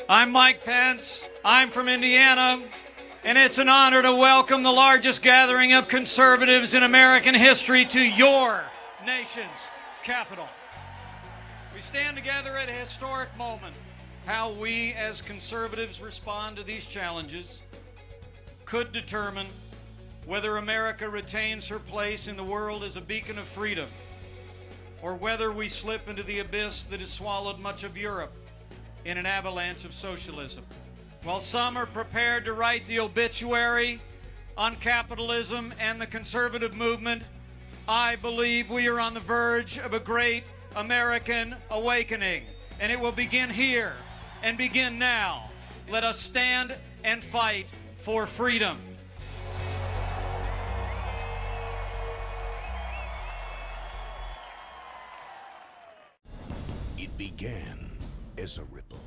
I'm Mike Pence. I'm from Indiana, and it's an honor to welcome the largest gathering of conservatives in American history to your nation's capital. We stand together at a historic moment. How we as conservatives respond to these challenges could determine whether America retains her place in the world as a beacon of freedom, or whether we slip into the abyss that has swallowed much of Europe in an avalanche of socialism. While some are prepared to write the obituary on capitalism and the conservative movement, I believe we are on the verge of a great American awakening, and it will begin here and begin now. Let us stand and fight for freedom. It began as a ripple.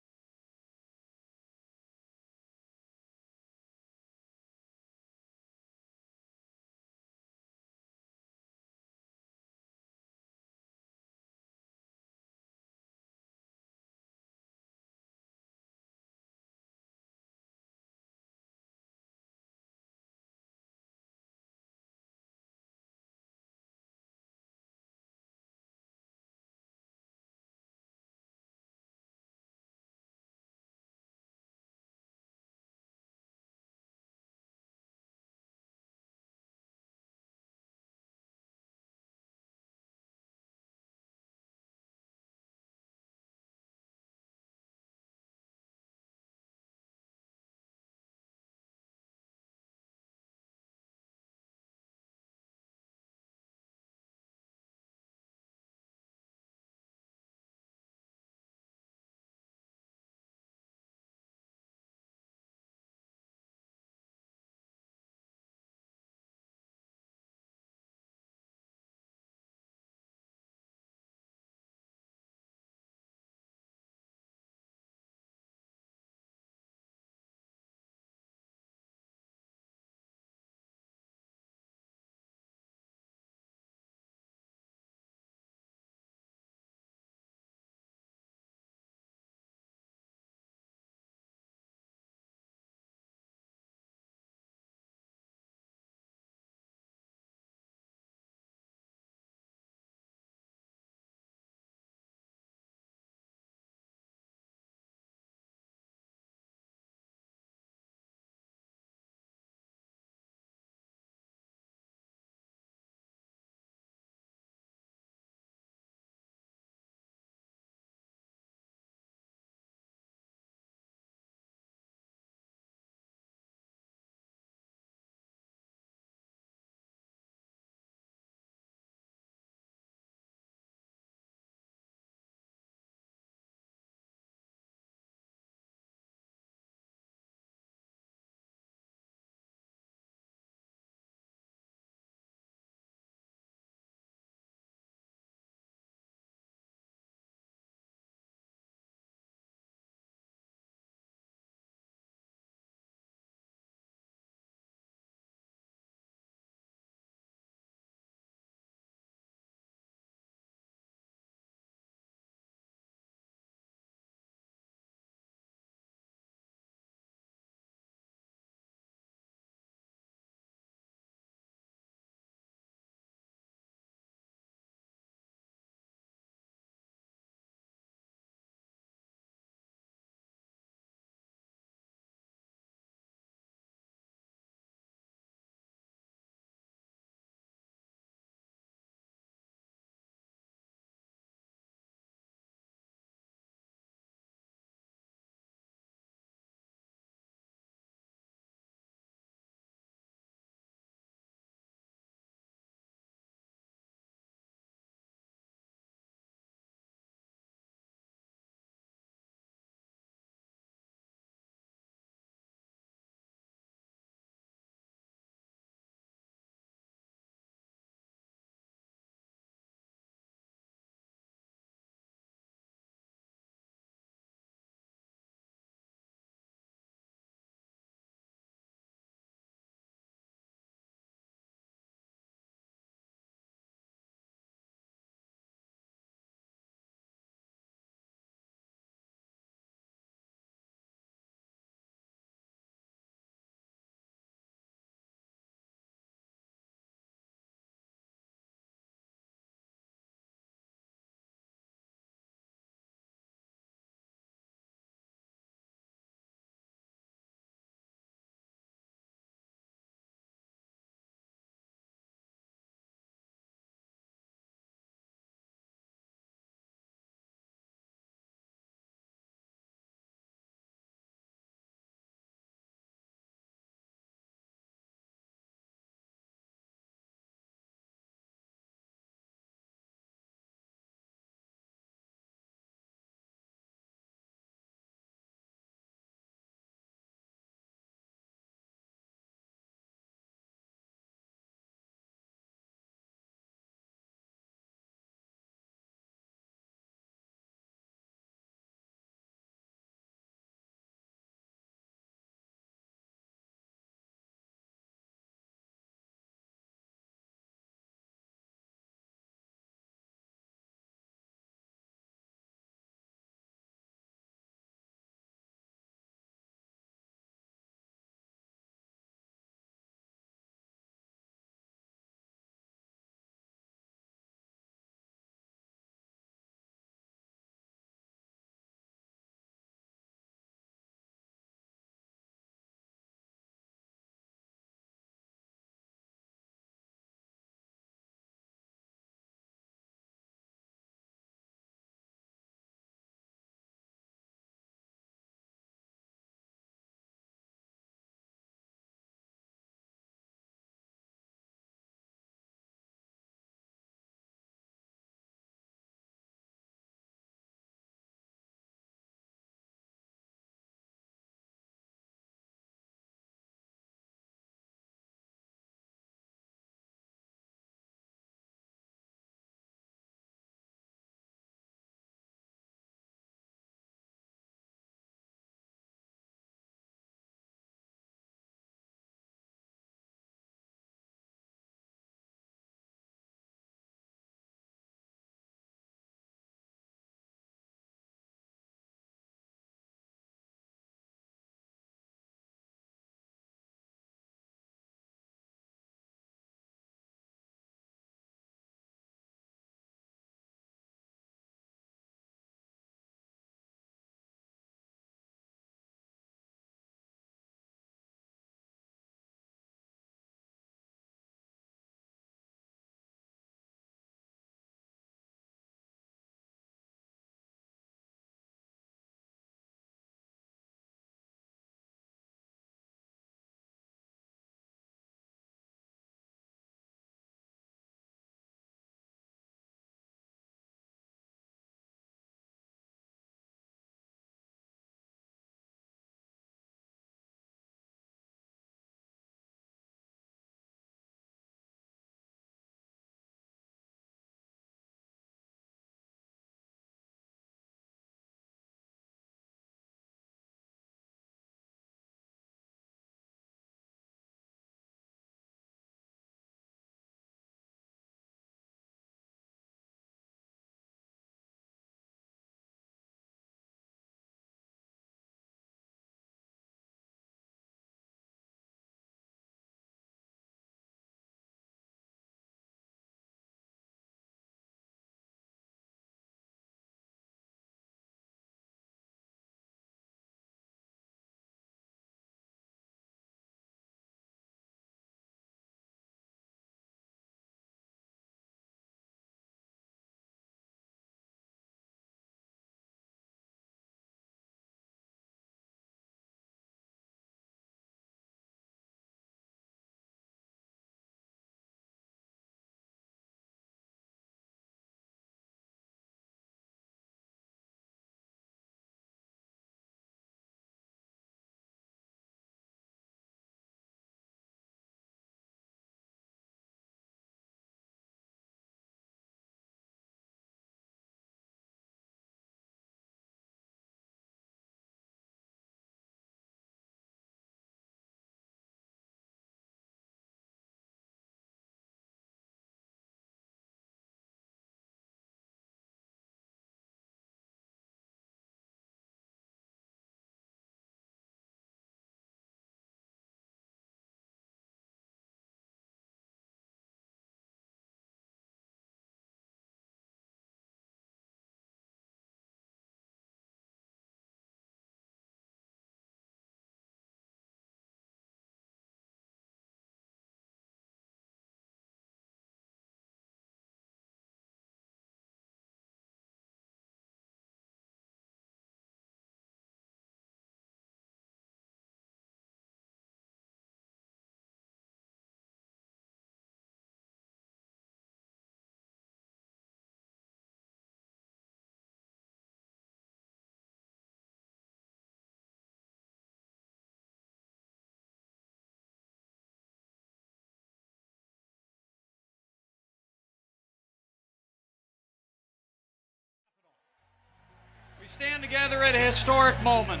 stand together at a historic moment.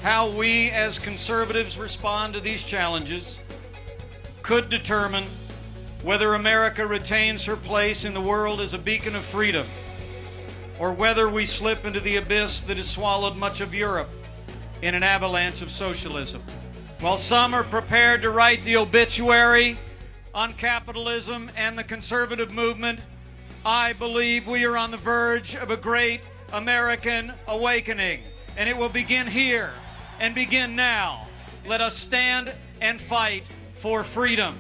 How we as conservatives respond to these challenges could determine whether America retains her place in the world as a beacon of freedom, or whether we slip into the abyss that has swallowed much of Europe in an avalanche of socialism. While some are prepared to write the obituary on capitalism and the conservative movement, I believe we are on the verge of a great American awakening, and it will begin here and begin now. Let us stand and fight for freedom.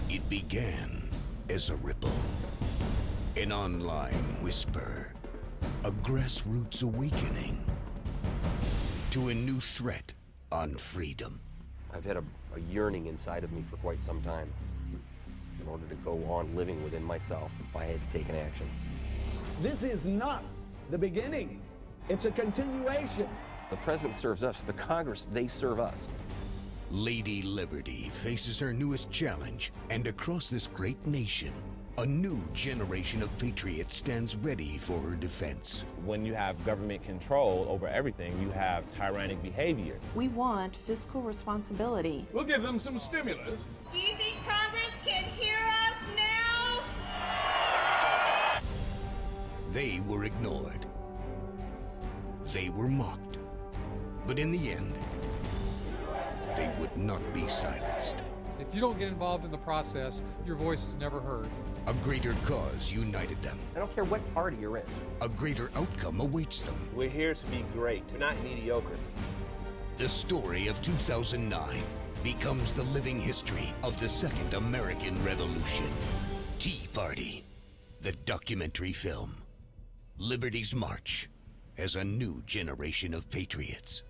It began as a ripple, an online whisper, a grassroots awakening to a new threat on freedom. I've had a yearning inside of me for quite some time. In order to go on living within myself, I had to take an action. This is not the beginning. It's a continuation. The president serves us. The Congress, they serve us. Lady Liberty faces her newest challenge, and across this great nation, a new generation of patriots stands ready for her defense. When you have government control over everything, you have tyrannic behavior. We want fiscal responsibility. We'll give them some stimulus. Do you think Congress can hear us now? They were ignored. They were mocked. But in the end, they would not be silenced. If you don't get involved in the process, your voice is never heard. A greater cause united them. I don't care what party you're in. A greater outcome awaits them. We're here to be great, not mediocre. The story of 2009 becomes the living history of the Second American Revolution. Tea Party, the documentary film. Liberty's March as a new generation of patriots.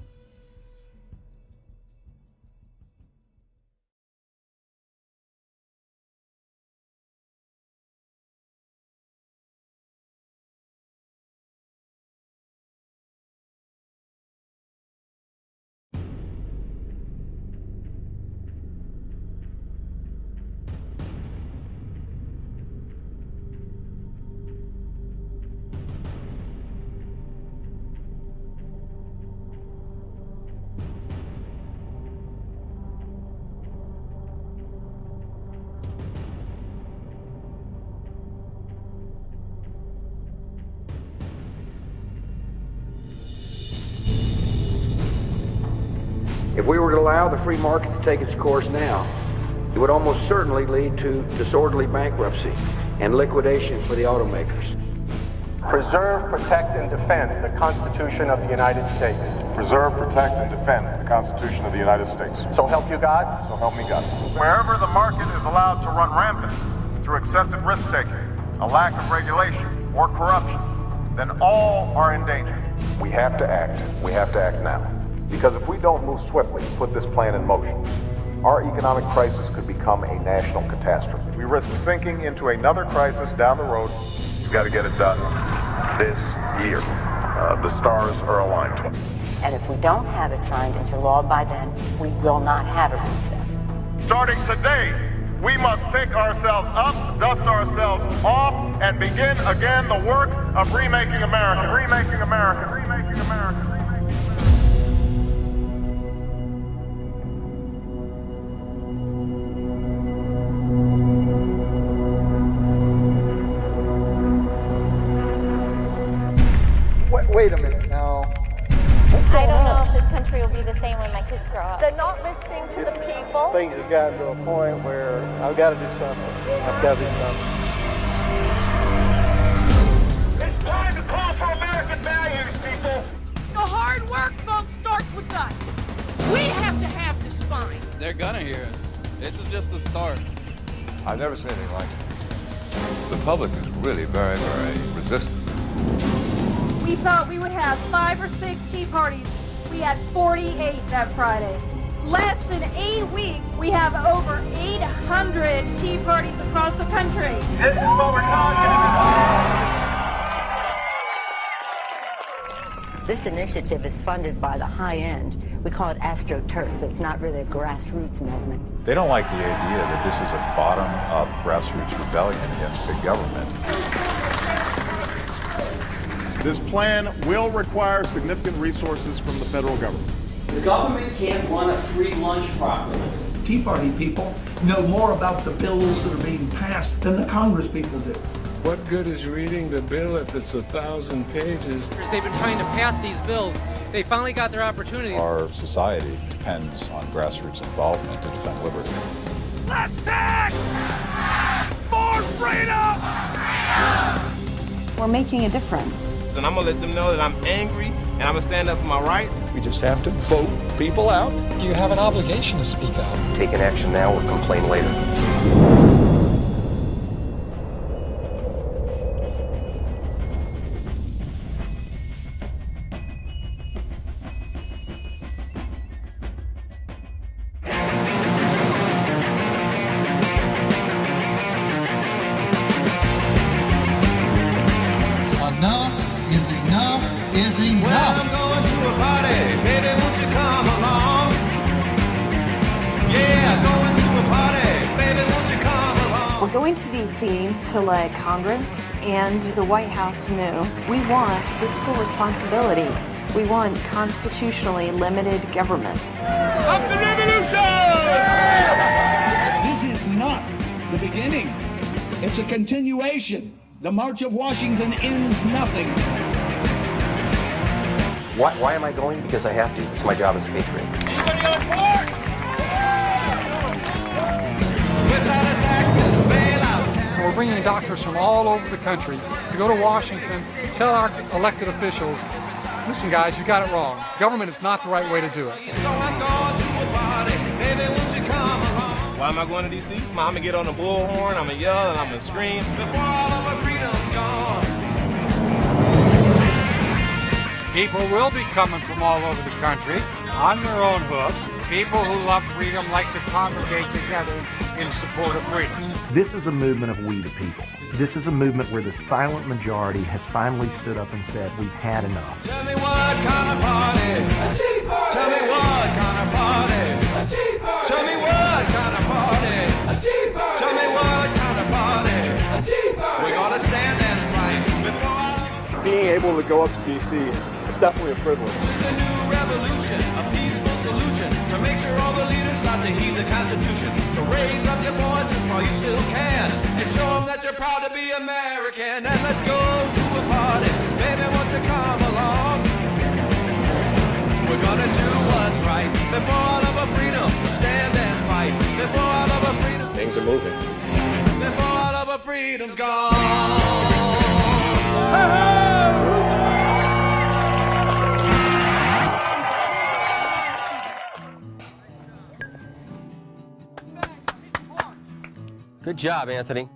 we were to allow the free market to take its course now, it would almost certainly lead to disorderly bankruptcy and liquidation for the automakers. Preserve, protect, and defend the Constitution of the United States. Preserve, protect, and defend the Constitution of the United States. So help you God. So help me God. Wherever the market is allowed to run rampant through excessive risk-taking, a lack of regulation, or corruption, then all are in danger. We have to act. We have to act now. Because if we don't move swiftly to put this plan in motion, our economic crisis could become a national catastrophe. We risk sinking into another crisis down the road. We've got to get it done this year. The stars are aligned. And if we don't have it signed into law by then, we will not have a recess. Starting today, we must pick ourselves up, dust ourselves off, and begin again the work of remaking America. Remaking America. Remaking America. Wait a minute now. I don't know if this country will be the same when my kids grow up. They're not listening to the people. Things have gotten to a point where I've got to do something. I've got to do something. It's time to call for American values, people. The hard work, folks, starts with us. We have to have the spine. They're gonna hear us. This is just the start. I've never seen anything like it. The public is really very, very resistant. We thought we would have 5 or 6 tea parties. We had 48 that Friday. Less than 8 weeks, we have over 800 tea parties across the country. This is what we're talking about. This initiative is funded by the high end. We call it AstroTurf. It's not really a grassroots movement. They don't like the idea that this is a bottom-up grassroots rebellion against big government. This plan will require significant resources from the federal government. The government can't run a free lunch properly. Tea Party people know more about the bills that are being passed than the Congress people do. What good is reading the bill if it's 1,000 pages? They've been trying to pass these bills. They finally got their opportunity. Our society depends on grassroots involvement to defend liberty. Less tax! More freedom! We're making a difference. And I'm gonna let them know that I'm angry and I'm gonna stand up for my rights. We just have to vote people out. You have an obligation to speak out. Taking action now or complain later. We're going to D.C. to let Congress and the White House know we want fiscal responsibility. We want constitutionally limited government. Up the revolution! This is not the beginning. It's a continuation. The March of Washington ends nothing. Why am I going? Because I have to. It's my job as a patriot. Anybody on board? We're bringing doctors from all over the country to go to Washington, tell our elected officials, listen guys, you got it wrong. Government is not the right way to do it. Why am I going to D.C.? I'm gonna get on the bullhorn, I'm gonna yell, and I'm gonna scream. Before all of our freedom's gone. People will be coming from all over the country on their own hooks. People who love freedom like to congregate together in support of freedom. This is a movement of we the people. This is a movement where the silent majority has finally stood up and said, we've had enough. Tell me what kind of party? A tea party. Tell me what kind of party? A tea party. Tell me what kind of party? A tea party. Tell me what kind of party? A tea party. We're gonna stand and fight before. Being able to go up to D.C. is definitely a privilege. This is a new revolution, a peaceful solution to make sure all the leaders start to heed the Constitution. So raise up your voices while you still can and show them that you're proud to be American. And let's go to a party, baby, won't you come along? We're gonna do what's right before of a freedom, stand and fight. Before all of a freedom, Things are moving. before all of a freedom's gone. Good job, Anthony.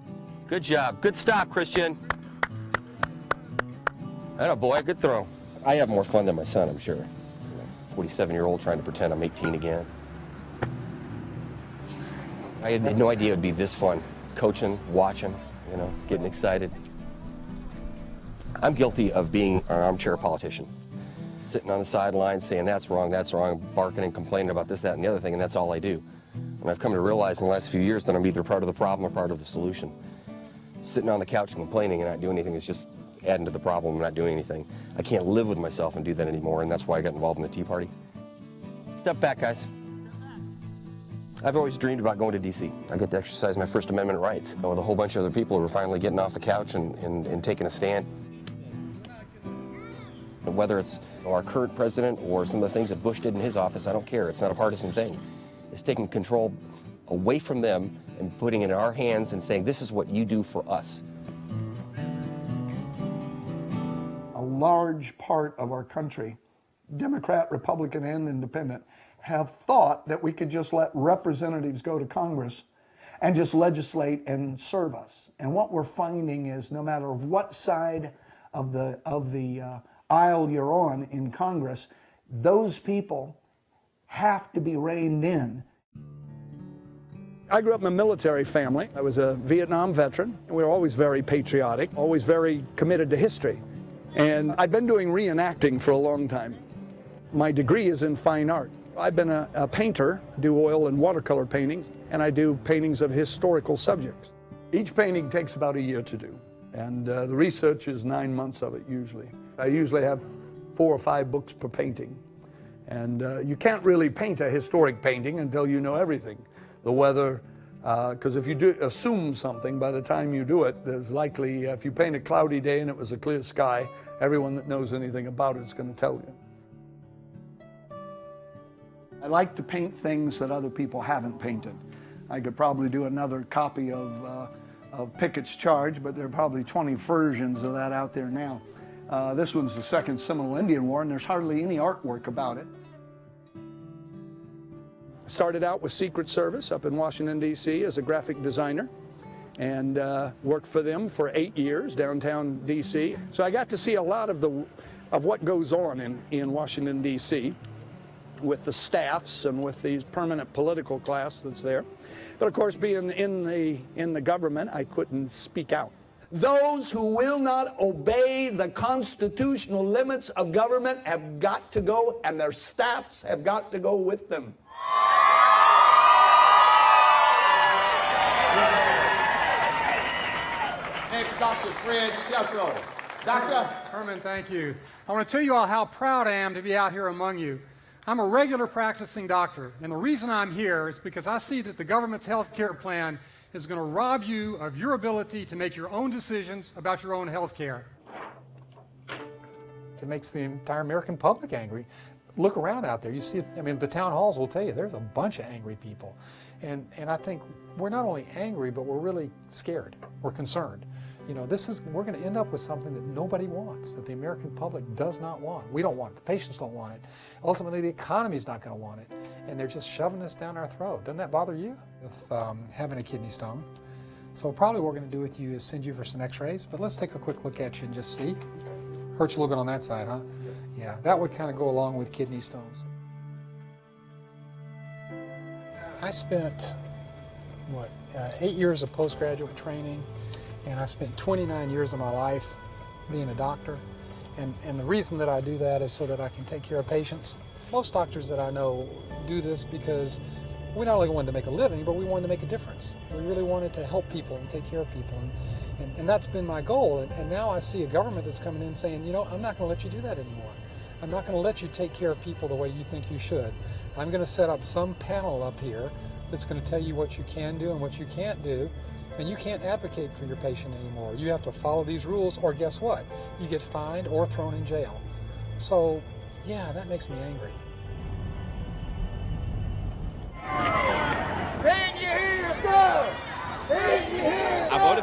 Good job. Good stop, Christian. Atta boy, good throw. I have more fun than my son, I'm sure. 47-year-old trying to pretend I'm 18 again. I had no idea it would be this fun. Coaching, watching, you know, getting excited. I'm guilty of being an armchair politician. Sitting on the sidelines saying that's wrong, barking and complaining about this, that, and the other thing, and that's all I do. And I've come to realize in the last few years that I'm either part of the problem or part of the solution. Sitting on the couch and complaining and not doing anything is just adding to the problem and not doing anything. I can't live with myself and do that anymore, and that's why I got involved in the Tea Party. Step back, guys. I've always dreamed about going to D.C. I get to exercise my First Amendment rights with a whole bunch of other people who are finally getting off the couch and taking a stand. Whether it's our current president or some of the things that Bush did in his office, I don't care. It's not a partisan thing. It's taking control away from them and putting it in our hands and saying, this is what you do for us. A large part of our country, Democrat, Republican, and Independent, have thought that we could just let representatives go to Congress and just legislate and serve us. And what we're finding is no matter what side of the aisle you're on in Congress, those people have to be reined in. I grew up in a military family. I was a Vietnam veteran. We were always very patriotic, always very committed to history. And I've been doing reenacting for a long time. My degree is in fine art. I've been a painter, do oil and watercolor paintings, and I do paintings of historical subjects. Each painting takes about a year to do, and the research is 9 months of it usually. I usually have 4 or 5 books per painting. And you can't really paint a historic painting until you know everything. The weather, because if you do assume something, by the time you do it, there's likely, if you paint a cloudy day and it was a clear sky, everyone that knows anything about it is going to tell you. I like to paint things that other people haven't painted. I could probably do another copy of Pickett's Charge, but there are probably 20 versions of that out there now. This one's the Second Seminole Indian War, and there's hardly any artwork about it. Started out with Secret Service up in Washington, D.C. as a graphic designer, and worked for them for 8 years downtown D.C. So I got to see a lot of what goes on in Washington, D.C. with the staffs and with the permanent political class that's there. But of course, being in the government, I couldn't speak out. Those who will not obey the constitutional limits of government have got to go, and their staffs have got to go with them. Next, Dr. Fred Schessel. Doctor? Herman, thank you. I want to tell you all how proud I am to be out here among you. I'm a regular practicing doctor, and the reason I'm here is because I see that the government's health care plan is going to rob you of your ability to make your own decisions about your own health care. It makes the entire American public angry. Look around out there. You see, I mean, the town halls will tell you there's a bunch of angry people. And I think we're not only angry, but we're really scared. We're concerned. You know, we're going to end up with something that nobody wants, that the American public does not want. We don't want it. The patients don't want it. Ultimately, the economy's not going to want it. And they're just shoving this down our throat. Doesn't that bother you? With having a kidney stone. So probably what we're going to do with you is send you for some x-rays, but let's take a quick look at you and just see. Hurts a little bit on that side, huh? Yeah, that would kind of go along with kidney stones. I spent, 8 years of postgraduate training, and I spent 29 years of my life being a doctor. And the reason that I do that is so that I can take care of patients. Most doctors that I know do this because we not only wanted to make a living, but we wanted to make a difference. We really wanted to help people and take care of people. And that's been my goal. And now I see a government that's coming in saying, you know, I'm not going to let you do that anymore. I'm not going to let you take care of people the way you think you should. I'm going to set up some panel up here that's going to tell you what you can do and what you can't do. And you can't advocate for your patient anymore. You have to follow these rules, or guess what? You get fined or thrown in jail. So, yeah, that makes me angry.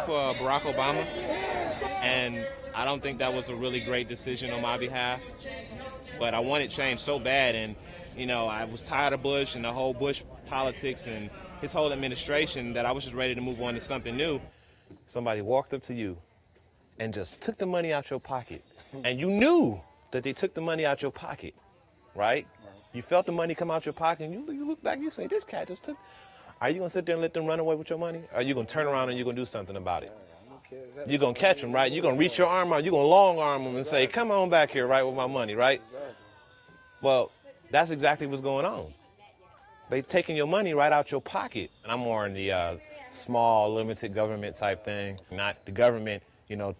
for Barack Obama, and I don't think that was a really great decision on my behalf. But I wanted change so bad, and I was tired of Bush and the whole Bush politics and his whole administration that I was just ready to move on to something new. Somebody walked up to you and just took the money out your pocket, and you knew that they took the money out your pocket, right? You felt the money come out your pocket, and you look back, you say, this cat just took. Are you gonna sit there and let them run away with your money? Or are you gonna turn around and you're gonna do something about it? You're gonna catch them, right? You're gonna reach your arm out, you're gonna long arm them and say, come on back here, right, with my money, right? Well, that's exactly what's going on. They taking your money right out your pocket. And I'm more in the small, limited government type thing, not the government,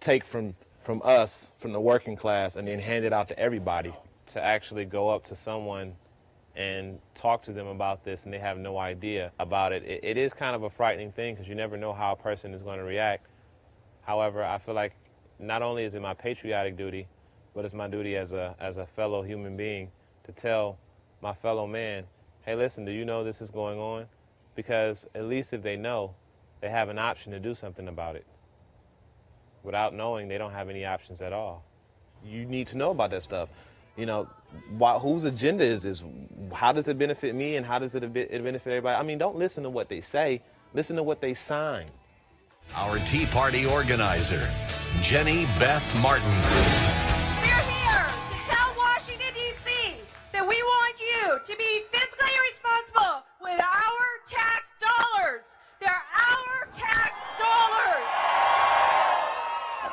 take from us, from the working class, and then hand it out to everybody. To actually go up to someone and talk to them about this and they have no idea about it. It is kind of a frightening thing because you never know how a person is going to react. However, I feel like not only is it my patriotic duty, but it's my duty as a fellow human being to tell my fellow man, hey, listen, do you know this is going on? Because at least if they know, they have an option to do something about it. Without knowing, they don't have any options at all. You need to know about that stuff. Whose agenda is this? How does it benefit me and how does it benefit everybody? I mean, don't listen to what they say. Listen to what they sign. Our Tea Party organizer, Jenny Beth Martin. We're here to tell Washington, D.C. that we want you to be fiscally responsible with our tax dollars. They're our tax dollars.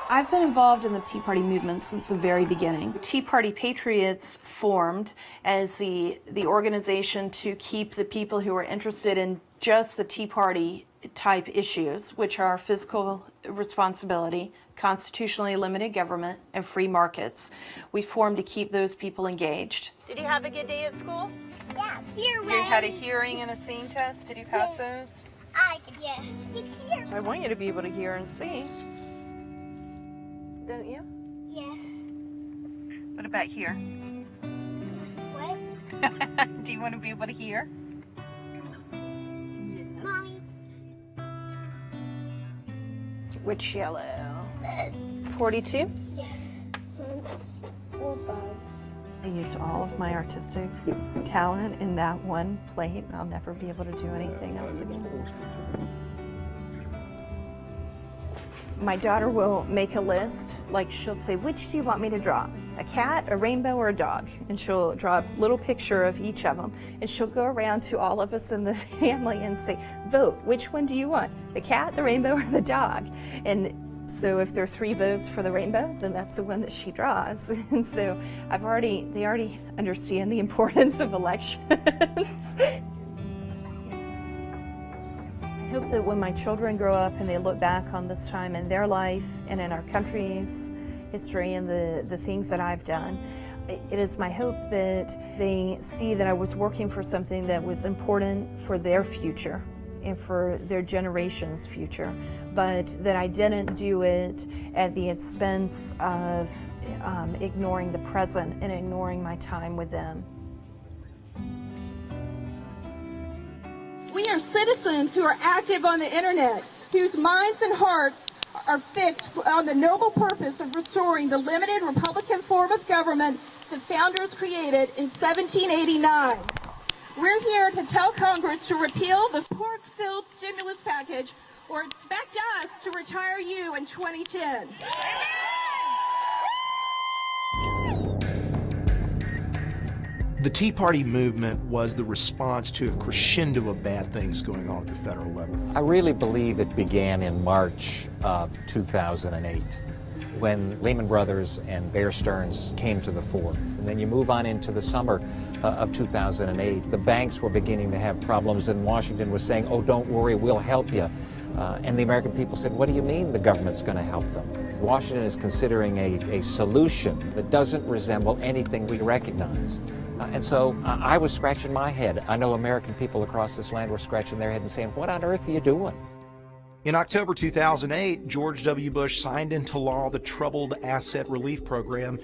I've been involved in the Tea Party movement since the very beginning. Tea Party Patriots formed as the organization to keep the people who are interested in just the Tea Party type issues, which are fiscal responsibility, constitutionally limited government, and free markets. We formed to keep those people engaged. Did you have a good day at school? Yeah, here, You had a hearing and a seeing test. Did you pass those? I can yes. I want you to be able to hear and see. Don't you? Yes. What about here? What? Do you want to be able to hear? Mommy. Which yellow? 42? Yes. 4 bugs. I used all of my artistic talent in that one plate. I'll never be able to do anything else again. My daughter will make a list, like she'll say, which do you want me to draw? A cat, a rainbow, or a dog? And she'll draw a little picture of each of them. And she'll go around to all of us in the family and say, vote, which one do you want? The cat, the rainbow, or the dog? And so if there are 3 votes for the rainbow, then that's the one that she draws. And so they already understand the importance of elections. I hope that when my children grow up and they look back on this time in their life and in our country's history and the things that I've done, it is my hope that they see that I was working for something that was important for their future and for their generation's future, but that I didn't do it at the expense of ignoring the present and ignoring my time with them. We are citizens who are active on the internet, whose minds and hearts are fixed on the noble purpose of restoring the limited Republican form of government the founders created in 1789. We're here to tell Congress to repeal the pork-filled stimulus package or expect us to retire you in 2010. The Tea Party movement was the response to a crescendo of bad things going on at the federal level. I really believe it began in March of 2008 when Lehman Brothers and Bear Stearns came to the fore. And then you move on into the summer of 2008. The banks were beginning to have problems and Washington was saying, oh, don't worry, we'll help you. And the American people said, what do you mean the government's going to help them? Washington is considering a solution that doesn't resemble anything we recognize. And so I was scratching my head. I know American people across this land were scratching their head and saying, what on earth are you doing? In October 2008, George W. Bush signed into law the Troubled Asset Relief Program,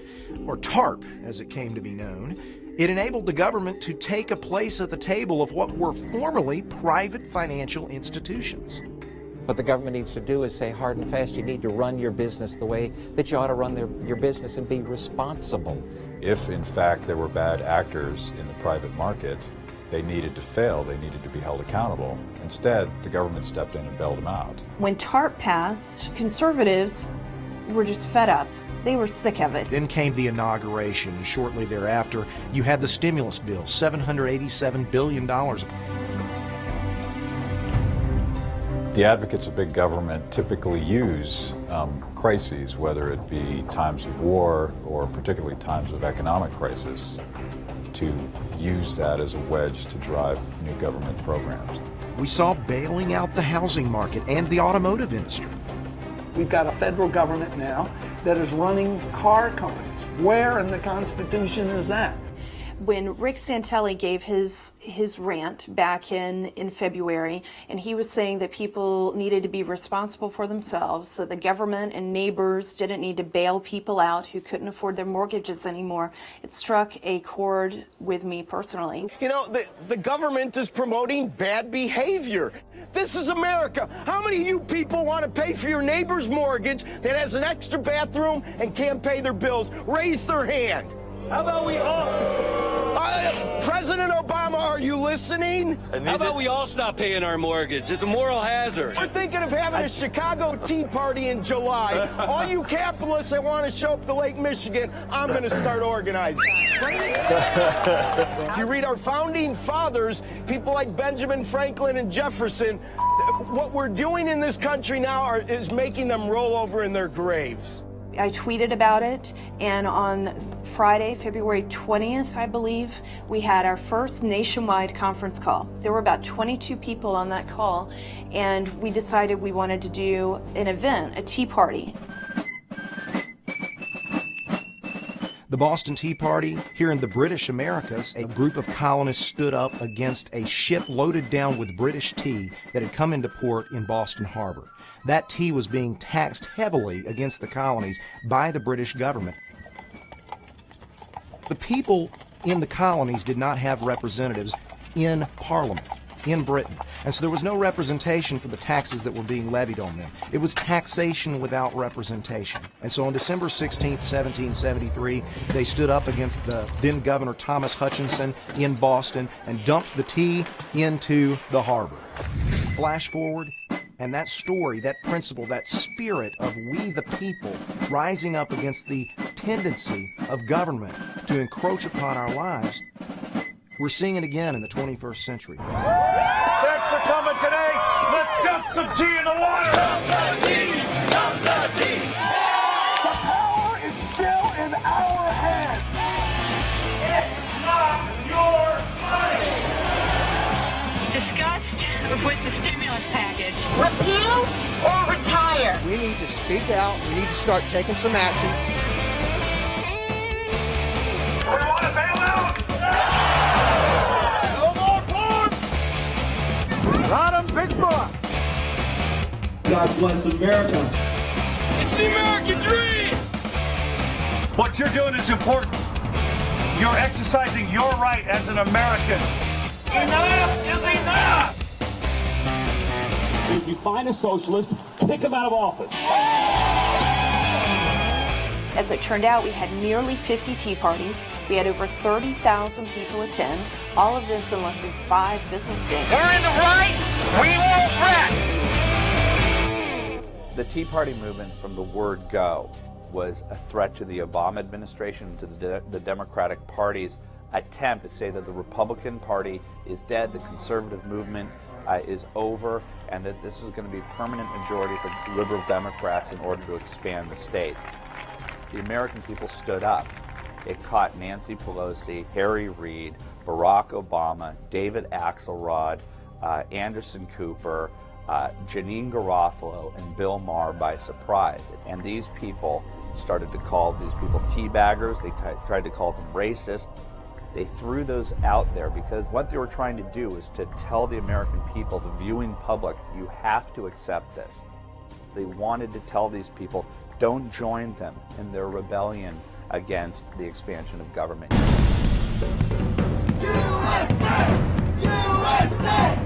or TARP as it came to be known. It enabled the government to take a place at the table of what were formerly private financial institutions. What the government needs to do is say hard and fast, you need to run your business the way that you ought to run your business and be responsible. If, in fact, there were bad actors in the private market, they needed to fail, they needed to be held accountable. Instead, the government stepped in and bailed them out. When TARP passed, conservatives were just fed up. They were sick of it. Then came the inauguration, and shortly thereafter, you had the stimulus bill, $787 billion. The advocates of big government typically use crises, whether it be times of war or particularly times of economic crisis, to use that as a wedge to drive new government programs. We saw bailing out the housing market and the automotive industry. We've got a federal government now that is running car companies. Where in the Constitution is that? When Rick Santelli gave his rant back in February, and he was saying that people needed to be responsible for themselves, so the government and neighbors didn't need to bail people out who couldn't afford their mortgages anymore, it struck a chord with me personally. You know, the government is promoting bad behavior. This is America. How many of you people want to pay for your neighbor's mortgage that has an extra bathroom and can't pay their bills? Raise their hand. How about we all... President Obama, are you listening? How about we all stop paying our mortgage? It's a moral hazard. We're thinking of having a Chicago Tea Party in July. All you capitalists that want to show up to Lake Michigan, I'm going to start organizing. If you read our founding fathers, people like Benjamin Franklin and Jefferson, what we're doing in this country now is making them roll over in their graves. I tweeted about it, and on Friday, February 20th, I believe, we had our first nationwide conference call. There were about 22 people on that call, and we decided we wanted to do an event, a tea party. The Boston Tea Party, here in the British Americas, a group of colonists stood up against a ship loaded down with British tea that had come into port in Boston Harbor. That tea was being taxed heavily against the colonies by the British government. The people in the colonies did not have representatives in Parliament in Britain, and so there was no representation for the taxes that were being levied on them. It was taxation without representation. And so on December 16th, 1773, they stood up against the then Governor Thomas Hutchinson in Boston and dumped the tea into the harbor. Flash forward, and that story, that principle, that spirit of we the people rising up against the tendency of government to encroach upon our lives, we're seeing it again in the 21st century. Thanks for coming today. Let's dump some tea in the water. Dump the tea. Dump the tea. The power is still in our hands. It's not your money. Disgust with the stimulus package. Repeal or retire. We need to speak out. We need to start taking some action. We want to bail out. Got him, big boy. God bless America. It's the American dream. What you're doing is important. You're exercising your right as an American. Enough is enough. If you find a socialist, kick him out of office. As it turned out, we had nearly 50 tea parties. We had over 30,000 people attend. All of this in less than 5 business days. We're in the right. We won't wreck. The Tea Party movement from the word go was a threat to the Obama administration, to the Democratic Party's attempt to say that the Republican Party is dead, the conservative movement is over, and that this is going to be a permanent majority for liberal Democrats in order to expand the state. The American people stood up. It caught Nancy Pelosi, Harry Reid, Barack Obama, David Axelrod, Anderson Cooper, Janine Garofalo, and Bill Maher by surprise. And these people started to call these people teabaggers. They tried to call them racist. They threw those out there because what they were trying to do was to tell the American people, the viewing public, you have to accept this. They wanted to tell these people, don't join them in their rebellion against the expansion of government. USA! USA!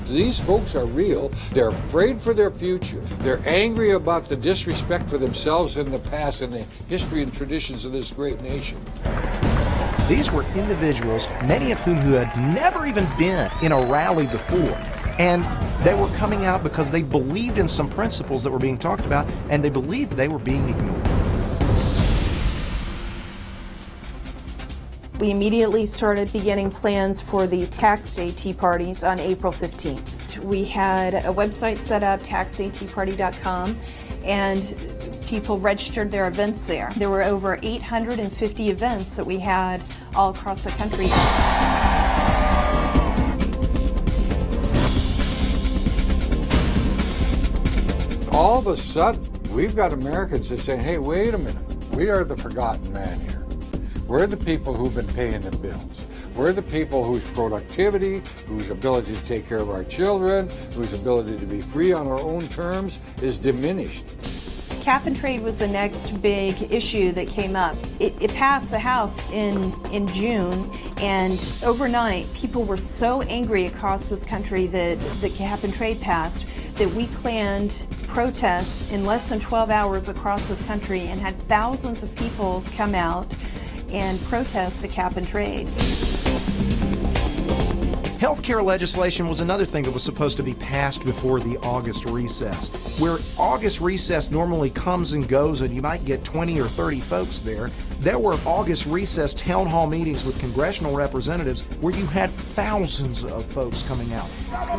These folks are real. They're afraid for their future. They're angry about the disrespect for themselves in the past and the history and traditions of this great nation. These were individuals, many of whom who had never even been in a rally before. And they were coming out because they believed in some principles that were being talked about, and they believed they were being ignored. We immediately started beginning plans for the Tax Day Tea Parties on April 15th. We had a website set up, taxdayteaparty.com, and people registered their events there. There were over 850 events that we had all across the country. All of a sudden, we've got Americans that say, hey, wait a minute, we are the forgotten man here. We're the people who've been paying the bills. We're the people whose productivity, whose ability to take care of our children, whose ability to be free on our own terms is diminished. Cap and trade was the next big issue that came up. It passed the House in June, and overnight people were so angry across this country that the cap and trade passed that we planned protests in less than 12 hours across this country and had thousands of people come out and protest the cap and trade. Healthcare legislation was another thing that was supposed to be passed before the August recess. Where August recess normally comes and goes and you might get 20 or 30 folks there, there were August recess town hall meetings with congressional representatives where you had thousands of folks coming out.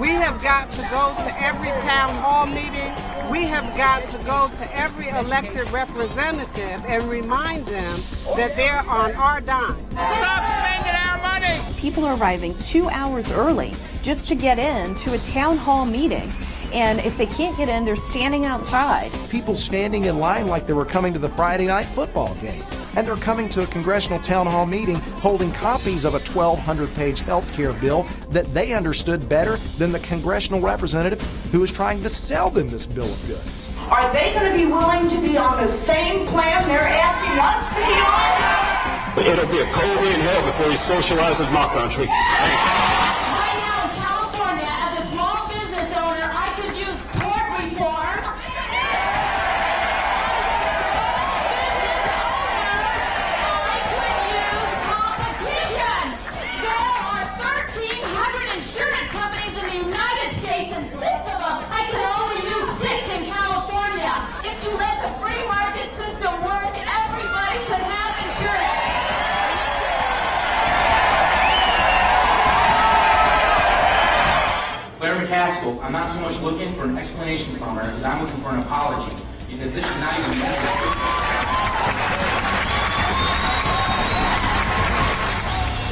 We have got to go to every town hall meeting. We have got to go to every elected representative and remind them that they're on our dime. Stop spending our money! People are arriving 2 hours early just to get in to a town hall meeting. And if they can't get in, they're standing outside. People standing in line like they were coming to the Friday night football game. And they're coming to a congressional town hall meeting holding copies of a 1,200-page health care bill that they understood better than the congressional representative who was trying to sell them this bill of goods. Are they going to be willing to be on the same plan they're asking us to be on? It'll be a cold way in hell before he socializes my country. Right now in California, as a small business owner, I could use tort reform. I could use competition. There are 1,300 insurance companies in the United States, and 6 of them, I can only use 6 in California. If you let the free market system work, everybody could have insurance. Claire McCaskill, I'm not so much looking for an explanation from her as I'm looking for an apology, because this should not even be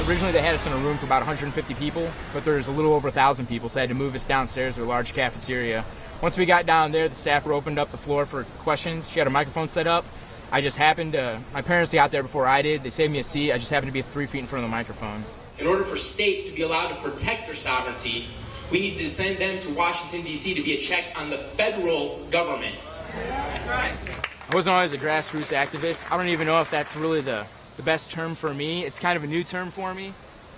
Originally they had us in a room for about 150 people, but there's a little over 1,000 people, so they had to move us downstairs to a large cafeteria. Once we got down there, the staffer opened up the floor for questions. She had a microphone set up. I just happened to, my parents got there before I did. They saved me a seat. I just happened to be 3 feet in front of the microphone. In order for states to be allowed to protect their sovereignty, we need to send them to Washington, D.C. to be a check on the federal government. I wasn't always a grassroots activist. I don't even know if that's really the best term for me. It's kind of a new term for me.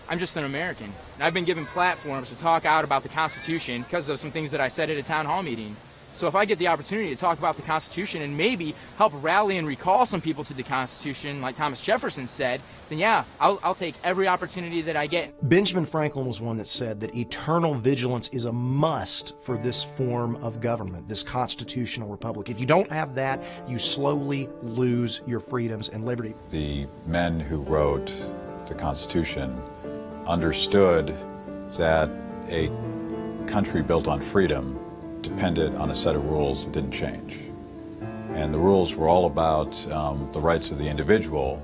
I'm just an American. And I've been given platforms to talk out about the Constitution because of some things that I said at a town hall meeting. So if I get the opportunity to talk about the Constitution and maybe help rally and recall some people to the Constitution, like Thomas Jefferson said, then yeah, I'll take every opportunity that I get. Benjamin Franklin was one that said that eternal vigilance is a must for this form of government, this constitutional republic. If you don't have that, you slowly lose your freedoms and liberty. The men who wrote the Constitution understood that a country built on freedom depended on a set of rules that didn't change. And the rules were all about the rights of the individual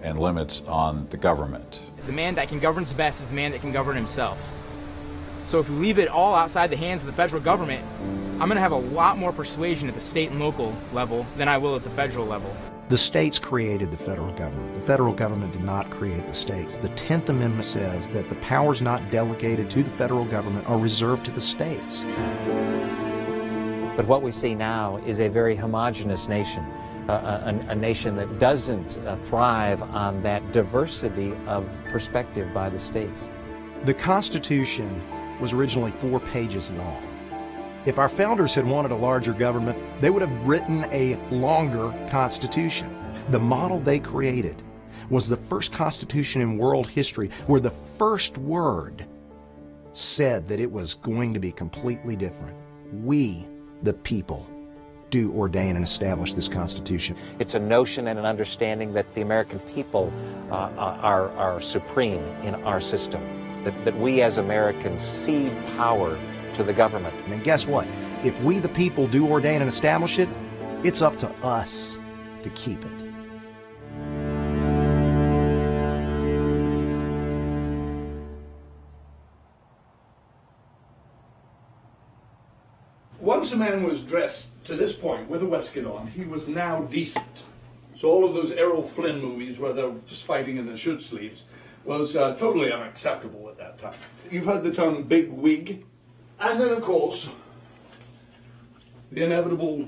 and limits on the government. The man that can govern best is the man that can govern himself. So if we leave it all outside the hands of the federal government, I'm going to have a lot more persuasion at the state and local level than I will at the federal level. The states created the federal government. The federal government did not create the states. The 10th Amendment says that the powers not delegated to the federal government are reserved to the states. But what we see now is a very homogenous nation, a nation that doesn't thrive on that diversity of perspective by the states. The Constitution was originally 4 pages long. If our founders had wanted a larger government, they would have written a longer Constitution. The model they created was the first Constitution in world history where the first word said that it was going to be completely different. We, the people, do ordain and establish this Constitution. It's a notion and an understanding that the American people are supreme in our system, that we as Americans cede power to the government. And guess what? If we, the people, do ordain and establish it, it's up to us to keep it. Once a man was dressed to this point with a waistcoat on, he was now decent. So all of those Errol Flynn movies where they're just fighting in the shirt sleeves was totally unacceptable at that time. You've heard the term big wig. And then, of course, the inevitable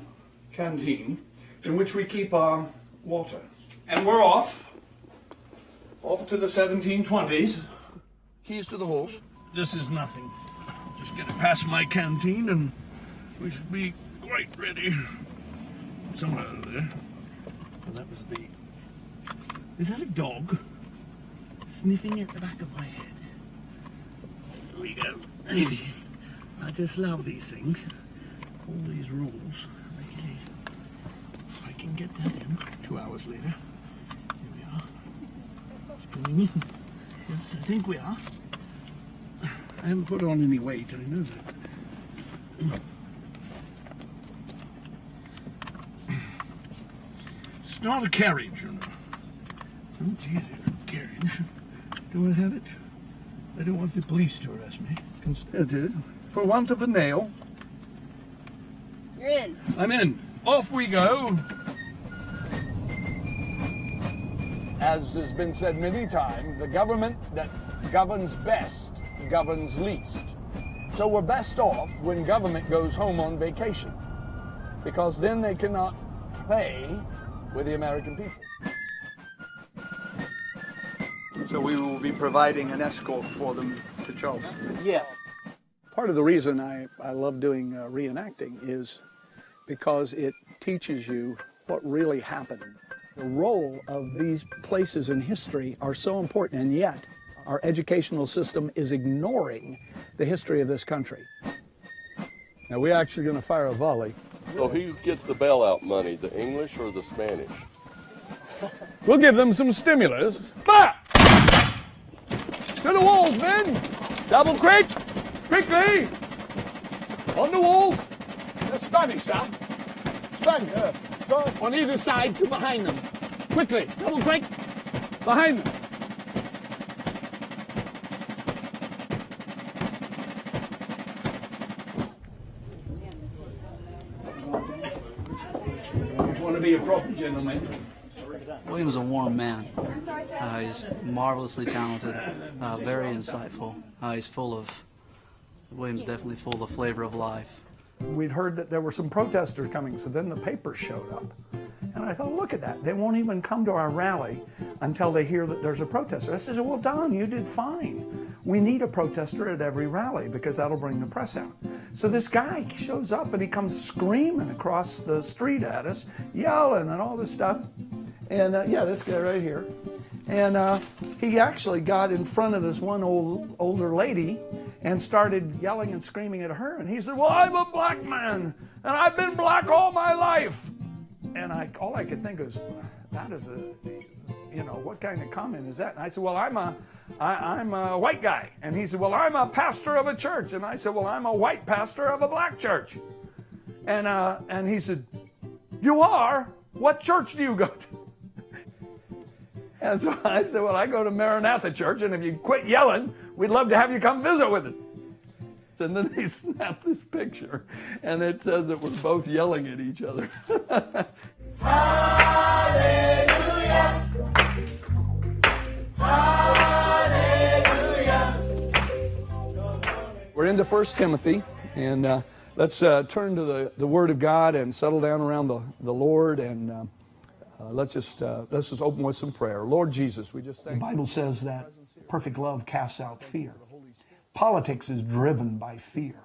canteen in which we keep our water. And we're off to the 1720s. Keys to the horse. This is nothing. Just get it past my canteen and we should be quite ready. Somewhere over there. Well, that was the... Is that a dog? Sniffing at the back of my head. There we go. I just love these things. All these rules. If I can get that in 2 hours later. Here we are. Spinning in. Yes, I think we are. I haven't put on any weight, I know that. It's not a carriage, you know. Oh, geez, a carriage. Do I have it? I don't want the police to arrest me. Considered, for want of a nail. You're in. I'm in. Off we go. As has been said many times, the government that governs best governs least. So we're best off when government goes home on vacation, because then they cannot play with the American people. So we will be providing an escort for them to Charleston. Yes. Part of the reason I love doing reenacting is because it teaches you what really happened. The role of these places in history are so important, and yet our educational system is ignoring the history of this country. Now we're actually going to fire a volley. So who gets the bailout money, the English or the Spanish? We'll give them some stimulus. Fire! To the walls, men! Double quick! Quickly! On the walls! The Spanish, sir. Spanish. Yes. So, on either side to behind them. Quickly! Double quick! Behind them. You want to be a proper gentleman. William's a warm man. He's marvelously talented, very insightful. William's definitely full of the flavor of life. We'd heard that there were some protesters coming, so then the papers showed up. And I thought, look at that. They won't even come to our rally until they hear that there's a protester. I said, well, Don, you did fine. We need a protester at every rally because that'll bring the press out. So this guy shows up and he comes screaming across the street at us, yelling and all this stuff. And yeah, this guy right here. And he actually got in front of this one older lady and started yelling and screaming at her. And he said, well, I'm a black man, and I've been black all my life. And all I could think was, that is what kind of comment is that? And I said, well, I'm a white guy. And he said, well, I'm a pastor of a church. And I said, well, I'm a white pastor of a black church. And he said, you are? What church do you go to? And so I said, well, I go to Maranatha Church, and if you quit yelling, we'd love to have you come visit with us. And then they snapped this picture, and it says that we're both yelling at each other. Hallelujah! Hallelujah! We're into 1 Timothy, and let's turn to the Word of God and settle down around the Lord, and let's just open with some prayer. Lord Jesus, we just thank you. The Bible says that perfect love casts out fear. politics is driven by fear.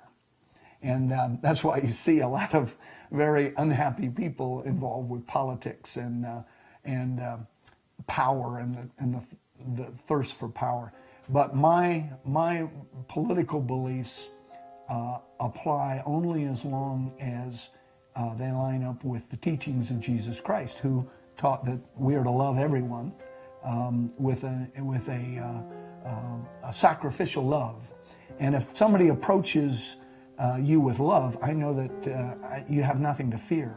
And that's why you see a lot of very unhappy people involved with politics and power and the thirst for power. But my political beliefs apply only as long as they line up with the teachings of Jesus Christ, who taught that we are to love everyone with a sacrificial love. And if somebody approaches you with love, I know that you have nothing to fear.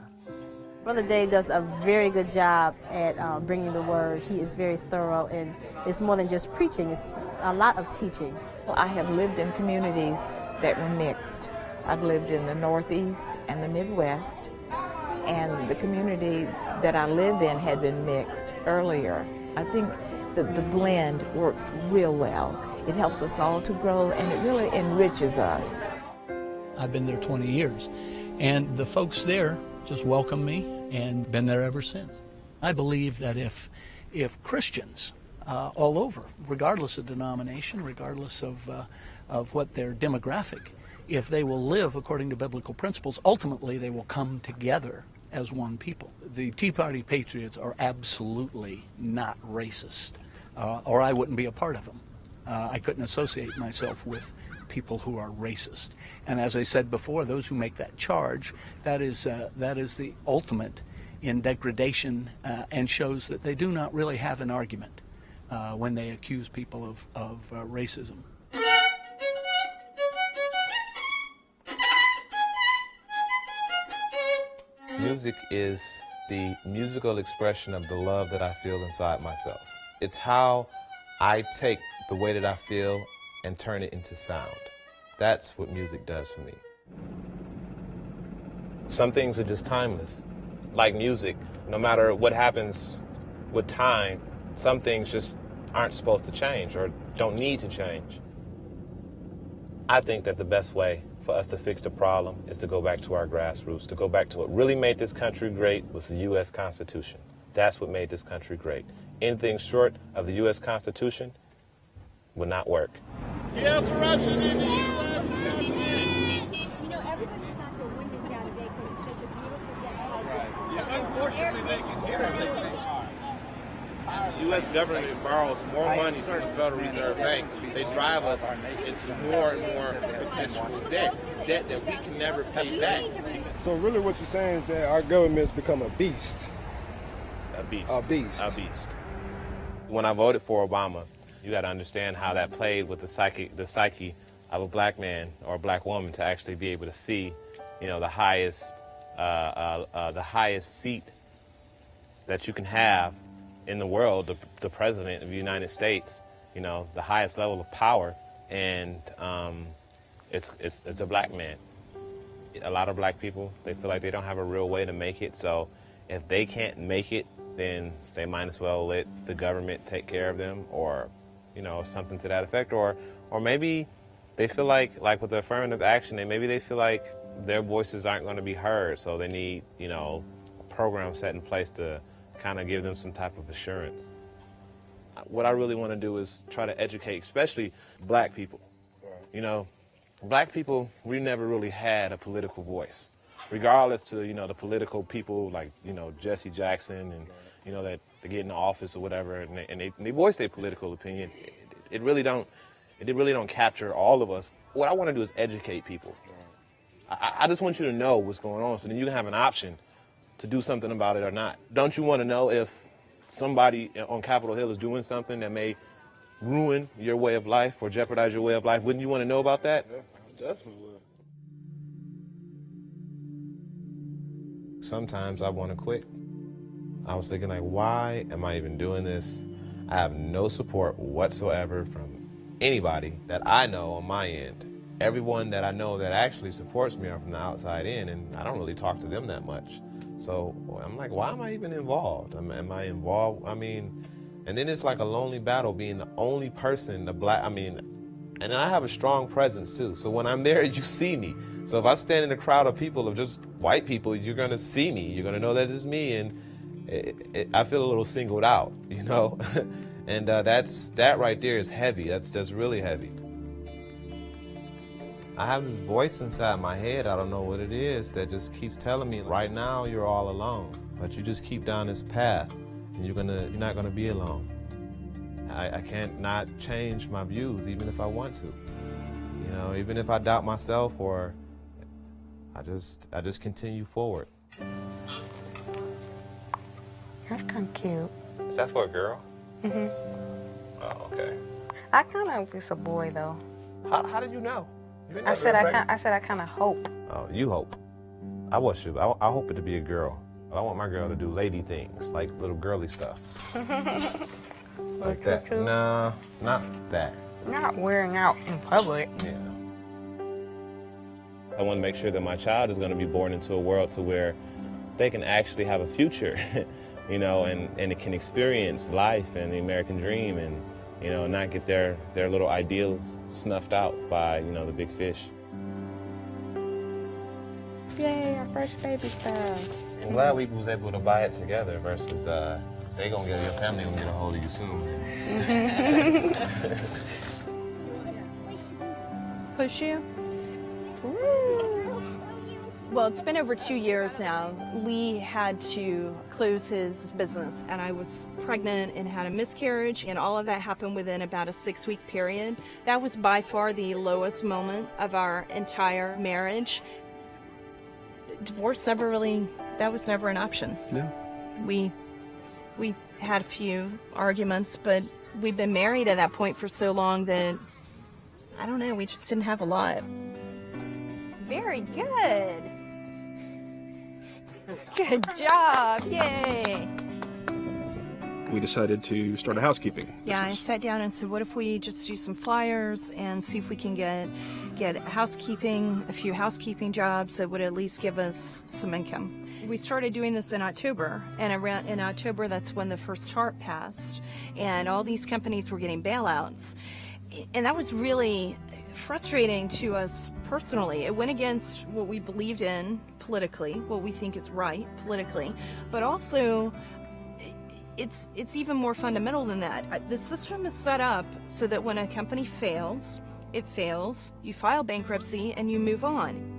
Brother Dave does a very good job at bringing the word. He is very thorough, and it's more than just preaching, it's a lot of teaching. Well, I have lived in communities that were mixed. I've lived in the Northeast and the Midwest, and the community that I live in had been mixed earlier. I think that the blend works real well. It helps us all to grow, and it really enriches us. I've been there 20 years, and the folks there just welcomed me and been there ever since. I believe that if Christians all over, regardless of denomination, regardless of what their demographic, if they will live according to biblical principles, ultimately they will come together as one people. The Tea Party patriots are absolutely not racist, or I wouldn't be a part of them. I couldn't associate myself with people who are racist. And as I said before, those who make that charge, that is the ultimate in degradation and shows that they do not really have an argument when they accuse people of racism. Music is the musical expression of the love that I feel inside myself. It's how I take the way that I feel and turn it into sound. That's what music does for me. Some things are just timeless. Like music, no matter what happens with time, some things just aren't supposed to change or don't need to change. I think that the best way for us to fix the problem is to go back to our grassroots, to go back to what really made this country great was the U.S. Constitution. That's what made this country great. Anything short of the U.S. Constitution would not work. Kill corruption in the U.S. You know, everybody's not the winding down today because it's such a beautiful day. Yeah, unfortunately, they can hear everything. The U.S. government borrows more money from the Federal Reserve Bank. They drive us into more and more perpetual debt that we can never pay back. So really what you're saying is that our government's become a beast. A beast. A beast. A beast. When I voted for Obama, you got to understand how that played with the psyche of a black man or a black woman to actually be able to see, you know, the highest seat that you can have in the world, the president of the United States, you know, the highest level of power, and it's a black man. A lot of black people, they feel like they don't have a real way to make it, so if they can't make it, then they might as well let the government take care of them, or, you know, something to that effect, or maybe they feel like with the affirmative action, maybe they feel like their voices aren't going to be heard, so they need, you know, a program set in place to kind of give them some type of assurance. What I really want to do is try to educate, especially black people. You know, black people, we never really had a political voice, regardless to, you know, the political people like, you know, Jesse Jackson and, you know, that they get in the office or whatever, and they voice their political opinion. It really don't capture all of us. What I want to do is educate people. I just want you to know what's going on, so then you can have an option to do something about it or not. Don't you want to know if somebody on Capitol Hill is doing something that may ruin your way of life or jeopardize your way of life? Wouldn't you want to know about that? Yeah, definitely would. Sometimes I want to quit. I was thinking, like, why am I even doing this? I have no support whatsoever from anybody that I know on my end. Everyone that I know that actually supports me are from the outside in, and I don't really talk to them that much. So I'm like, why am I even involved? Am I involved? I mean, and then it's like a lonely battle being the only person, and I have a strong presence too. So when I'm there, you see me. So if I stand in a crowd of people, of just white people, you're gonna see me. You're gonna know that it's me, and I feel a little singled out, you know? And that right there is heavy. That's really heavy. I have this voice inside my head, I don't know what it is, that just keeps telling me, right now you're all alone, but you just keep down this path and you're not gonna be alone. I can't not change my views even if I want to. You know, even if I doubt myself, or I just continue forward. That's kind of cute. Is that for a girl? Mm-hmm. Oh, okay. I kind of hope it's a boy, though. How did you know? I said I kind of hope. Oh, you hope. I want you. I hope it to be a girl. I want my girl to do lady things, like little girly stuff. Like that. No, not that. Not wearing out in public. Yeah. I want to make sure that my child is going to be born into a world to where they can actually have a future, you know, and it can experience life and the American dream, and, you know, not get their little ideals snuffed out by, you know, the big fish. Yay, our first baby stuff. I'm glad we was able to buy it together versus they gonna get, your family gonna get a hold of you soon. Push you? Well, it's been over 2 years now. Lee had to close his business, and I was pregnant and had a miscarriage, and all of that happened within about a 6-week period. That was by far the lowest moment of our entire marriage. Divorce never really, that was never an option. Yeah. We had a few arguments, but we'd been married at that point for so long that, I don't know, we just didn't have a lot. Very good. Good job, yay. We decided to start a housekeeping Yeah, I business. sat down and said, what if we just do some flyers and see if we can get housekeeping, a few housekeeping jobs that would at least give us some income. We started doing this in October, and around in October, that's when the first TARP passed, and all these companies were getting bailouts. And that was really frustrating to us personally. It went against what we believed in politically, what we think is right politically, but also it's even more fundamental than that. The system is set up so that when a company fails, it fails, you file bankruptcy, and you move on.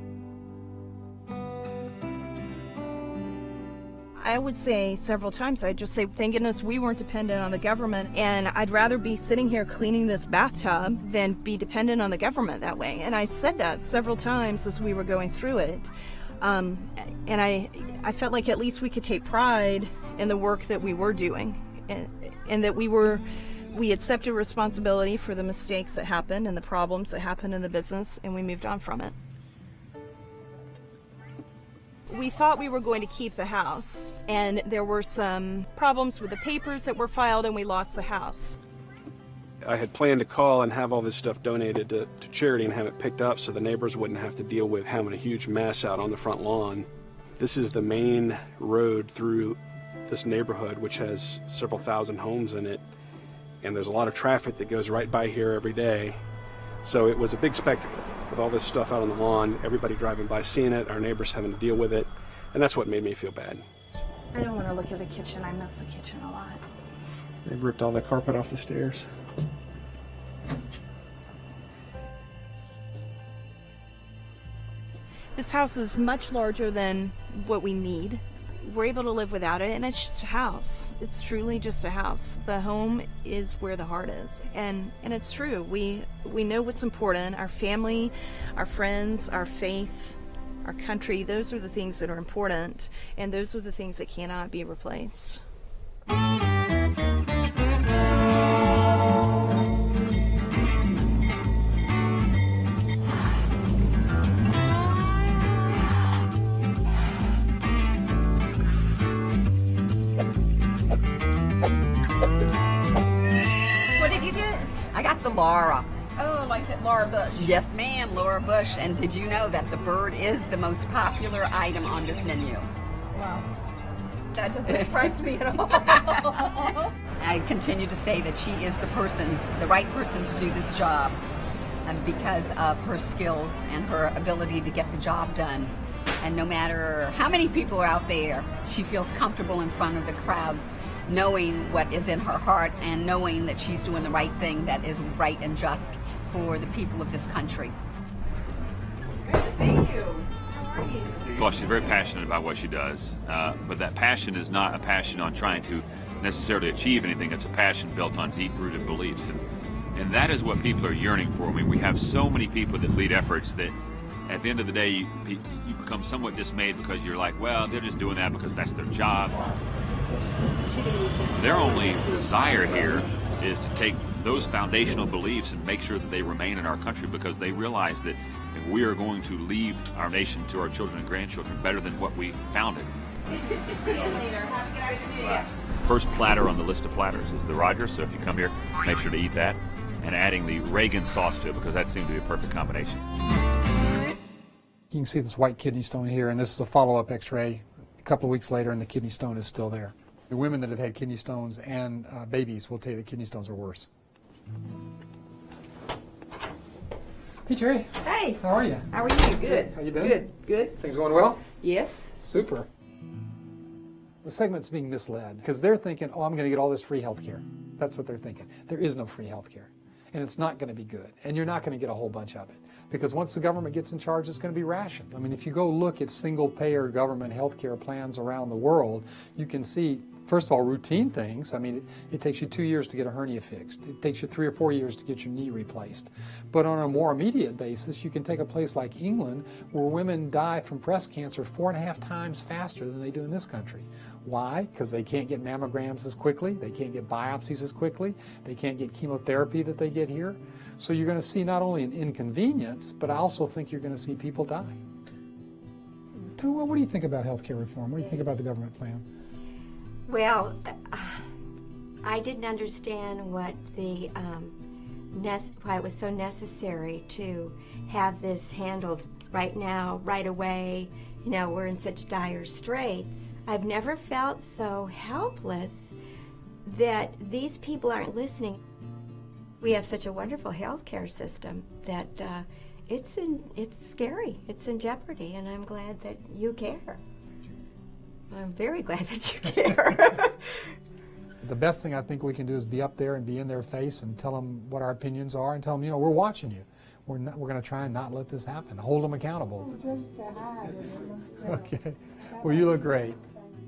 I would say several times, I'd just say, thank goodness we weren't dependent on the government, and I'd rather be sitting here cleaning this bathtub than be dependent on the government that way. And I said that several times as we were going through it. And I felt like at least we could take pride in the work that we were doing, and that we accepted responsibility for the mistakes that happened and the problems that happened in the business, and we moved on from it. We thought we were going to keep the house, and there were some problems with the papers that were filed, and we lost the house. I had planned to call and have all this stuff donated to charity and have it picked up so the neighbors wouldn't have to deal with having a huge mess out on the front lawn. This is the main road through this neighborhood, which has several thousand homes in it, and there's a lot of traffic that goes right by here every day. So it was a big spectacle with all this stuff out on the lawn, everybody driving by seeing it, our neighbors having to deal with it, and that's what made me feel bad. I don't want to look at the kitchen. I miss the kitchen a lot. They ripped all the carpet off the stairs. This house is much larger than what we need. We're able to live without it, and it's just a house. It's truly just a house. The home is where the heart is, and it's true. We know what's important. Our family, our friends, our faith, our country, those are the things that are important, and those are the things that cannot be replaced. What did you get? I got the Laura. Oh, like Laura Bush. Yes, ma'am, Laura Bush. And did you know that the bird is the most popular item on this menu? Wow. That doesn't surprise me at all. I continue to say that she is the right person to do this job because of her skills and her ability to get the job done. And no matter how many people are out there, she feels comfortable in front of the crowds, knowing what is in her heart and knowing that she's doing the right thing that is right and just for the people of this country. Well, she's very passionate about what she does, but that passion is not a passion on trying to necessarily achieve anything. It's a passion built on deep-rooted beliefs, and that is what people are yearning for. I mean, we have so many people that lead efforts that at the end of the day, you become somewhat dismayed because you're like, well, they're just doing that because that's their job. Their only desire here is to take those foundational beliefs and make sure that they remain in our country, because they realize that if we are going to leave our nation to our children and grandchildren better than what we found it. First platter on the list of platters is the Rogers, so if you come here, make sure to eat that, and adding the Reagan sauce to it, because that seems to be a perfect combination. You can see this white kidney stone here, and this is a follow-up x-ray a couple of weeks later, and the kidney stone is still there. The women that have had kidney stones and babies will tell you the kidney stones are worse. Hey, Jerry. Hey. How are you? How are you? Good. How you been? Good. Good. Things going well? Yes. Super. The segment's being misled because they're thinking, oh, I'm going to get all this free health care. That's what they're thinking. There is no free health care, and it's not going to be good, and you're not going to get a whole bunch of it, because once the government gets in charge, it's going to be rations. I mean, if you go look at single-payer government health care plans around the world, you can see, first of all, routine things. I mean, it takes you 2 years to get a hernia fixed. It takes you 3 or 4 years to get your knee replaced. But on a more immediate basis, you can take a place like England, where women die from breast cancer 4.5 times faster than they do in this country. Why? Because they can't get mammograms as quickly, they can't get biopsies as quickly, they can't get chemotherapy that they get here. So you're going to see not only an inconvenience, but I also think you're going to see people die. Tell me, what do you think about health care reform? What do you think about the government plan? Well, I didn't understand what the why it was so necessary to have this handled right now, right away. You know, we're in such dire straits. I've never felt so helpless that these people aren't listening. We have such a wonderful healthcare system that it's scary. It's in jeopardy, and I'm glad that you care. I'm very glad that you care. The best thing I think we can do is be up there and be in their face and tell them what our opinions are, and tell them, you know, we're watching you. We're going to try and not let this happen. Hold them accountable. Okay. Well, you look great.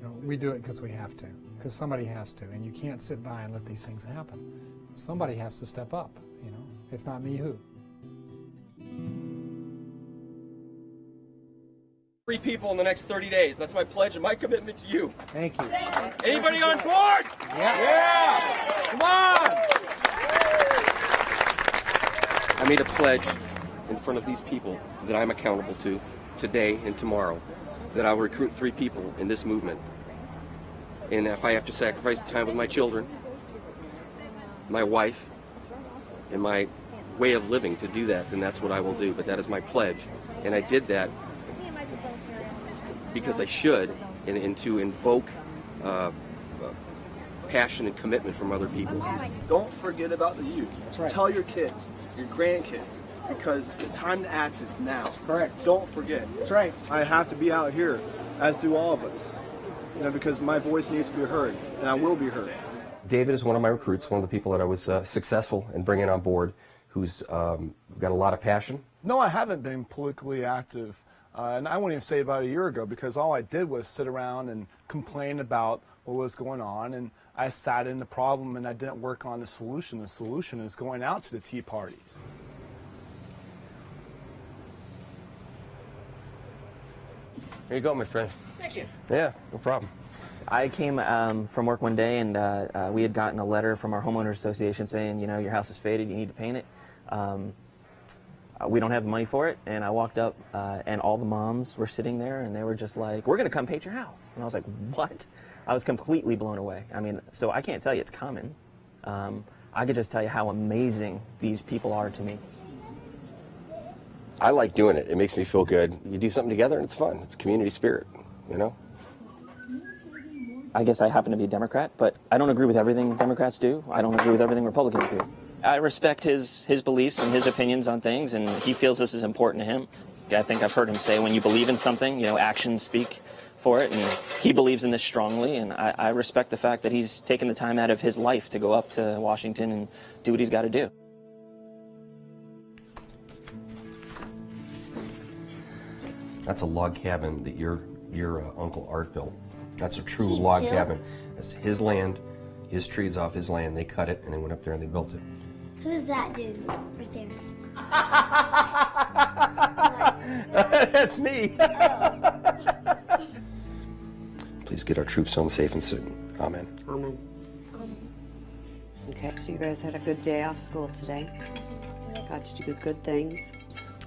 You know, we do it because we have to, because somebody has to, and you can't sit by and let these things happen. Somebody has to step up, you know. If not me, who? 3 people in the next 30 days. That's my pledge and my commitment to you. Thank you. Anybody on board? Yeah. Come on. I made a pledge in front of these people that I'm accountable to today and tomorrow, that I'll recruit 3 people in this movement. And if I have to sacrifice the time with my children, my wife, and my way of living to do that, then that's what I will do. But that is my pledge. And I did that because I should, and to invoke passion and commitment from other people. Don't forget about the youth. Right. Tell your kids, your grandkids, because the time to act is now. That's correct. Don't forget. That's right. I have to be out here, as do all of us, you know, because my voice needs to be heard, and I will be heard. David is one of my recruits, one of the people that I was successful in bringing on board, who's got a lot of passion. No, I haven't been politically active, and I won't even say about a year ago, because all I did was sit around and complain about what was going on, and I sat in the problem and I didn't work on the solution. The solution is going out to the Tea Parties. Here you go, my friend. Thank you. Yeah, no problem. I came from work one day, and we had gotten a letter from our homeowners association saying, you know, your house is faded, you need to paint it. We don't have the money for it, and I walked up, and all the moms were sitting there, and they were just like, we're going to come paint your house. And I was like, what? I was completely blown away. I mean, so I can't tell you it's coming. I could just tell you how amazing these people are to me. I like doing it. It makes me feel good. You do something together, and it's fun. It's community spirit, you know? I guess I happen to be a Democrat, but I don't agree with everything Democrats do. I don't agree with everything Republicans do. I respect his beliefs and his opinions on things, and he feels this is important to him. I think I've heard him say when you believe in something, you know, actions speak for it, and he believes in this strongly, and I respect the fact that he's taken the time out of his life to go up to Washington and do what he's got to do. That's a log cabin that your Uncle Art built. That's a true log cabin. That's his land, his trees off his land. They cut it and they went up there and they built it. Who's that dude right there? That's me. Please get our troops home safe and soon. Amen. Amen. Okay, so you guys had a good day off school today. Got to do good things.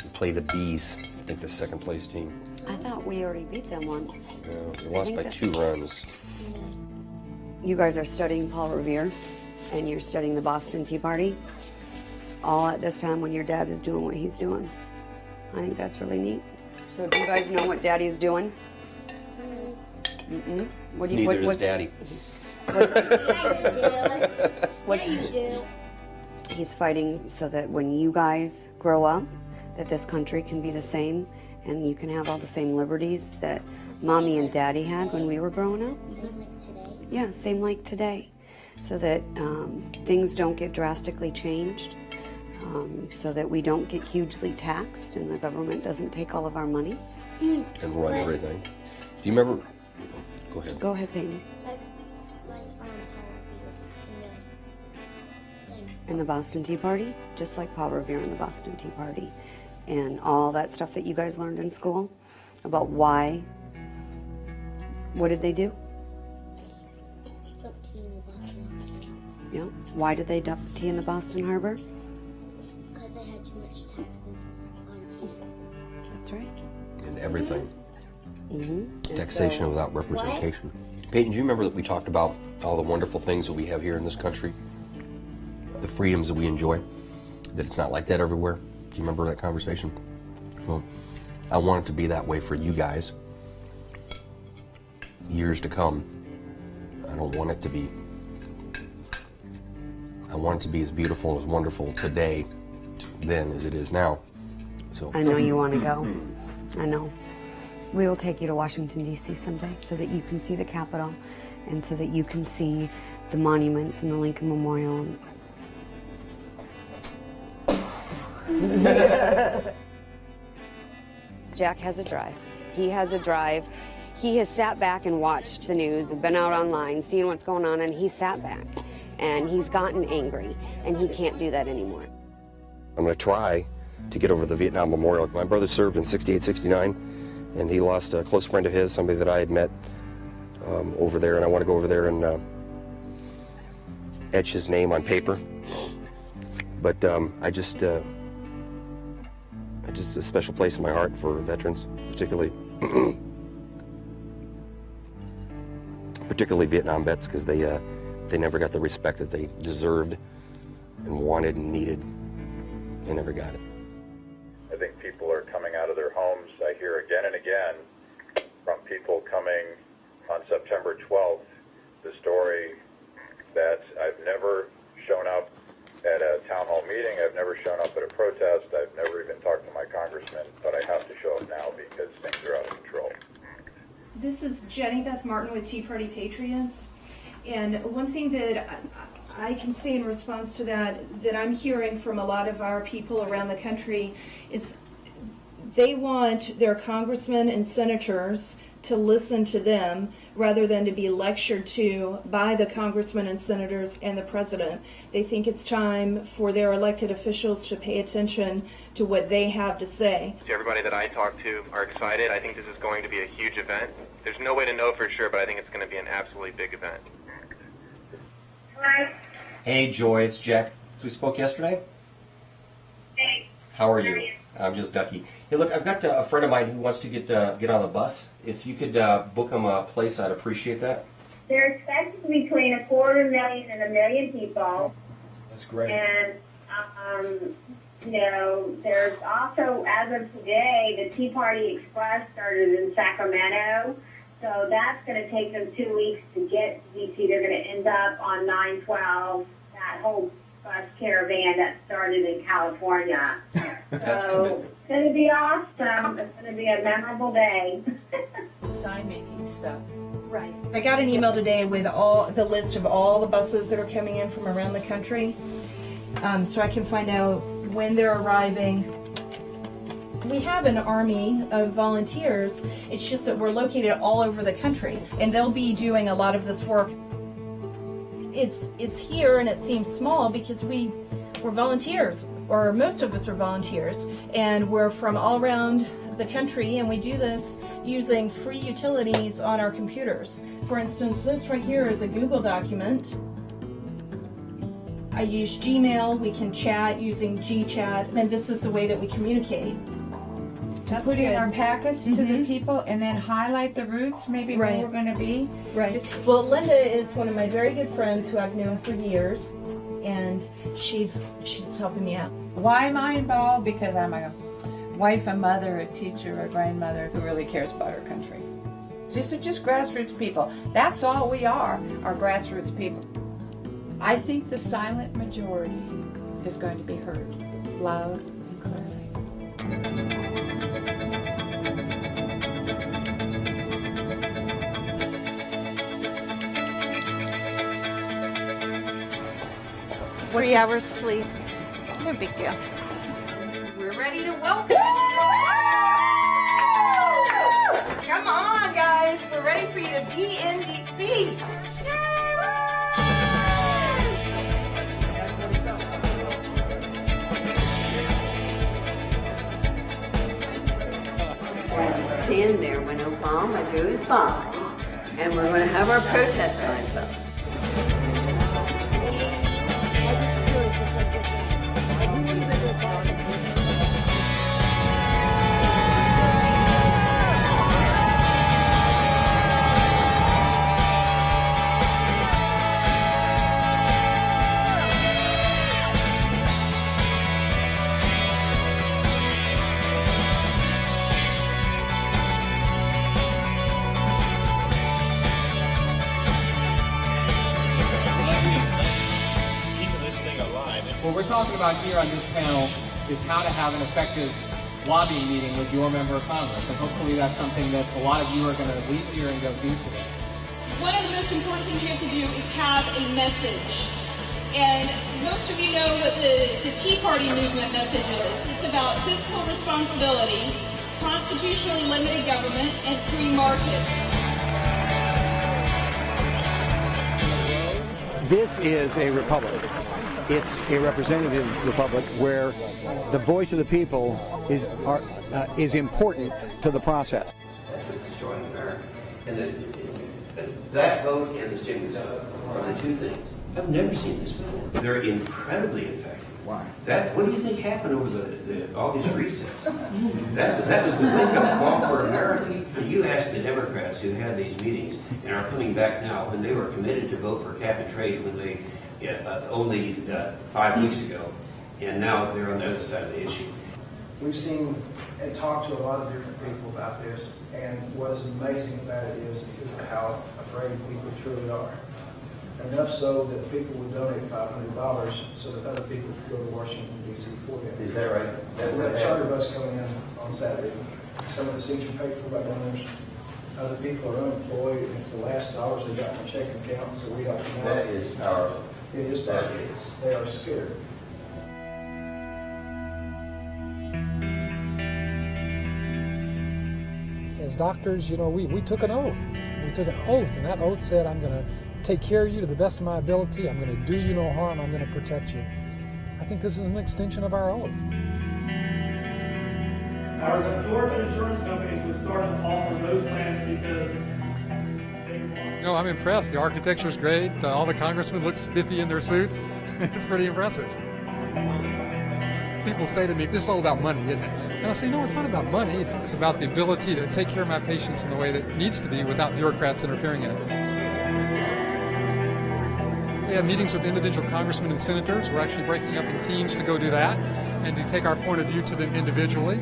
We play the Bees. I think the second place team. I thought we already beat them once. Yeah, we lost by 2 runs. You guys are studying Paul Revere, and you're studying the Boston Tea Party, all at this time when your dad is doing what he's doing. I think that's really neat. So do you guys know what Daddy's doing? Mm-mm. What do you? Neither does Daddy. What's he's fighting so that when you guys grow up, that this country can be the same and you can have all the same liberties that Mommy and Daddy had when we were growing up. Yeah, same like today. So that things don't get drastically changed, so that we don't get hugely taxed and the government doesn't take all of our money. And run everything. Do you remember? Go ahead. Go ahead, Peyton. And the Boston Tea Party, just like Paul Revere and the Boston Tea Party, and all that stuff that you guys learned in school about why. What did they do? Yeah. Why did they dump tea in the Boston Harbor? Because they had too much taxes on tea. That's right. And everything. Mm-hmm. Taxation without representation. Peyton, do you remember that we talked about all the wonderful things that we have here in this country? The freedoms that we enjoy? That it's not like that everywhere? Do you remember that conversation? Well, I want it to be that way for you guys. Years to come. I don't want it to be. I want it to be as beautiful and as wonderful today, then, as it is now. So I know you want to go. I know. We will take you to Washington, D.C. someday so that you can see the Capitol and so that you can see the monuments and the Lincoln Memorial. Jack has a drive. He has a drive. He has sat back and watched the news, been out online, seeing what's going on, and he sat back. And he's gotten angry, and he can't do that anymore. I'm going to try to get over the Vietnam Memorial. My brother served in 68, 69, and he lost a close friend of his, somebody that I had met over there, and I want to go over there and etch his name on paper. But I just a special place in my heart for veterans, particularly Vietnam vets, because they never got the respect that they deserved and wanted and needed. They never got it. I think people are coming out of their homes. I hear again and again from people coming on September 12th, the story that I've never shown up at a town hall meeting, I've never shown up at a protest, I've never even talked to my congressman, but I have to show up now because things are out of control. This is Jenny Beth Martin with Tea Party Patriots. And one thing that I can say in response to that I'm hearing from a lot of our people around the country is they want their congressmen and senators to listen to them rather than to be lectured to by the congressmen and senators and the president. They think it's time for their elected officials to pay attention to what they have to say. Everybody that I talk to are excited. I think this is going to be a huge event. There's no way to know for sure, but I think it's going to be an absolutely big event. Hi. Hey, Joy, it's Jack. We spoke yesterday. Hey. How are you? I'm just Ducky. Hey, look, I've got a friend of mine who wants to get on the bus. If you could book him a place, I'd appreciate that. They're expected to be between 250,000 and 1 million people. That's great. And, there's also, as of today, the Tea Party Express started in Sacramento. So that's going to take them 2 weeks to get to D.C. They're going to end up on 912, that whole bus caravan that started in California. So it's going to be awesome. It's going to be a memorable day. Sign making stuff. Right. I got an email today with all the list of all the buses that are coming in from around the country, so I can find out when they're arriving, We have an army of volunteers. It's just that we're located all over the country, and they'll be doing a lot of this work. It's here, and it seems small because we're volunteers, or most of us are volunteers, and we're from all around the country, and we do this using free utilities on our computers. For instance, this right here is a Google document. I use Gmail. We can chat using GChat, and this is the way that we communicate. To put in our packets to the people and then highlight the routes, maybe where we're going to be. Right. Well, Linda is one of my very good friends who I've known for years, and she's helping me out. Why am I involved? Because I'm a wife, a mother, a teacher, a grandmother who really cares about her country. Just grassroots people. That's all we are grassroots people. I think the silent majority is going to be heard loud and clearly. Three hours sleep. No big deal. We're ready to welcome. Come on, guys. We're ready for you to be in DC. We're going to stand there when Obama goes by, and we're going to have our protest signs up. What we're talking about here on this panel is how to have an effective lobbying meeting with your member of Congress, and hopefully that's something that a lot of you are going to leave here and go do today. One of the most important things you have to do is have a message. And most of you know what the Tea Party movement message is. It's about fiscal responsibility, constitutionally limited government, and free markets. This is a republic. It's a representative republic where the voice of the people is important to the process. That's what's destroying America. And that vote and the stimulus vote are the two things. I've never seen this before. They're incredibly effective. Why? What do you think happened over all these recesses? That was the wake-up call for America. You ask the Democrats who had these meetings and are coming back now when they were committed to vote for cap and trade when they only 5 weeks ago, and now they're on the other side of the issue. We've seen and talked to a lot of different people about this, and what is amazing about it is how afraid people truly are. Enough so that people would donate $500 so that other people could go to Washington, D.C. for them. Is that right? We had a charter bus coming in on Saturday. Some of the seats are paid for by donors. Other people are unemployed, and it's the last dollars they got in their checking account, so we help them out. That is powerful. It is powerful. They are scared. As doctors, we took an oath. We took an oath, and that oath said, I'm going to take care of you to the best of my ability. I'm going to do you no harm. I'm going to protect you. I think this is an extension of our oath. Our Georgia insurance companies would start to offer those plans because I'm impressed. The architecture is great. All the congressmen look spiffy in their suits. It's pretty impressive. People say to me, this is all about money, isn't it? And I say, no, it's not about money. It's about the ability to take care of my patients in the way that needs to be without bureaucrats interfering in it. We have meetings with individual congressmen and senators. We're actually breaking up in teams to go do that and to take our point of view to them individually.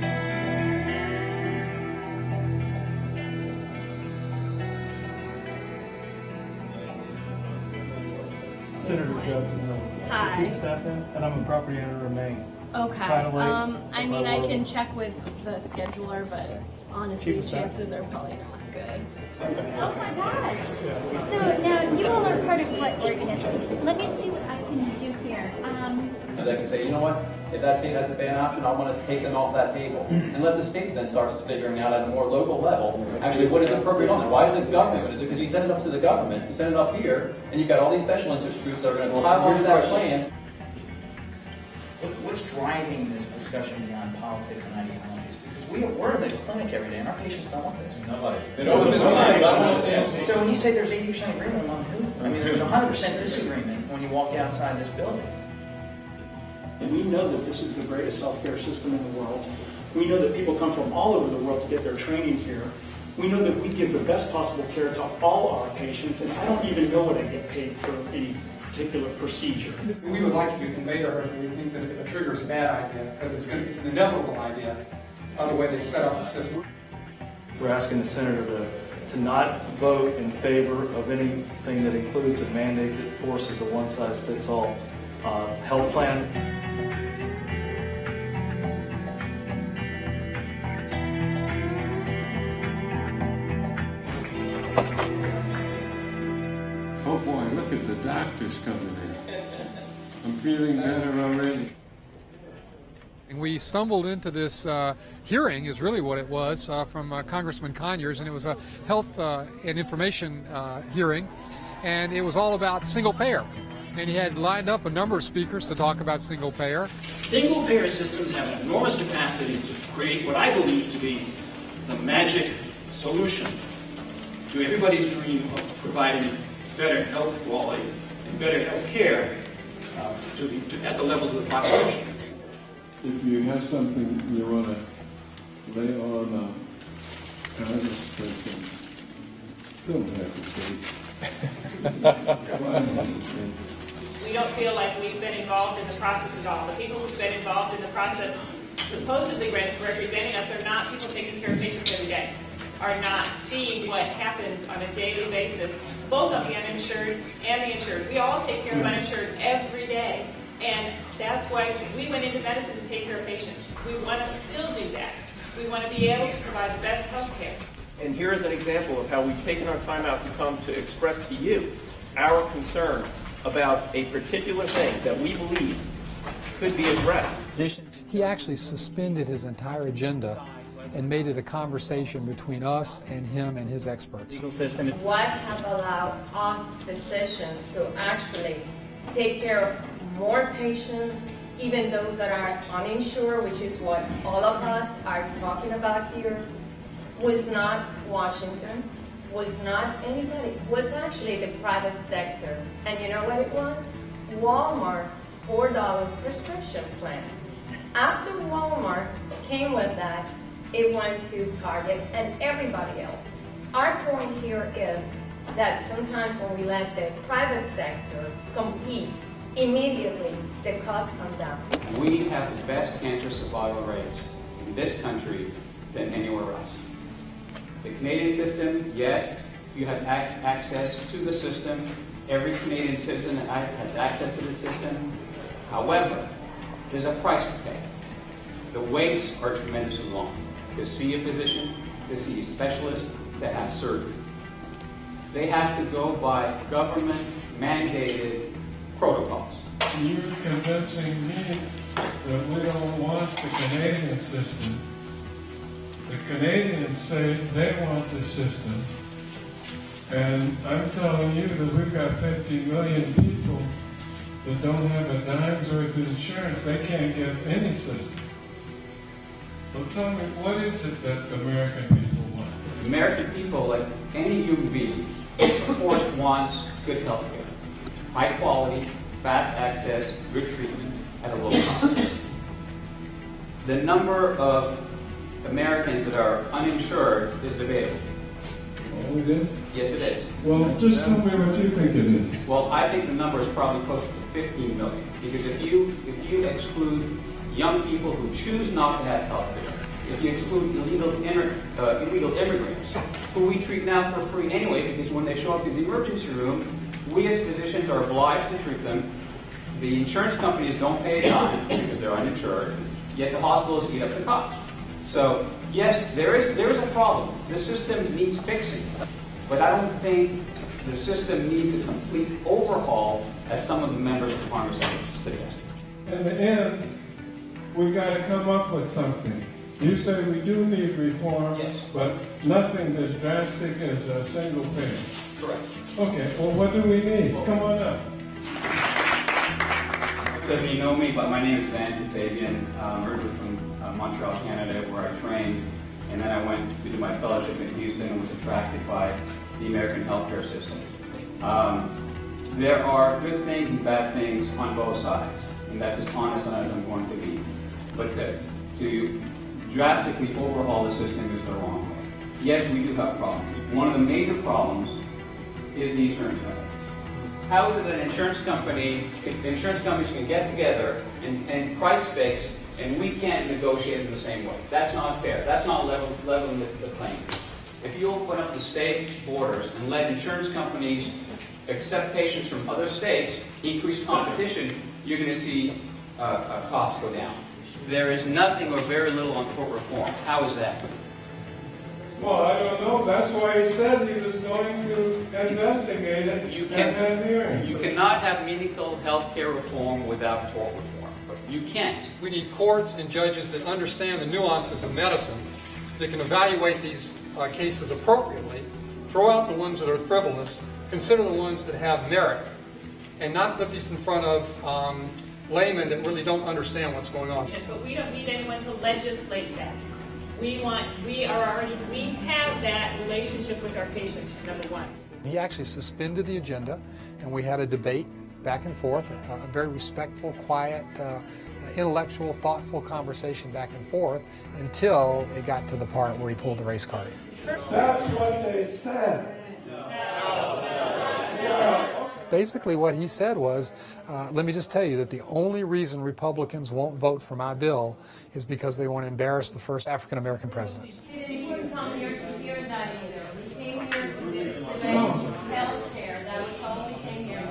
Senator Judson Mills. Hi. Chief Staffing, and I'm a property owner in Maine. Okay. I mean, I can check with the scheduler, but honestly, chances are probably not good. Oh my gosh. So now you all are part of what organism? Let me see what I can do here. And they can say, you know what? If that's a bad option, I want to take them off that table. And let the states then start figuring out at a more local level, actually, what is appropriate on there? Why is the government going to do it? Because you send it up to the government, you send it up here, and you've got all these special interest groups that are going to pile onto that plan. What's driving this discussion beyond politics and ideologies? Because we're in the clinic every day, and our patients don't want this. Nobody. They don't want this. So when you say there's 80% agreement among who? I mean, there's 100% disagreement when you walk outside this building. And we know that this is the greatest healthcare system in the world. We know that people come from all over the world to get their training here. We know that we give the best possible care to all our patients, and I don't even know what I get paid for any particular procedure. We would like you to convey to her that we think that a trigger is a bad idea because it's an inevitable idea of the way they set up the system. We're asking the senator to not vote in favor of anything that includes a mandate that forces a one-size-fits-all health plan. Oh boy, look at the doctors coming in. I'm feeling better already. We stumbled into this hearing, is really what it was, from Congressman Conyers, and it was a health and information hearing, and it was all about single payer. And he had lined up a number of speakers to talk about single payer. Single payer systems have an enormous capacity to create what I believe to be the magic solution to everybody's dream of providing better health quality and better health care at the level of the population. If you have something you want to lay on Congressperson, don't hesitate. We don't feel like we've been involved in the process at all. The people who've been involved in the process, supposedly representing us, are not people taking care of patients every day, are not seeing what happens on a daily basis, both of the uninsured and the insured. We all take care of uninsured every day. And that's why we went into medicine to take care of patients. We want to still do that. We want to be able to provide the best health care. And here is an example of how we've taken our time out to come to express to you our concern about a particular thing that we believe could be addressed. He actually suspended his entire agenda and made it a conversation between us and him and his experts. What have allowed us physicians to actually take care of more patients, even those that are uninsured, which is what all of us are talking about here, was not Washington, was not anybody, was actually the private sector. And you know what it was? Walmart $4 prescription plan. After Walmart came with that, it went to Target and everybody else. Our point here is that sometimes when we let the private sector compete, immediately the costs come down. We have the best cancer survival rates in this country than anywhere else. The Canadian system, yes, you have access to the system. Every Canadian citizen has access to the system. However, there's a price to pay. The waits are tremendously long. To see a physician, to see a specialist, to have surgery. They have to go by government-mandated protocols. You're convincing me that we don't want the Canadian system. The Canadians say they want the system. And I'm telling you that we've got 50 million people that don't have a dime's worth of insurance. They can't get any system. Well, tell me, what is it that the American people want? American people, like any human being, of course wants good health care. High quality, fast access, good treatment at a low cost. The number of Americans that are uninsured is debatable. Oh, it is? Yes, it is. Well, just tell me what you think it is. Well, I think the number is probably closer to 15 million. Because if you exclude young people who choose not to have health care, if you exclude illegal immigrants, who we treat now for free anyway, because when they show up to the emergency room, we as physicians are obliged to treat them. The insurance companies don't pay a dime because they're uninsured, yet the hospitals eat up the cost. So, yes, there is a problem. The system needs fixing. But I don't think the system needs a complete overhaul, as some of the members of Congress have suggested. In the end, we got to come up with something. You say we do need reform, yes, but nothing as drastic as a single payer. Correct. Okay, well, what do we need? Come on up. So if you know me, but my name is Van Kasabian. I'm originally from Montreal, Canada, where I trained, and then I went to do my fellowship in Houston and was attracted by the American healthcare system. There are good things and bad things on both sides, and that's as honest as I'm going to be. But to drastically overhaul the system is the wrong way. Yes, we do have problems. One of the major problems is the insurance company. How is it that an insurance companies can get together and price fix, and we can't negotiate in the same way? That's not fair. That's not leveling the playing. If you open up the state borders and let insurance companies accept patients from other states, increase competition, you're going to see costs go down. There is nothing or very little on tort reform. How is that? Well, I don't know. That's why he said he was going to investigate it and have hearings. You cannot have meaningful health care reform without tort reform. You can't. We need courts and judges that understand the nuances of medicine, that can evaluate these cases appropriately, throw out the ones that are frivolous, consider the ones that have merit, and not put these in front of laymen that really don't understand what's going on. But we don't need anyone to legislate that. We have that relationship with our patients, number one. He actually suspended the agenda, and we had a debate back and forth, a very respectful, quiet, intellectual, thoughtful conversation back and forth until it got to the part where he pulled the race card. That's what they said. Basically what he said was, let me just tell you that the only reason Republicans won't vote for my bill is because they want to embarrass the first African-American president. We didn't come here to hear that either. We came here to debate health care. That was all we came here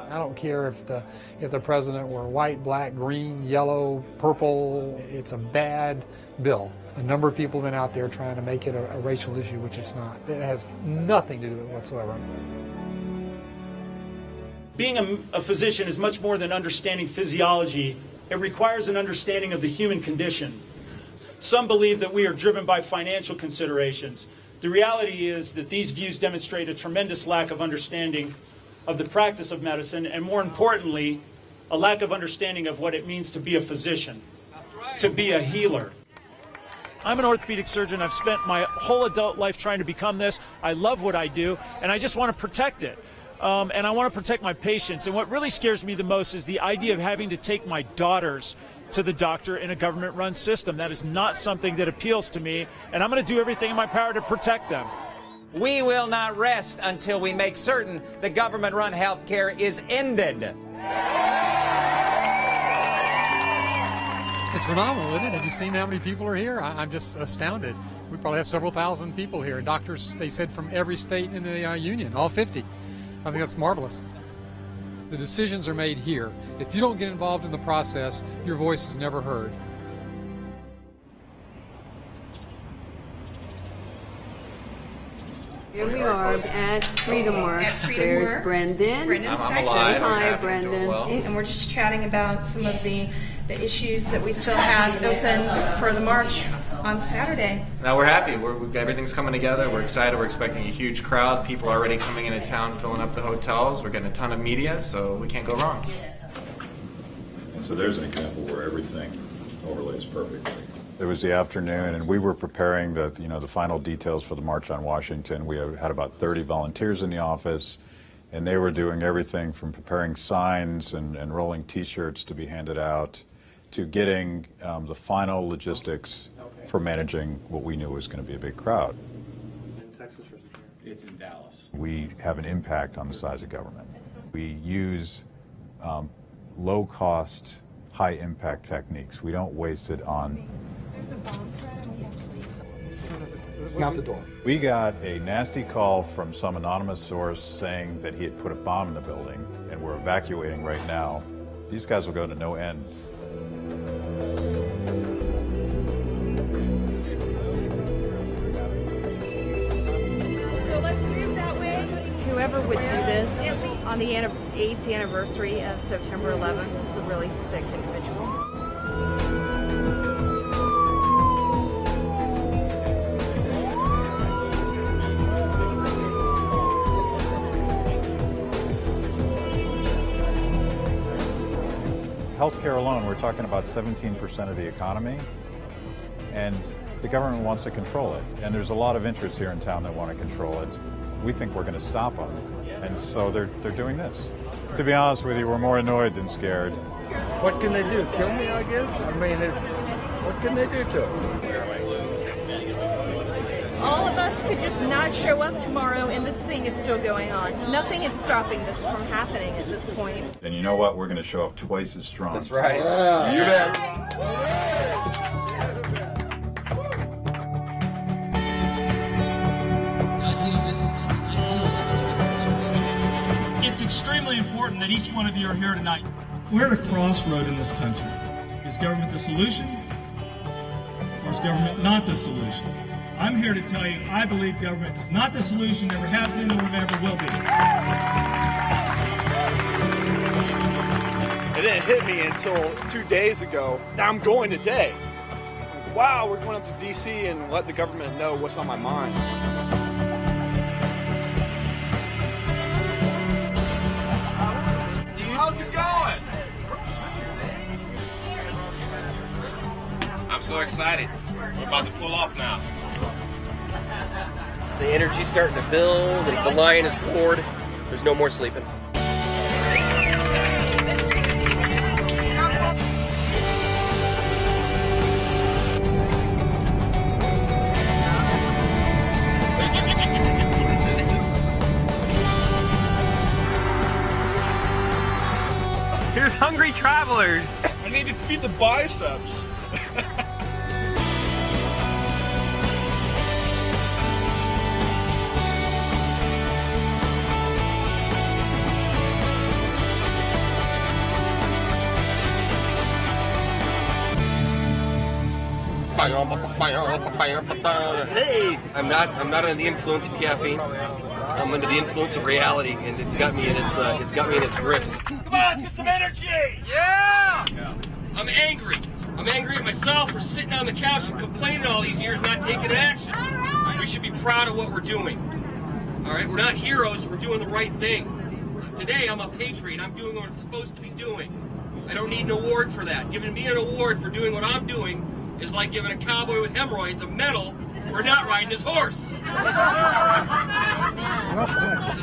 I don't care if the president were white, black, green, yellow, purple. It's a bad bill. A number of people have been out there trying to make it a racial issue, which it's not. It has nothing to do with it whatsoever. Being a physician is much more than understanding physiology. It requires an understanding of the human condition. Some believe that we are driven by financial considerations. The reality is that these views demonstrate a tremendous lack of understanding of the practice of medicine, and more importantly, a lack of understanding of what it means to be a physician, to be a healer. I'm an orthopedic surgeon. I've spent my whole adult life trying to become this. I love what I do, and I just want to protect it. And I want to protect my patients. And what really scares me the most is the idea of having to take my daughters to the doctor in a government-run system. That is not something that appeals to me, and I'm going to do everything in my power to protect them. We will not rest until we make certain the government-run health care is ended. It's phenomenal, isn't it? Have you seen how many people are here? I'm just astounded. We probably have several thousand people here. Doctors, they said, from every state in the union, all 50. I think that's marvelous. The decisions are made here. If you don't get involved in the process, your voice is never heard. Here we are at Freedom Works. There's Brendan. Brendan's alive. Hi, Brendan. Well. And we're just chatting about some of the issues that we still have open for the march on Saturday. Now we're happy. Everything's coming together. We're excited. We're expecting a huge crowd. People are already coming into town, filling up the hotels. We're getting a ton of media, so we can't go wrong. And so there's an example where everything overlays perfectly. It was the afternoon, and we were preparing the final details for the March on Washington. We had about 30 volunteers in the office, and they were doing everything from preparing signs and rolling T-shirts to be handed out to getting the final logistics for managing what we knew was going to be a big crowd. It's in Dallas. We have an impact on the size of government. We use low-cost, high-impact techniques. We don't waste it on... There's a bomb threat and we have to leave. Out the door. We got a nasty call from some anonymous source saying that he had put a bomb in the building, and we're evacuating right now. These guys will go to no end. So let's move that way. on the 8th anniversary of September 11th. He's a really sick individual. Healthcare alone, we're talking about 17% of the economy, and the government wants to control it. And there's a lot of interests here in town that want to control it. We think we're going to stop them, and so they're doing this. To be honest with you, we're more annoyed than scared. What can they do? Kill me, I guess? I mean, what can they do to us? All of us could just not show up tomorrow and this thing is still going on. Nothing is stopping this from happening at this point. And you know what? We're going to show up twice as strong. That's right. Yeah. You bet. It's extremely important that each one of you are here tonight. We're at a crossroad in this country. Is government the solution, or is government not the solution? I'm here to tell you, I believe government is not the solution, never has been, nor ever will be. It didn't hit me until 2 days ago. Now I'm going today. Like, wow, we're going up to DC and let the government know what's on my mind. How's it going? I'm so excited. We're about to pull off now. The energy's starting to build, and the lion is roared. There's no more sleeping. Here's hungry travelers. I need to feed the biceps. Hey, I'm not under the influence of caffeine. I'm under the influence of reality, and it's got me in its grips. Come on, let's get some energy! Yeah! I'm angry. I'm angry at myself for sitting on the couch and complaining all these years, not taking action. We should be proud of what we're doing. All right, we're not heroes. We're doing the right thing. Today, I'm a patriot. I'm doing what I'm supposed to be doing. I don't need an award for that. Giving me an award for doing what I'm doing is like giving a cowboy with hemorrhoids a medal for not riding his horse. This is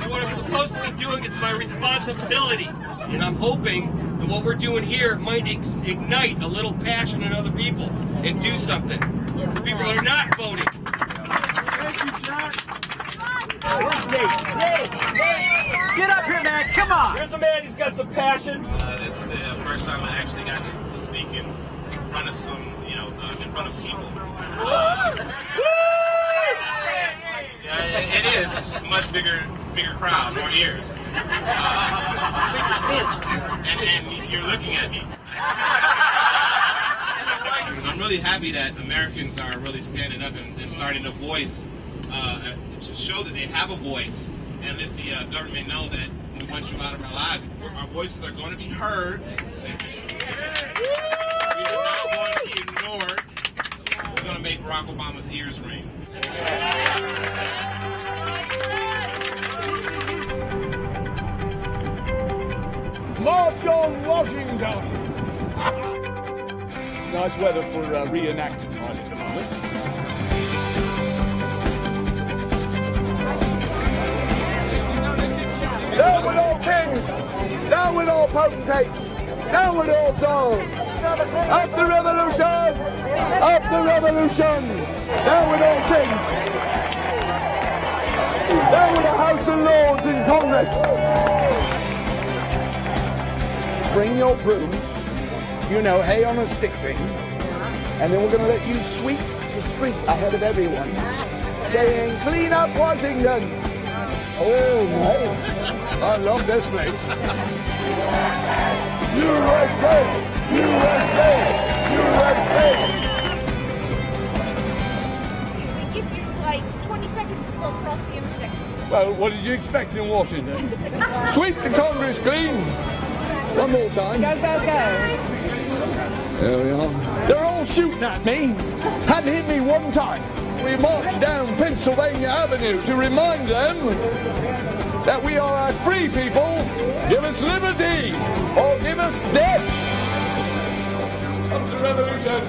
what I'm supposed to be doing. It's my responsibility. And I'm hoping that what we're doing here might ignite a little passion in other people and do something. People that are not voting. Thank you, Jack. Where's Nate? Get up here, man. Come on. Here's a man who's got some passion. This is the first time I actually got to speak in front of in front of people. Yeah, it is. It's a much bigger crowd, more ears. And you're looking at me. I'm really happy that Americans are really standing up and starting to voice, to show that they have a voice, and let the government know that we want you out of our lives. Our voices are going to be heard. We are not going to be ignored. We're going to make Barack Obama's ears ring. March on Washington! It's nice weather for reenacting right at the moment. Down with all kings! Down with all potentates! Down with all souls! Up the revolution! Up the revolution! Down with all kings! Down with the House of Lords in Congress! Bring your brooms, hay on a stick thing, and then we're going to let you sweep the street ahead of everyone, saying, "Clean up Washington!" Oh, no. I love this place. USA! USA! USA! We give you like 20 seconds to go across the intersection. Well, what did you expect in Washington? Sweep the Congress clean. One more time. Go, go, go. There we are. They're all shooting at me. Hadn't hit me one time. We marched down Pennsylvania Avenue to remind them that we are a free people. Give us liberty or give us death. Up to the revolution.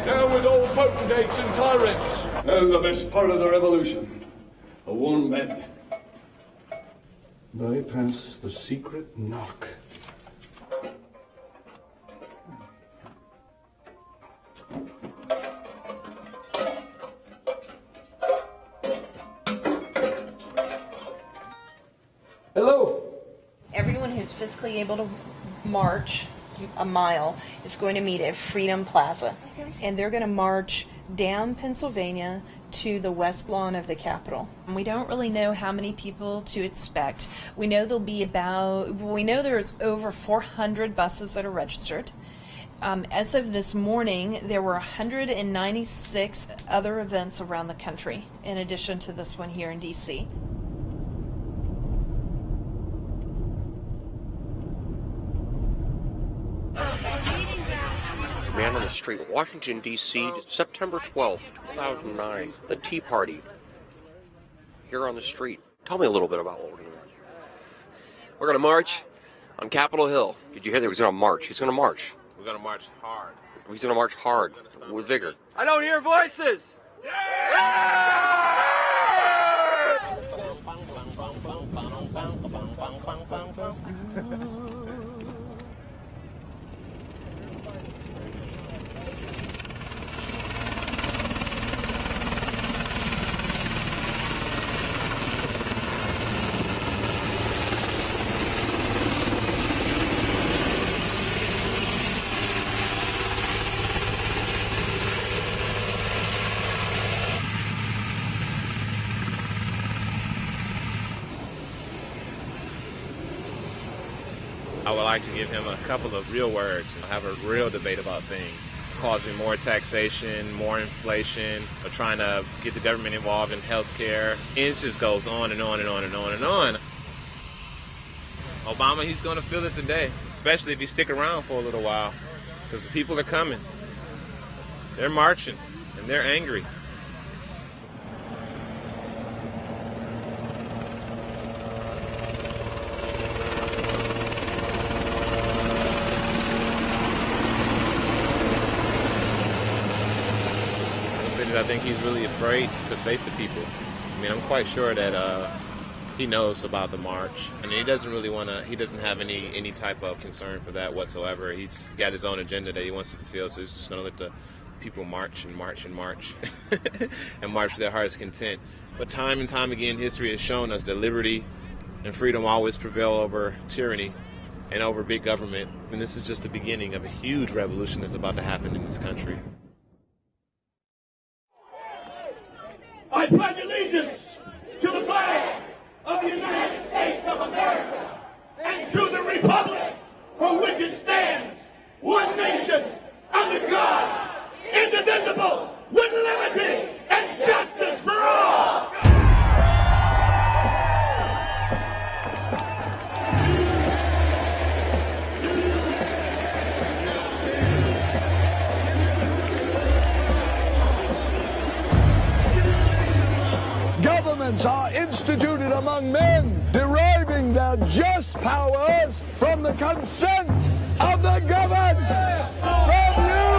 Down with all potentates and tyrants. And the best part of the revolution, a warm bed. Bypass the secret knock. Hello. Everyone who's physically able to march a mile is going to meet at Freedom Plaza. And they're going to march down Pennsylvania to the west lawn of the Capitol. We don't really know how many people to expect. We know there's over 400 buses that are registered. As of this morning, there were 196 other events around the country, in addition to this one here in D.C. Man on the Street, Washington, D.C., September 12th, 2009. The Tea Party. Here on the street. Tell me a little bit about what we're doing. We're going to march on Capitol Hill. Did you hear that he's going to march? He's going to march. We're going to march hard. He's going to march hard, with vigor. I don't hear voices! I would like to give him a couple of real words and have a real debate about things, causing more taxation, more inflation, or trying to get the government involved in health care. It just goes on and on and on and on and on. Obama, he's going to feel it today, especially if you stick around for a little while, because the people are coming. They're marching, and they're angry. I think he's really afraid to face the people. I mean, I'm quite sure that he knows about the march, and he doesn't really want to. He doesn't have any type of concern for that whatsoever. He's got his own agenda that he wants to fulfill, so he's just going to let the people march and march and march and march to their heart's content. But time and time again, history has shown us that liberty and freedom always prevail over tyranny and over big government. And this is just the beginning of a huge revolution that's about to happen in this country. I pledge allegiance to the flag of the United States of America and to the republic for which it stands, one nation, under God, indivisible, with liberty and justice for all. Governments are instituted among men, deriving their just powers from the consent of the governed. From you!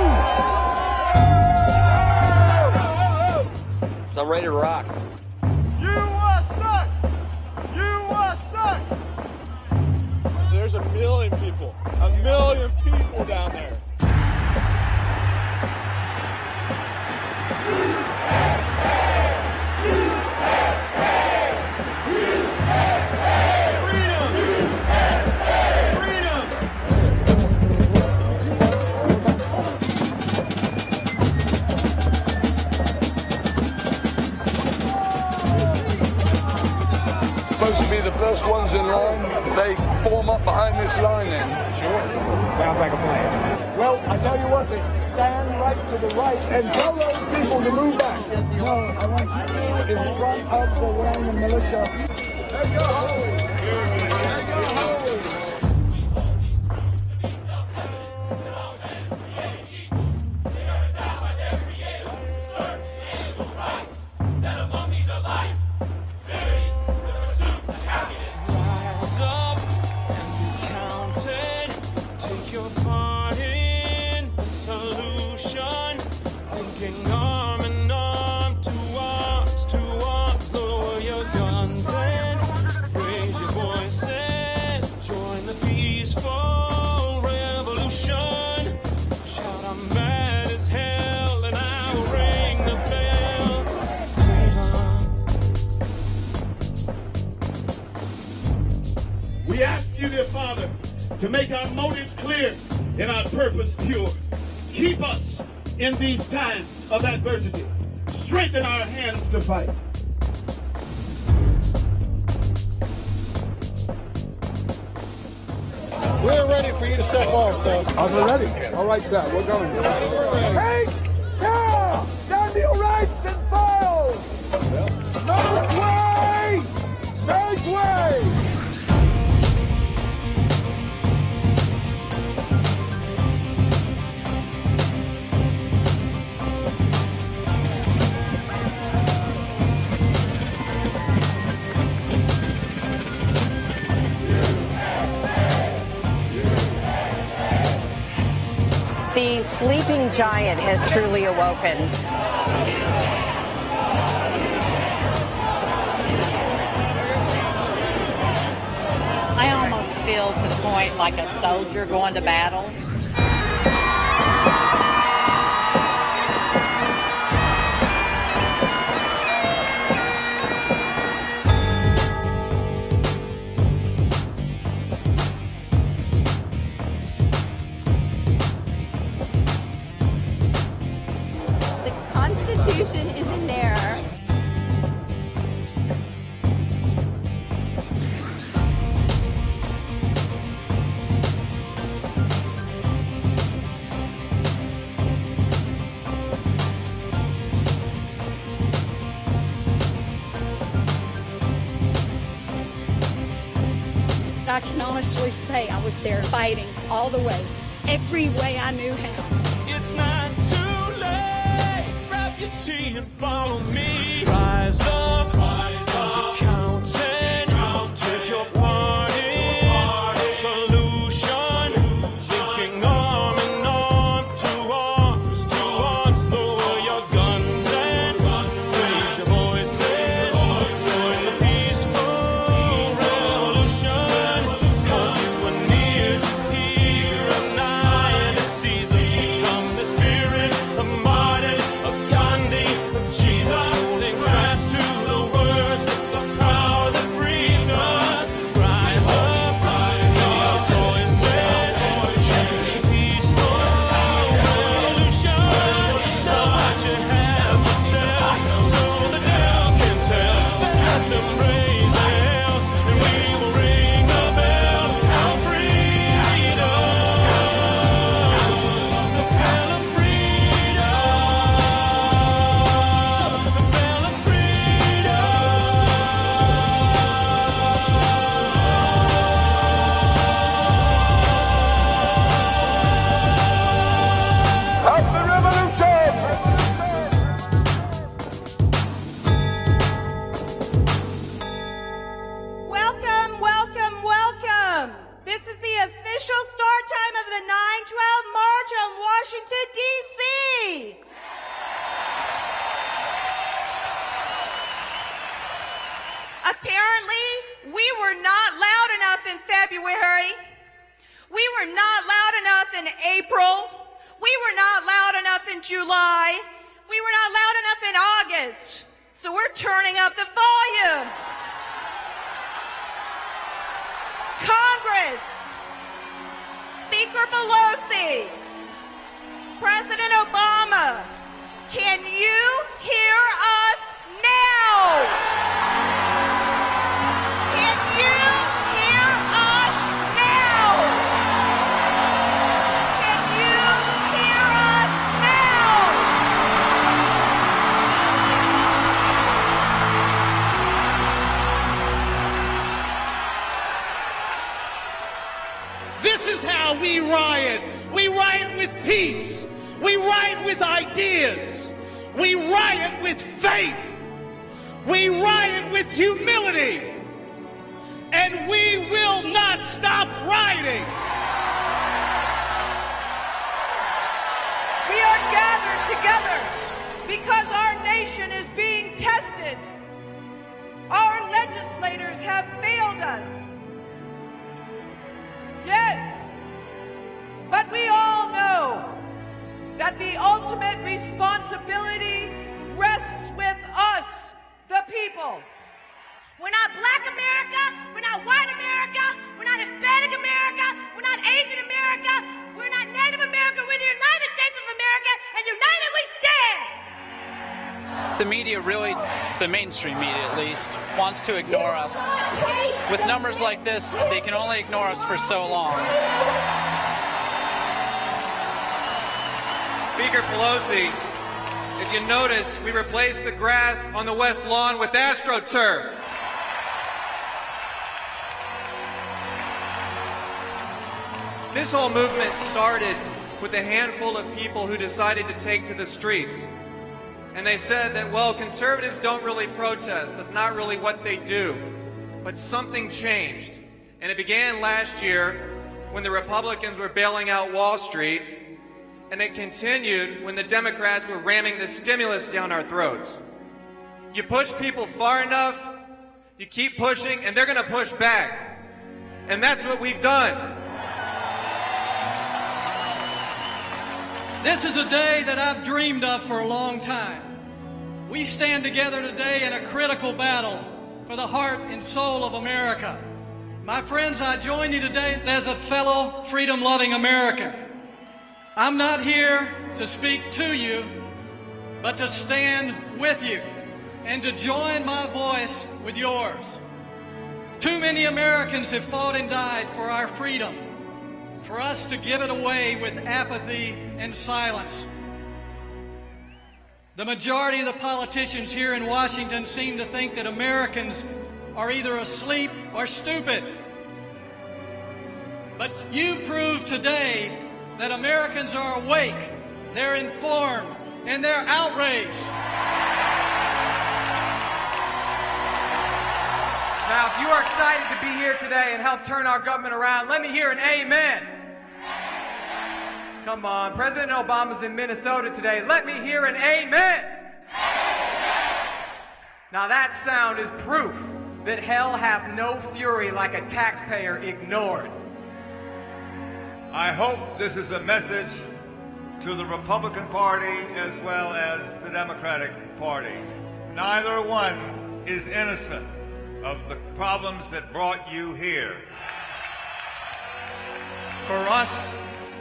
So I'm ready to rock. USA! USA! There's a million people down there. Supposed to be the first first ones in line, they form up behind this line then. Sure. Sounds like a plan. Well, I tell you what, then stand right to the right and tell those people to move back. No, I want you in front of the Wayne militia. There you go. We ask you, dear Father, to make our motives clear and our purpose pure. Keep us in these times of adversity. Strengthen our hands to fight. We're ready for you to step off, sir. Are we ready? All right, sir. We're going. Hey! Yeah! Stand to your rights and files! Make way! Make way! The sleeping giant has truly awoken. I almost feel to the point like a soldier going to battle. Constitution is in there. I can honestly say I was there fighting all the way, every way I knew how. It's not too late. Grab your tea and follow me. Rise up, counting, take your part in the solution. Linking arm in arm, to arms, lower your guns and raise your voices. Join the peaceful revolution. Come you are near to hear a night and sees us become the spirit of Martin, of Gandhi, of Jesus, holding fast to the words with the power that frees us. Rise up, your voices, choose the peaceful revolution. So much you have to say, so the devil can tell. Let them raise the hell, and we will ring the bell. Our freedom, the bell of freedom, the bell of freedom. Happy Revolution! Welcome, welcome, welcome. This is the official start time of the 9/12 March on Washington, D.C. Apparently, we were not loud enough in February. We were not loud enough in April. We were not loud enough in July. We were not loud enough in August. So we're turning up the volume. Congress, Speaker Pelosi, President Obama, can you hear us now? Can you with peace. We riot with ideas. We riot with faith. We riot with humility. And we will not stop rioting. We are gathered together because our nation is being tested. Our legislators have failed us. Yes, but we all know that the ultimate responsibility rests with us, the people. We're not Black America, we're not white America, we're not Hispanic America, we're not Asian America, we're not Native America, we're the United States of America, and united we stand! The media really, the mainstream media at least, wants to ignore us. With numbers like this, they can only ignore us for so long. Speaker Pelosi, if you noticed, we replaced the grass on the West Lawn with AstroTurf. This whole movement started with a handful of people who decided to take to the streets. And they said that, well, conservatives don't really protest. That's not really what they do. But something changed. And it began last year when the Republicans were bailing out Wall Street. And it continued when the Democrats were ramming the stimulus down our throats. You push people far enough, you keep pushing, and they're going to push back. And that's what we've done. This is a day that I've dreamed of for a long time. We stand together today in a critical battle for the heart and soul of America. My friends, I join you today as a fellow freedom-loving American. I'm not here to speak to you, but to stand with you and to join my voice with yours. Too many Americans have fought and died for our freedom, for us to give it away with apathy and silence. The majority of the politicians here in Washington seem to think that Americans are either asleep or stupid. But you prove today that Americans are awake, they're informed, and they're outraged. Now, if you are excited to be here today and help turn our government around, let me hear an amen. Come on, President Obama's in Minnesota today. Let me hear an amen. Now that sound is proof that hell hath no fury like a taxpayer ignored. I hope this is a message to the Republican Party as well as the Democratic Party. Neither one is innocent of the problems that brought you here. For us,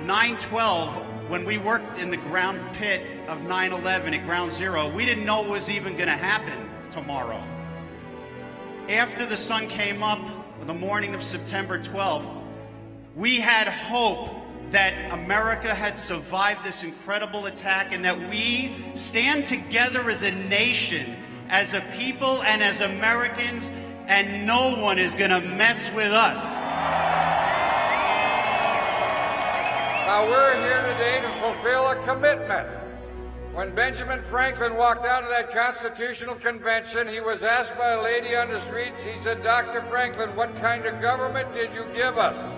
9/12, when we worked in the ground pit of 9/11 at Ground Zero, we didn't know what was even going to happen tomorrow. After the sun came up on the morning of September 12th, we had hope that America had survived this incredible attack and that we stand together as a nation, as a people and as Americans, and no one is going to mess with us. Now we're here today to fulfill a commitment. When Benjamin Franklin walked out of that Constitutional Convention, he was asked by a lady on the streets, he said, "Dr. Franklin, what kind of government did you give us?"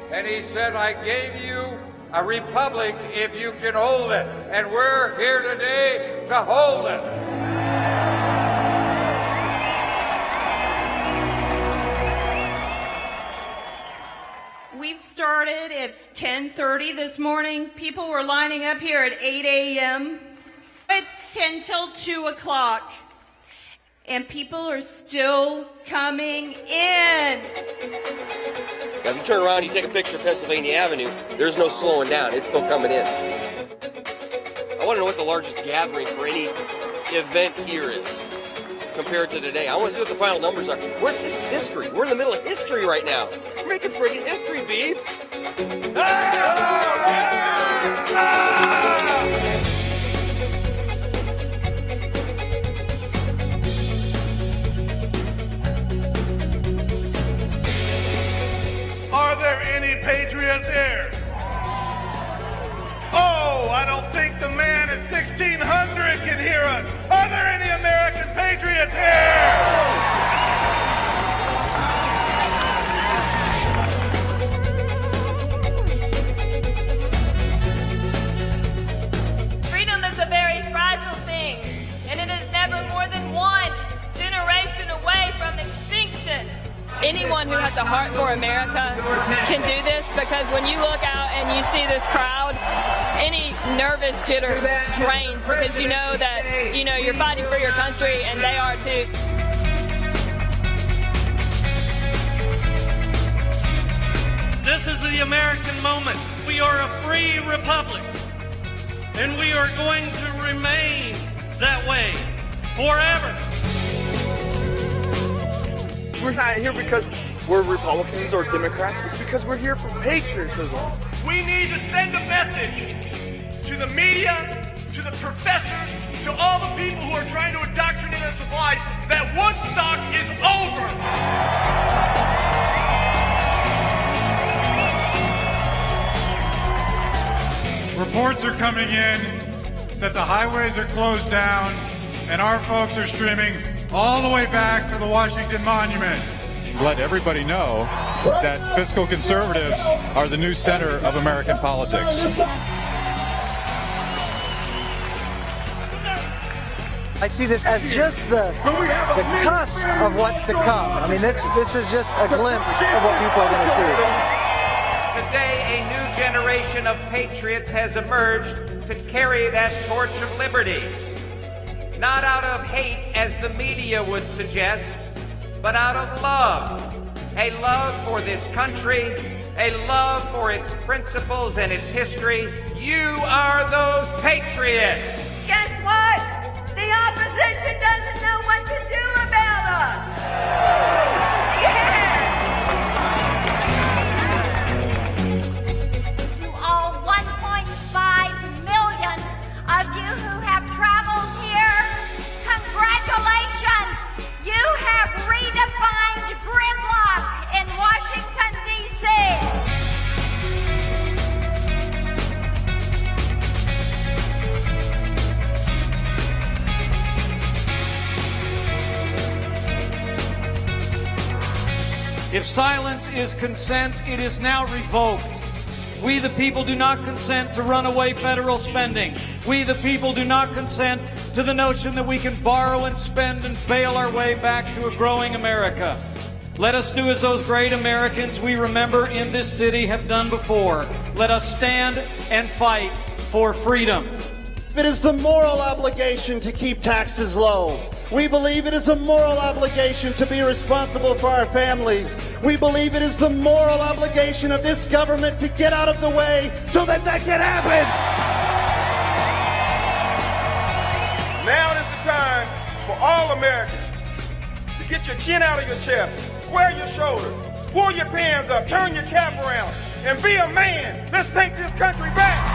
And he said, "I gave you a republic if you can hold it." And we're here today to hold it. We've started at 10:30 this morning. People were lining up here at 8 a.m. It's 10 till 2 o'clock. And people are still coming in. Now, if you turn around and you take a picture of Pennsylvania Avenue, there's no slowing down. It's still coming in. I want to know what the largest gathering for any event here is compared to today. I want to see what the final numbers are. This is history. We're in the middle of history right now. We're making friggin' history, beef. Are there any patriots here? wonder it can hear us. Are there any American patriots here? Freedom is a very fragile thing, and it is never more than one generation away from extinction. Anyone who has a heart for America can do this, because when you look out and you see this crowd, any nervous jitter drains, because you know that you're fighting for your country, and they are too. This is the American moment. We are a free republic, and we are going to remain that way forever. We're not here because we're Republicans or Democrats. It's because we're here for patriotism. We need to send a message to the media, to the professors, to all the people who are trying to indoctrinate us with lies that Woodstock is over. Reports are coming in that the highways are closed down and our folks are streaming all the way back to the Washington Monument. Let everybody know that fiscal conservatives are the new center of American politics. I see this as just the cusp of what's to come. I mean, this is just a glimpse of what people are going to see. Today, a new generation of patriots has emerged to carry that torch of liberty. Not out of hate, as the media would suggest, but out of love. A love for this country, a love for its principles and its history. You are those patriots. Guess what? The opposition doesn't know what to do about us. To all 1.5 million of you who have traveled here, congratulations! You have redefined gridlock in Washington, D.C. If silence is consent, it is now revoked. We the people do not consent to runaway federal spending. We the people do not consent to the notion that we can borrow and spend and bail our way back to a growing America. Let us do as those great Americans we remember in this city have done before. Let us stand and fight for freedom. It is the moral obligation to keep taxes low. We believe it is a moral obligation to be responsible for our families. We believe it is the moral obligation of this government to get out of the way so that can happen. Now is the time for all Americans to get your chin out of your chest, square your shoulders, pull your pants up, turn your cap around, and be a man. Let's take this country back.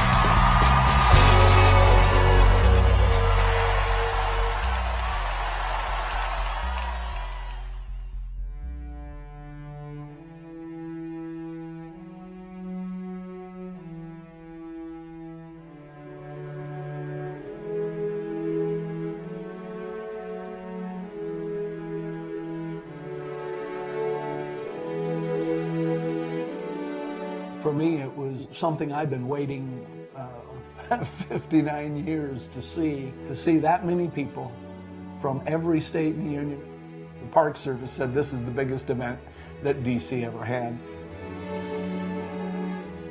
For me, it was something I've been waiting 59 years to see that many people from every state in the union. The Park Service said this is the biggest event that DC ever had.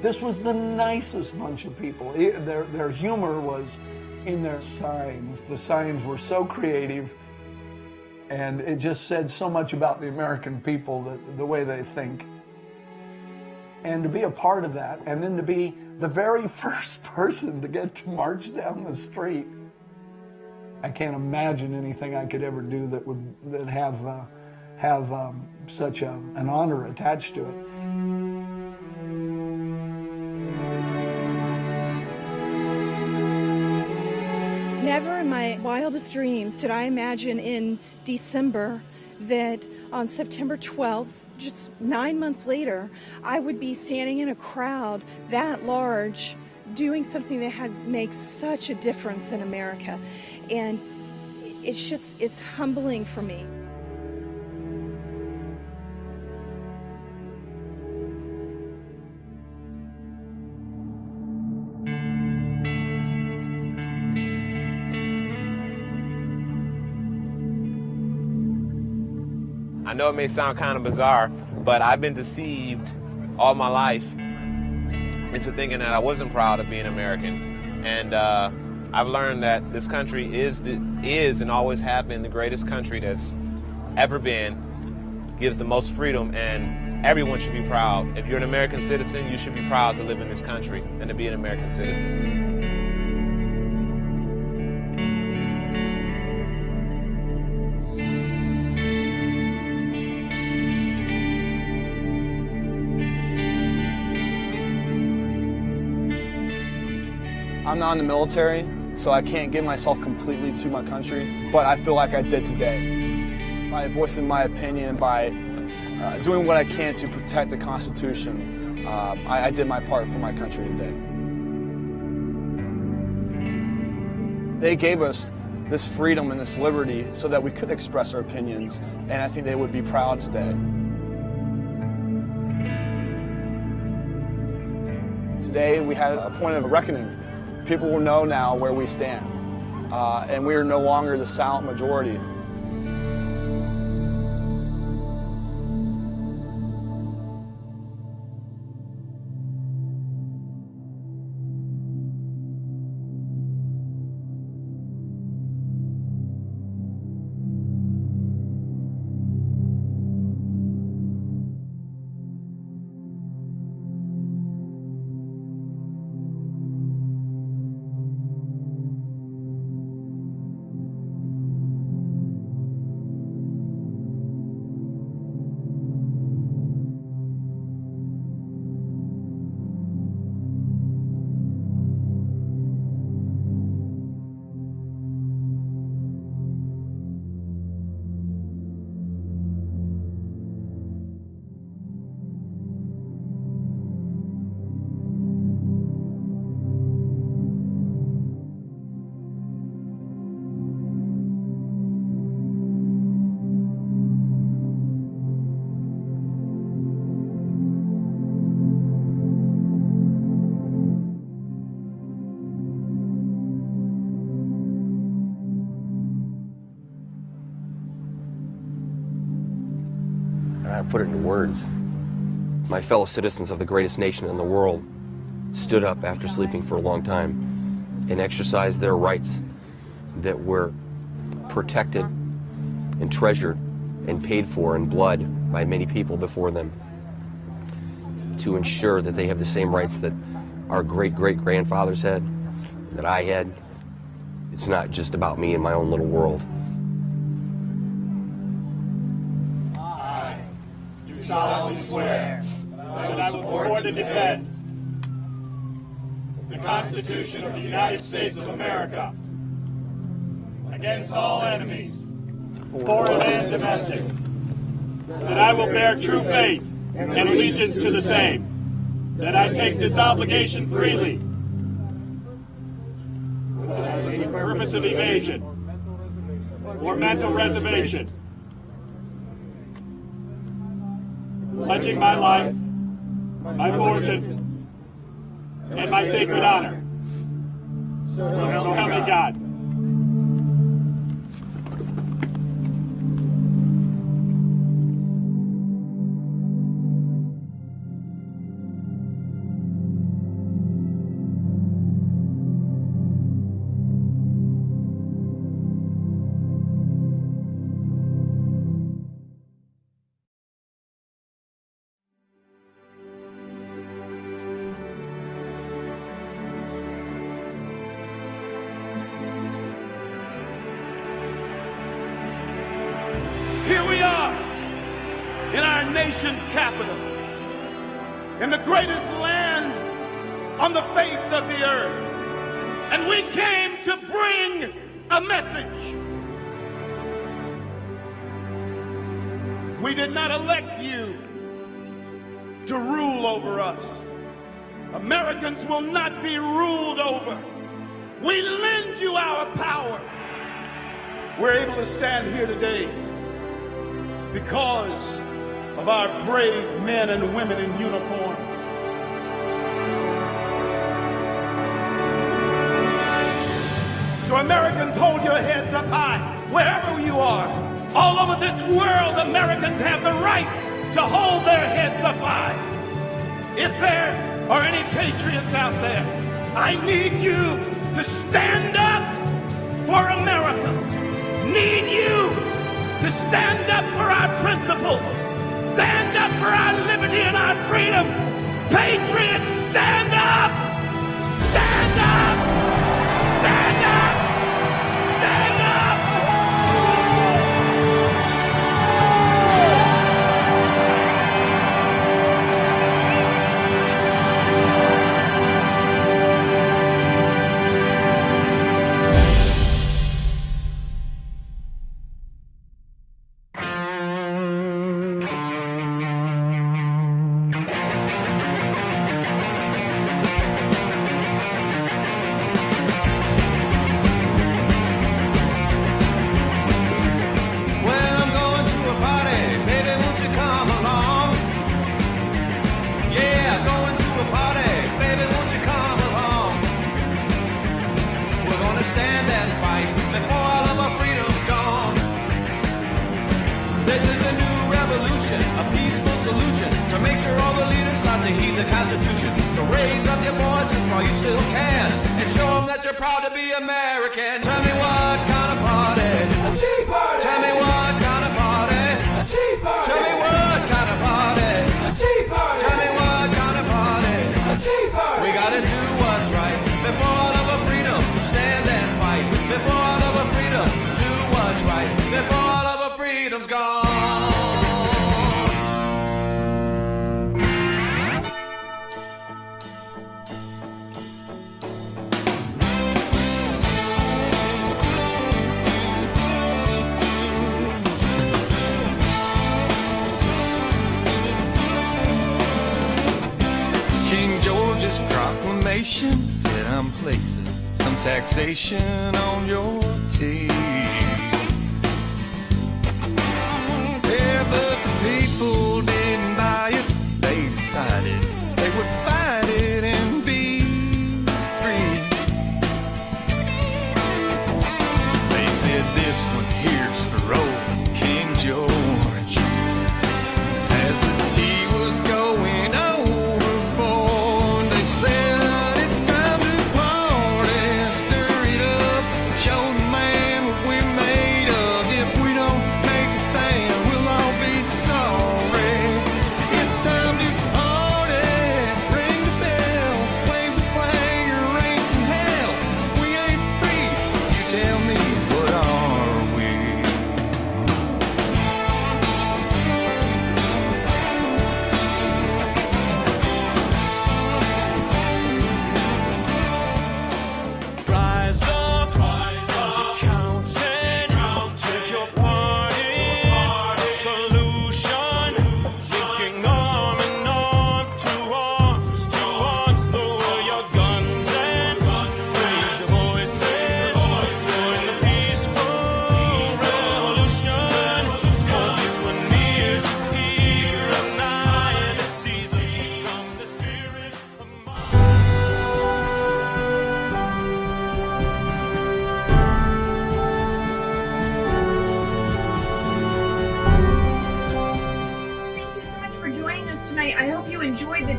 This was the nicest bunch of people. Their humor was in their signs. The signs were so creative, and it just said so much about the American people, the way they think. And to be a part of that, and then to be the very first person to get to march down the street, I can't imagine anything I could ever do that would have such an honor attached to it. Never in my wildest dreams did I imagine in December that on September 12th, just 9 months later, I would be standing in a crowd that large doing something that makes such a difference in America. And it's humbling for me. I know it may sound kind of bizarre, but I've been deceived all my life into thinking that I wasn't proud of being American. And I've learned that this country is and always have been the greatest country that's ever been, gives the most freedom, and everyone should be proud. If you're an American citizen, you should be proud to live in this country and to be an American citizen. I'm not in the military, so I can't give myself completely to my country, but I feel like I did today. By voicing my opinion, by doing what I can to protect the Constitution, I did my part for my country today. They gave us this freedom and this liberty so that we could express our opinions, and I think they would be proud today. Today we had a point of reckoning. People will know now where we stand, and we are no longer the silent majority. I put it into words. My fellow citizens of the greatest nation in the world stood up after sleeping for a long time and exercised their rights that were protected and treasured and paid for in blood by many people before them, to ensure that they have the same rights that our great-great-grandfathers had, that I had. It's not just about me and my own little world. I solemnly swear that I will support and defend the Constitution of the United States of America against all enemies, foreign and domestic, that I will bear true faith and allegiance to the same, that I take this obligation freely without any purpose of evasion or mental reservation, pledging my life, my fortune, and my sacred honor. So help me God. Here we are in our nation's capital, in the greatest land on the face of the earth. And we came to bring a message. We did not elect you to rule over us. Americans will not be ruled over. We lend you our power. We're able to stand here today because of our brave men and women in uniform. So Americans, hold your heads up high, wherever you are. All over this world, Americans have the right to hold their heads up high. If there are any patriots out there, I need you to stand up for America. Need you to stand up for our principles. Stand up for our liberty and our freedom. Patriots, stand up! Stand up! Stand up! Stand up! Said I'm placing some taxation on your tea. Yeah, but the people didn't buy it. They decided they would fight it and be free. They said this one here's for old King George. As the tea was going overboard, they said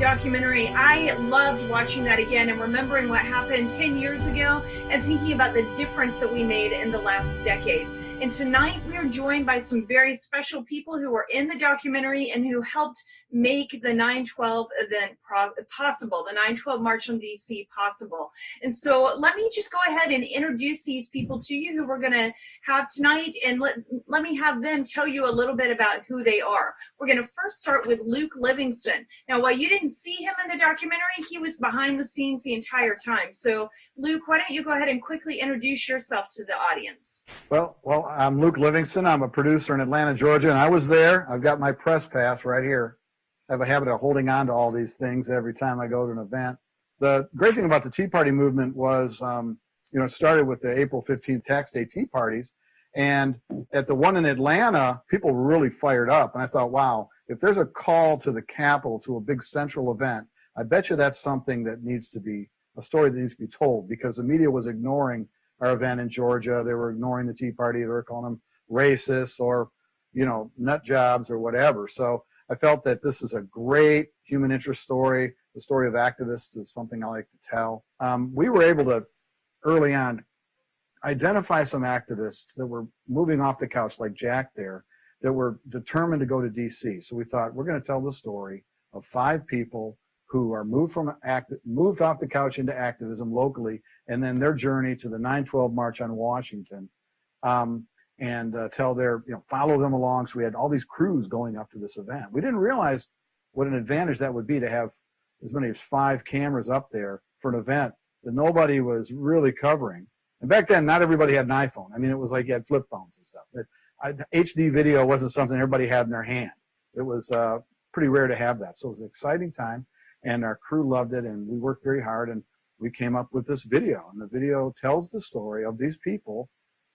documentary. I loved watching that again and remembering what happened 10 years ago and thinking about the difference that we made in the last decade. And tonight we are joined by some very special people who were in the documentary and who helped make the 9/12 event possible, the 9/12 March on DC possible. And so let me just go ahead and introduce these people to you who we're going to have tonight, and let me have them tell you a little bit about who they are. We're going to first start with Luke Livingston. Now, while you didn't see him in the documentary, he was behind the scenes the entire time. So Luke, why don't you go ahead and quickly introduce yourself to the audience? Well, I'm Luke Livingston. I'm a producer in Atlanta, Georgia, and I was there. I've got my press pass right here. have a habit of holding on to all these things every time I go to an event. The great thing about the Tea Party movement was, it started with the April 15th Tax Day Tea Parties. And at the one in Atlanta, people were really fired up. And I thought, wow, if there's a call to the Capitol, to a big central event, I bet you that's something that needs to be, a story that needs to be told, because the media was ignoring our event in Georgia. They were ignoring the Tea Party. They were calling them racists or, nut jobs or whatever. So I felt that this is a great human interest story. The story of activists is something I like to tell. We were able to, early on, identify some activists that were moving off the couch, like Jack there, that were determined to go to D.C. So we thought, we're going to tell the story of 5 people who are moved off the couch into activism locally, and then their journey to the 9/12 March on Washington, and tell their, follow them along. So we had all these crews going up to this event. We didn't realize what an advantage that would be to have as many as 5 cameras up there for an event that nobody was really covering. And back then, not everybody had an iPhone. I mean, it was like you had flip phones and stuff. HD video wasn't something everybody had in their hand. It was pretty rare to have that. So it was an exciting time, and our crew loved it, and we worked very hard, and we came up with this video. And the video tells the story of these people,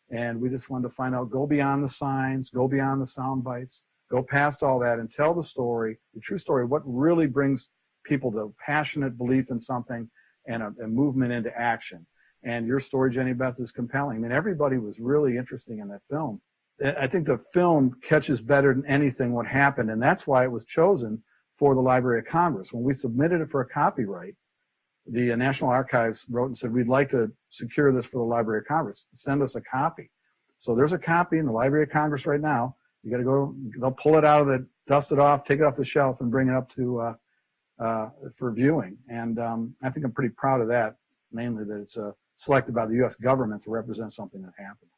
and we just wanted to find out, go beyond the signs, go beyond the sound bites, go past all that, and tell the story, the true story, what really brings people to passionate belief in something and a movement into action. And your story, Jenny Beth, is compelling. I mean, everybody was really interesting in that film. I think the film catches better than anything what happened, and that's why it was chosen for the Library of Congress. When we submitted it for a copyright, the National Archives wrote and said, we'd like to secure this for the Library of Congress. Send us a copy. So there's a copy in the Library of Congress right now. You got to go, they'll pull it out of the, dust it off, take it off the shelf, and bring it up to for viewing. And I think I'm pretty proud of that, mainly that it's selected by the U.S. government to represent something that happened.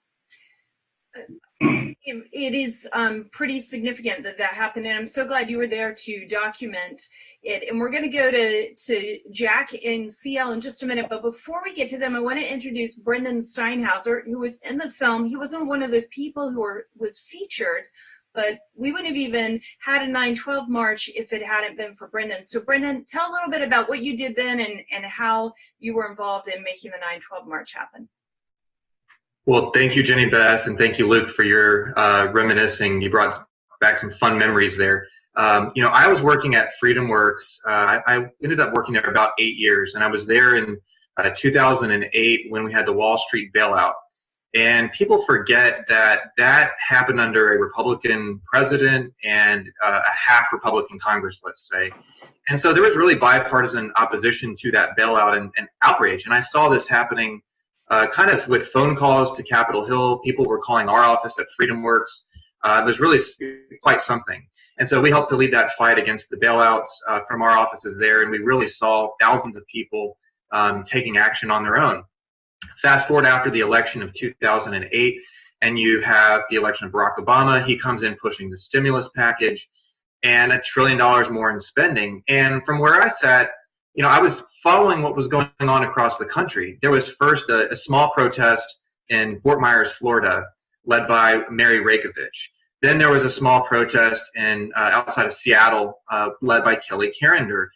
It is pretty significant that happened, and I'm so glad you were there to document it. And we're going to go to Jack and CL in just a minute, but before we get to them, I want to introduce Brendan Steinhauser, who was in the film. He wasn't one of the people who was featured, but we wouldn't have even had a 9/12 march if it hadn't been for Brendan. So Brendan, tell a little bit about what you did then and how you were involved in making the 9/12 march happen. Well, thank you, Jenny Beth, and thank you, Luke, for your reminiscing. You brought back some fun memories there. I was working at FreedomWorks. I ended up working there about 8 years, and I was there in 2008 when we had the Wall Street bailout. And people forget that happened under a Republican president and a half Republican Congress, let's say. And so there was really bipartisan opposition to that bailout and outrage. And I saw this happening kind of with phone calls to Capitol Hill. People were calling our office at FreedomWorks. It was really quite something. And so we helped to lead that fight against the bailouts from our offices there, and we really saw thousands of people taking action on their own. Fast forward after the election of 2008, and you have the election of Barack Obama. He comes in pushing the stimulus package and $1 trillion more in spending. And from where I sat, I was following what was going on across the country. There was first a small protest in Fort Myers, Florida, led by Mary Rakovich. Then there was a small protest in outside of Seattle, led by Kelly Carrinder.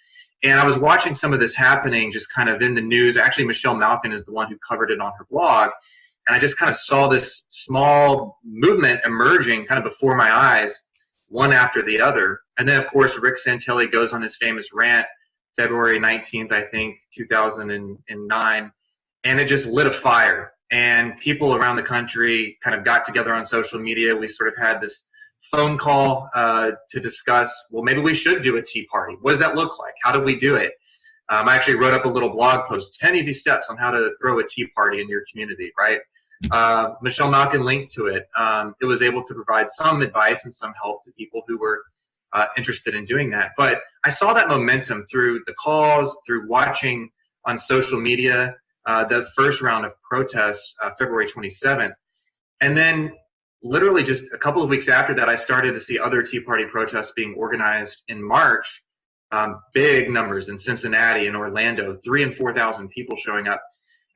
And I was watching some of this happening just kind of in the news. Actually, Michelle Malkin is the one who covered it on her blog. And I just kind of saw this small movement emerging kind of before my eyes, one after the other. And then, of course, Rick Santelli goes on his famous rant, February 19th, I think, 2009, and it just lit a fire. And people around the country kind of got together on social media. We sort of had this phone call to discuss, well, maybe we should do a tea party. What does that look like? How do we do it? I actually wrote up a little blog post, 10 easy steps on how to throw a tea party in your community, right? Michelle Malkin linked to it. It was able to provide some advice and some help to people who were interested in doing that. But I saw that momentum through the calls, through watching on social media the first round of protests, February 27th. And then literally just a couple of weeks after that, I started to see other Tea Party protests being organized in March, big numbers in Cincinnati and Orlando, 3,000 and 4,000 people showing up.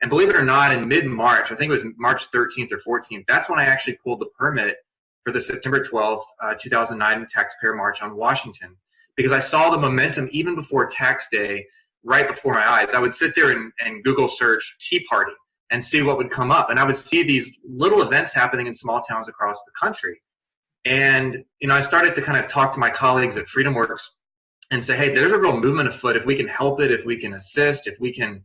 And believe it or not, in mid-March, I think it was March 13th or 14th, that's when I actually pulled the permit for the September 12th, 2009 Taxpayer March on Washington. because I saw the momentum even before tax day, right before my eyes. I would sit there and Google search Tea Party and see what would come up. And I would see these little events happening in small towns across the country. And, I started to kind of talk to my colleagues at FreedomWorks and say, hey, there's a real movement afoot. If we can help it, if we can assist, if we can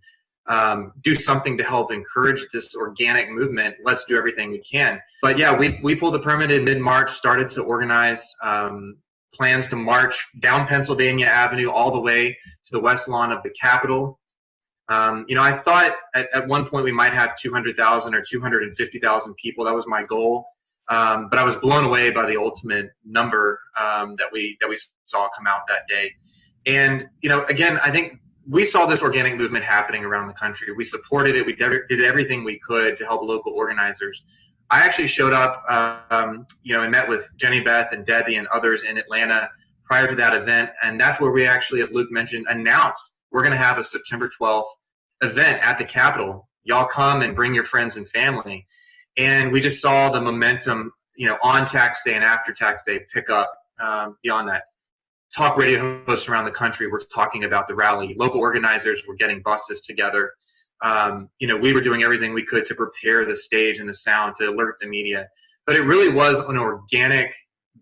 do something to help encourage this organic movement, let's do everything we can. But yeah, we pulled the permit in mid-March, started to organize plans to march down Pennsylvania Avenue all the way to the west lawn of the Capitol. I thought at one point we might have 200,000 or 250,000 people. That was my goal. But I was blown away by the ultimate number that we saw come out that day. And, again, I think we saw this organic movement happening around the country. We supported it. We did everything we could to help local organizers. I actually showed up, and met with Jenny Beth and Debbie and others in Atlanta prior to that event. And that's where we actually, as Luke mentioned, announced we're going to have a September 12th event at the Capitol. Y'all come and bring your friends and family. And we just saw the momentum, on tax day and after tax day pick up beyond that. Talk radio hosts around the country were talking about the rally. Local organizers were getting buses together. We were doing everything we could to prepare the stage and the sound to alert the media. But it really was an organic,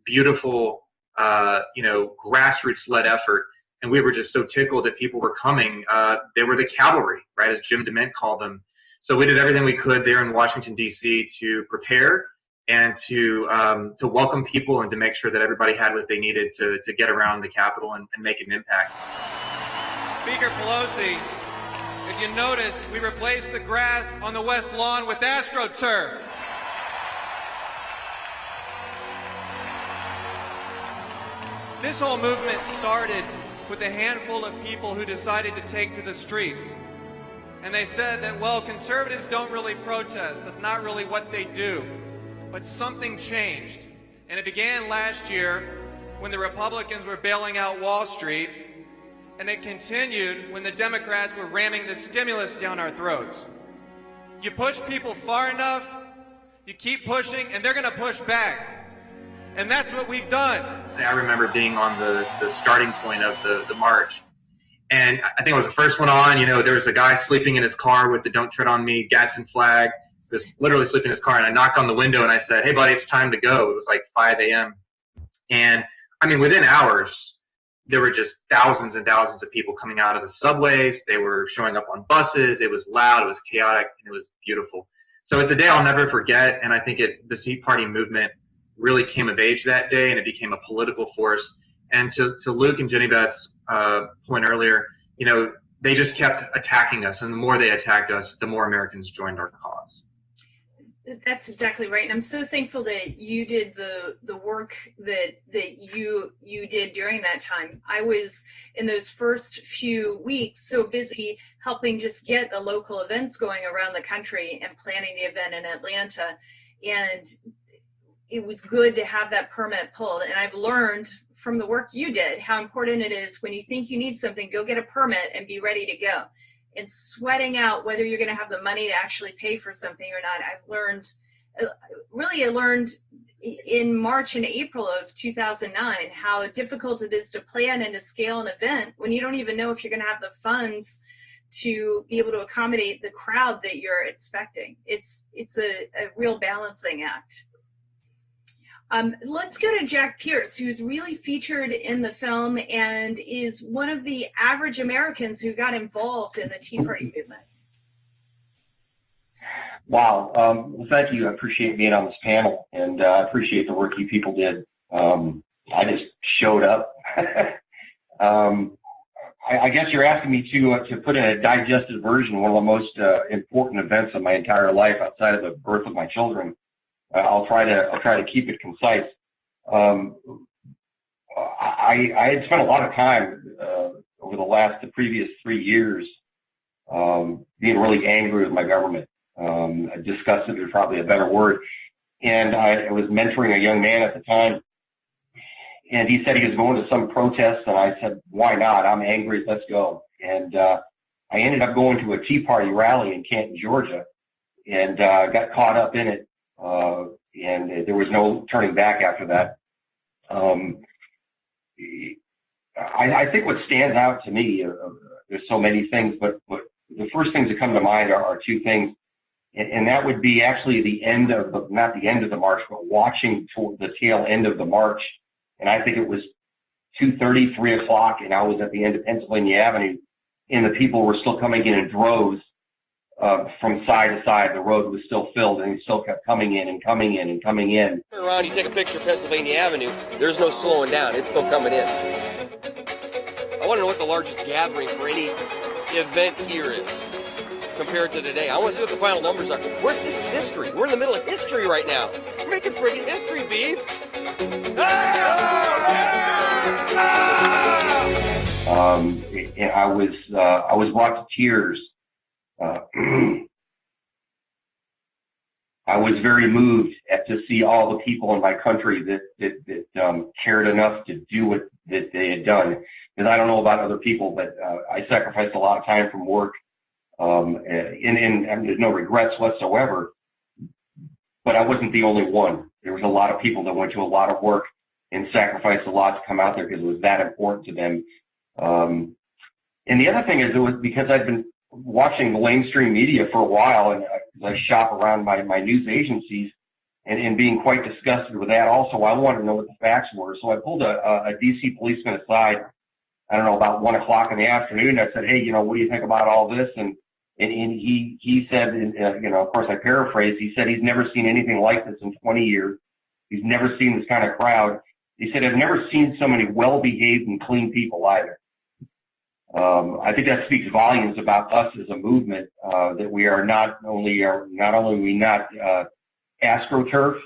beautiful, grassroots-led effort. And we were just so tickled that people were coming. They were the cavalry, right, as Jim DeMint called them. So we did everything we could there in Washington, D.C. to prepare and to welcome people and to make sure that everybody had what they needed to get around the Capitol and make an impact. Speaker Pelosi, if you noticed, we replaced the grass on the west lawn with AstroTurf. This whole movement started with a handful of people who decided to take to the streets. And they said that, well, conservatives don't really protest. That's not really what they do. But something changed. And it began last year when the Republicans were bailing out Wall Street. And it continued when the Democrats were ramming the stimulus down our throats. You push people far enough, you keep pushing, and they're going to push back. And that's what we've done. I remember being on the starting point of the march. And I think I was the first one on. There was a guy sleeping in his car with the "Don't Tread on Me" Gadsden flag. He was literally sleeping in his car, and I knocked on the window and I said, "Hey, buddy, it's time to go." It was like 5 a.m. And within hours, there were just thousands and thousands of people coming out of the subways. They were showing up on buses. It was loud, it was chaotic, and it was beautiful. So it's a day I'll never forget. And I think the Tea Party movement really came of age that day, and it became a political force. And to Luke and Jenny Beth's point earlier, they just kept attacking us. And the more they attacked us, the more Americans joined our cause. That's exactly right. And I'm so thankful that you did the work that you did during that time. I was, in those first few weeks, so busy helping just get the local events going around the country and planning the event in Atlanta. And it was good to have that permit pulled. And I've learned from the work you did how important it is when you think you need something, go get a permit and be ready to go. And sweating out whether you're going to have the money to actually pay for something or not. I learned in March and April of 2009 how difficult it is to plan and to scale an event when you don't even know if you're going to have the funds to be able to accommodate the crowd that you're expecting. It's a real balancing act. Let's go to Jack Pierce, who's really featured in the film and is one of the average Americans who got involved in the Tea Party movement. Wow. Well, thank you. I appreciate being on this panel, and I appreciate the work you people did. I just showed up. I guess you're asking me to put in a digested version, one of the most important events of my entire life outside of the birth of my children. I'll try to keep it concise. I had spent a lot of time over the previous 3 years being really angry with my government. Disgusted is probably a better word. And I was mentoring a young man at the time, and he said he was going to some protest, and I said, "Why not? I'm angry. Let's go." And I ended up going to a Tea Party rally in Canton, Georgia, and got caught up in it. And there was no turning back after that. I think what stands out to me, there's so many things, but the first things that come to mind are two things. And that would be actually the end of the, not the end of the march, but watching toward the tail end of the march. And I think it was 2:30, 3 o'clock, and I was at the end of Pennsylvania Avenue, and the people were still coming in droves from side to side. The road was still filled, and it still kept coming in and coming in and coming in. Turn around, you take a picture of Pennsylvania Avenue, there's no slowing down. It's still coming in. I want to know what the largest gathering for any event here is compared to today. I want to see what the final numbers are. This is history. We're in the middle of history right now. We're making friggin' history, beef. And I was brought to tears. I was very moved to see all the people in my country that cared enough to do what that they had done. Because I don't know about other people, but I sacrificed a lot of time from work, and there's no regrets whatsoever. But I wasn't the only one. There was a lot of people that went to a lot of work and sacrificed a lot to come out there because it was that important to them. And the other thing is, it was because I've been watching the mainstream media for a while, and I shop around my news agencies, and being quite disgusted with that. Also, I wanted to know what the facts were, so I pulled a DC policeman aside. I don't know, about 1 o'clock in the afternoon. I said, "Hey, what do you think about all this?" And he said, of course I paraphrase. He said he's never seen anything like this in 20 years. He's never seen this kind of crowd. He said, "I've never seen so many well-behaved and clean people either." I think that speaks volumes about us as a movement, that we are not only AstroTurf,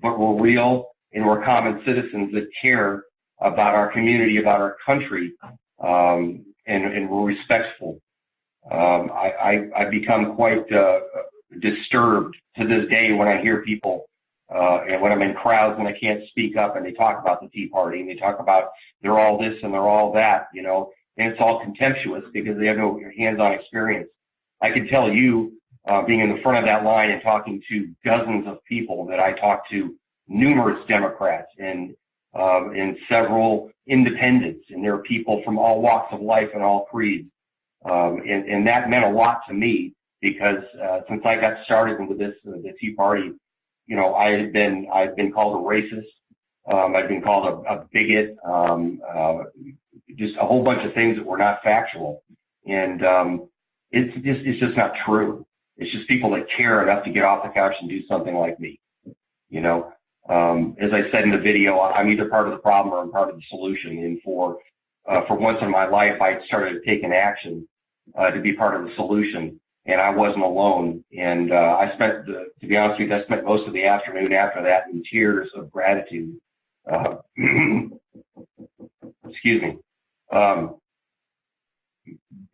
but we're real and we're common citizens that care about our community, about our country, and we're respectful. I've become quite disturbed to this day when I hear people, and when I'm in crowds and I can't speak up, and they talk about the Tea Party and they talk about they're all this and they're all that, and it's all contemptuous because they have no hands-on experience. I can tell you, being in the front of that line and talking to dozens of people, that I talked to numerous Democrats and several independents, and there are people from all walks of life and all creeds. And that meant a lot to me because since I got started with the Tea Party, I've been called a racist. I've been called a bigot, just a whole bunch of things that were not factual. And it's just not true. It's just people that care enough to get off the couch and do something like me. As I said in the video, I'm either part of the problem or I'm part of the solution. And for once in my life, I started taking action to be part of the solution, and I wasn't alone. And to be honest with you, I spent most of the afternoon after that in tears of gratitude. Excuse me.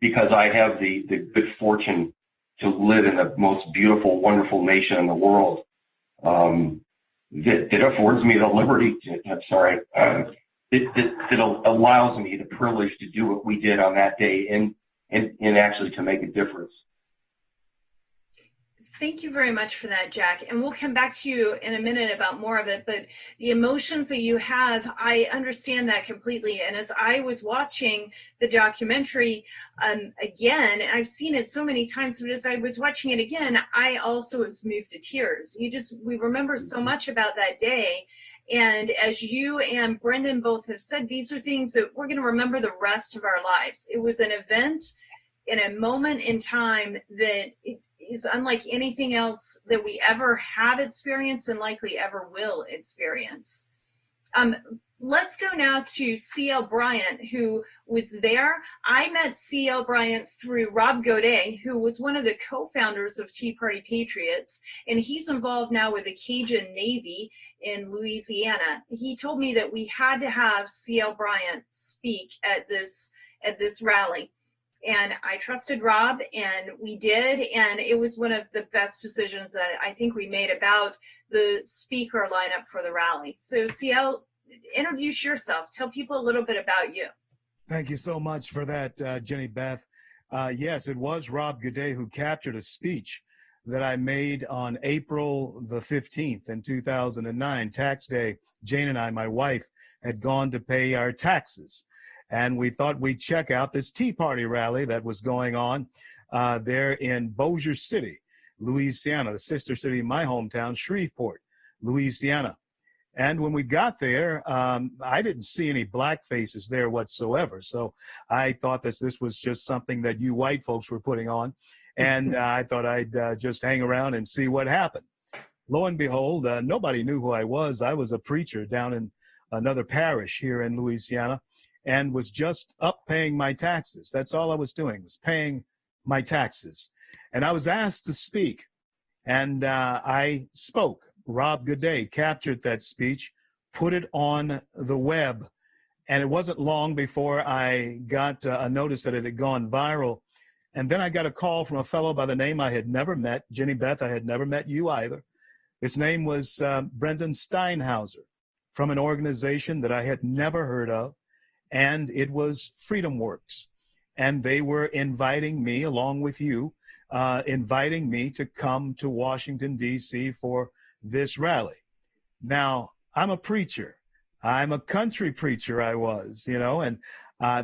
Because I have the good fortune to live in the most beautiful, wonderful nation in the world, that affords me the liberty, that allows me the privilege to do what we did on that day and actually to make a difference. Thank you very much for that, Jack. And we'll come back to you in a minute about more of it. But the emotions that you have, I understand that completely. And as I was watching the documentary again, and I've seen it so many times, but as I was watching it again, I also was moved to tears. We remember so much about that day. And as you and Brendan both have said, these are things that we're going to remember the rest of our lives. It was an event in a moment in time that is unlike anything else that we ever have experienced and likely ever will experience. Let's go now to C.L. Bryant, who was there. I met C.L. Bryant through Rob Godet, who was one of the co-founders of Tea Party Patriots, and he's involved now with the Cajun Navy in Louisiana. He told me that we had to have C.L. Bryant speak at this rally. And I trusted Rob, and we did, and it was one of the best decisions that I think we made about the speaker lineup for the rally. So CL, introduce yourself. Tell people a little bit about you. Thank you so much for that, Jenny Beth. Yes, it was Rob Godet who captured a speech that I made on April the 15th in 2009, tax day. Jane and I, my wife, had gone to pay our taxes. and we thought we'd check out this Tea Party rally that was going on there in Bossier City, Louisiana, the sister city of my hometown, Shreveport, Louisiana. And when we got there, I didn't see any black faces there whatsoever. So I thought that this was just something that you white folks were putting on. And I thought I'd just hang around and see what happened. Lo and behold, nobody knew who I was. I was a preacher down in another parish here in Louisiana and was just up paying my taxes. That's all I was doing, was paying my taxes. And I was asked to speak, and I spoke. Rob Goodday captured that speech, put it on the web, and it wasn't long before I got a notice that it had gone viral. And then I got a call from a fellow by the name I had never met, Jenny Beth. I had never met you either. His name was Brendan Steinhauser, from an organization that I had never heard of, and it was Freedom Works. And they were inviting me, along with you, inviting me to come to Washington, D.C. for this rally. Now, I'm a preacher. I'm a country preacher, I was, and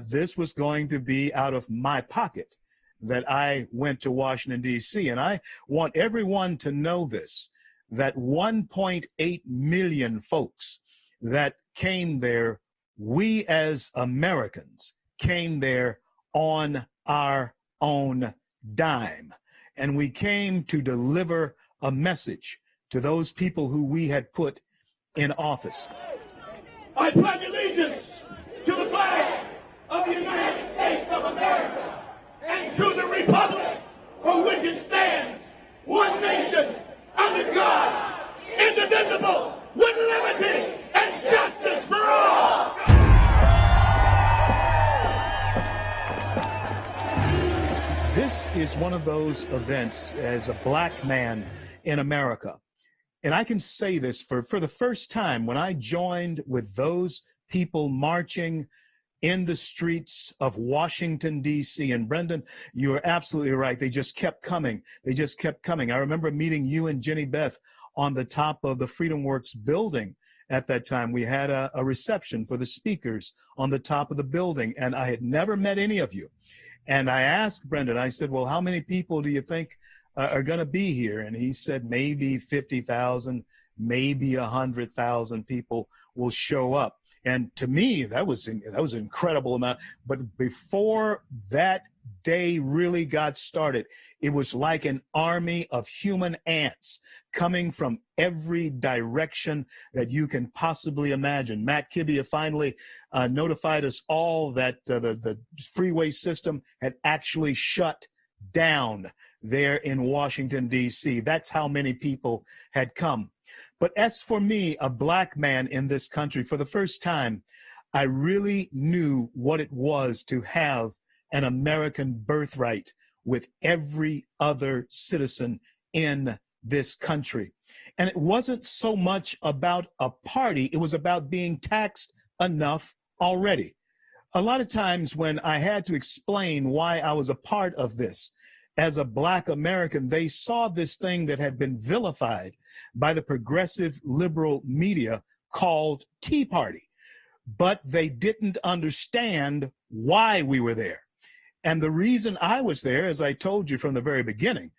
this was going to be out of my pocket that I went to Washington, D.C. And I want everyone to know this, that 1.8 million folks that came there, we as Americans came there on our own dime. And we came to deliver a message to those people who we had put in office. I pledge allegiance to the flag of the United States of America and to the republic for which it stands, one nation, under God, indivisible, with liberty and justice for all. This is one of those events as a black man in America. And I can say this for the first time, when I joined with those people marching in the streets of Washington, D.C. And Brendan, you're absolutely right. They just kept coming. They just kept coming. I remember meeting you and Jenny Beth on the top of the Freedom Works building at that time. We had a reception for the speakers on the top of the building, and I had never met any of you. And I asked Brendan, I said, well, how many people do you think are going to be here? And he said maybe 50,000, maybe 100,000 people will show up. And to me, that was an incredible amount. But before that day really got started, it was like an army of human ants coming from every direction that you can possibly imagine. Matt Kibia finally notified us all that the freeway system had actually shut down there in Washington, D.C. That's how many people had come. But as for me, a black man in this country, for the first time, I really knew what it was to have an American birthright with every other citizen in this country. And it wasn't so much about a party, it was about being taxed enough already. A lot of times when I had to explain why I was a part of this, as a black American, they saw this thing that had been vilified by the progressive liberal media called Tea Party, but they didn't understand why we were there. And the reason I was there, as I told you from the very beginning,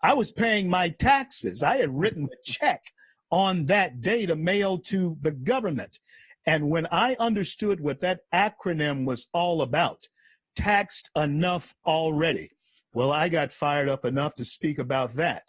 I was paying my taxes. I had written a check on that day to mail to the government. And when I understood what that acronym was all about, taxed enough already, well, I got fired up enough to speak about that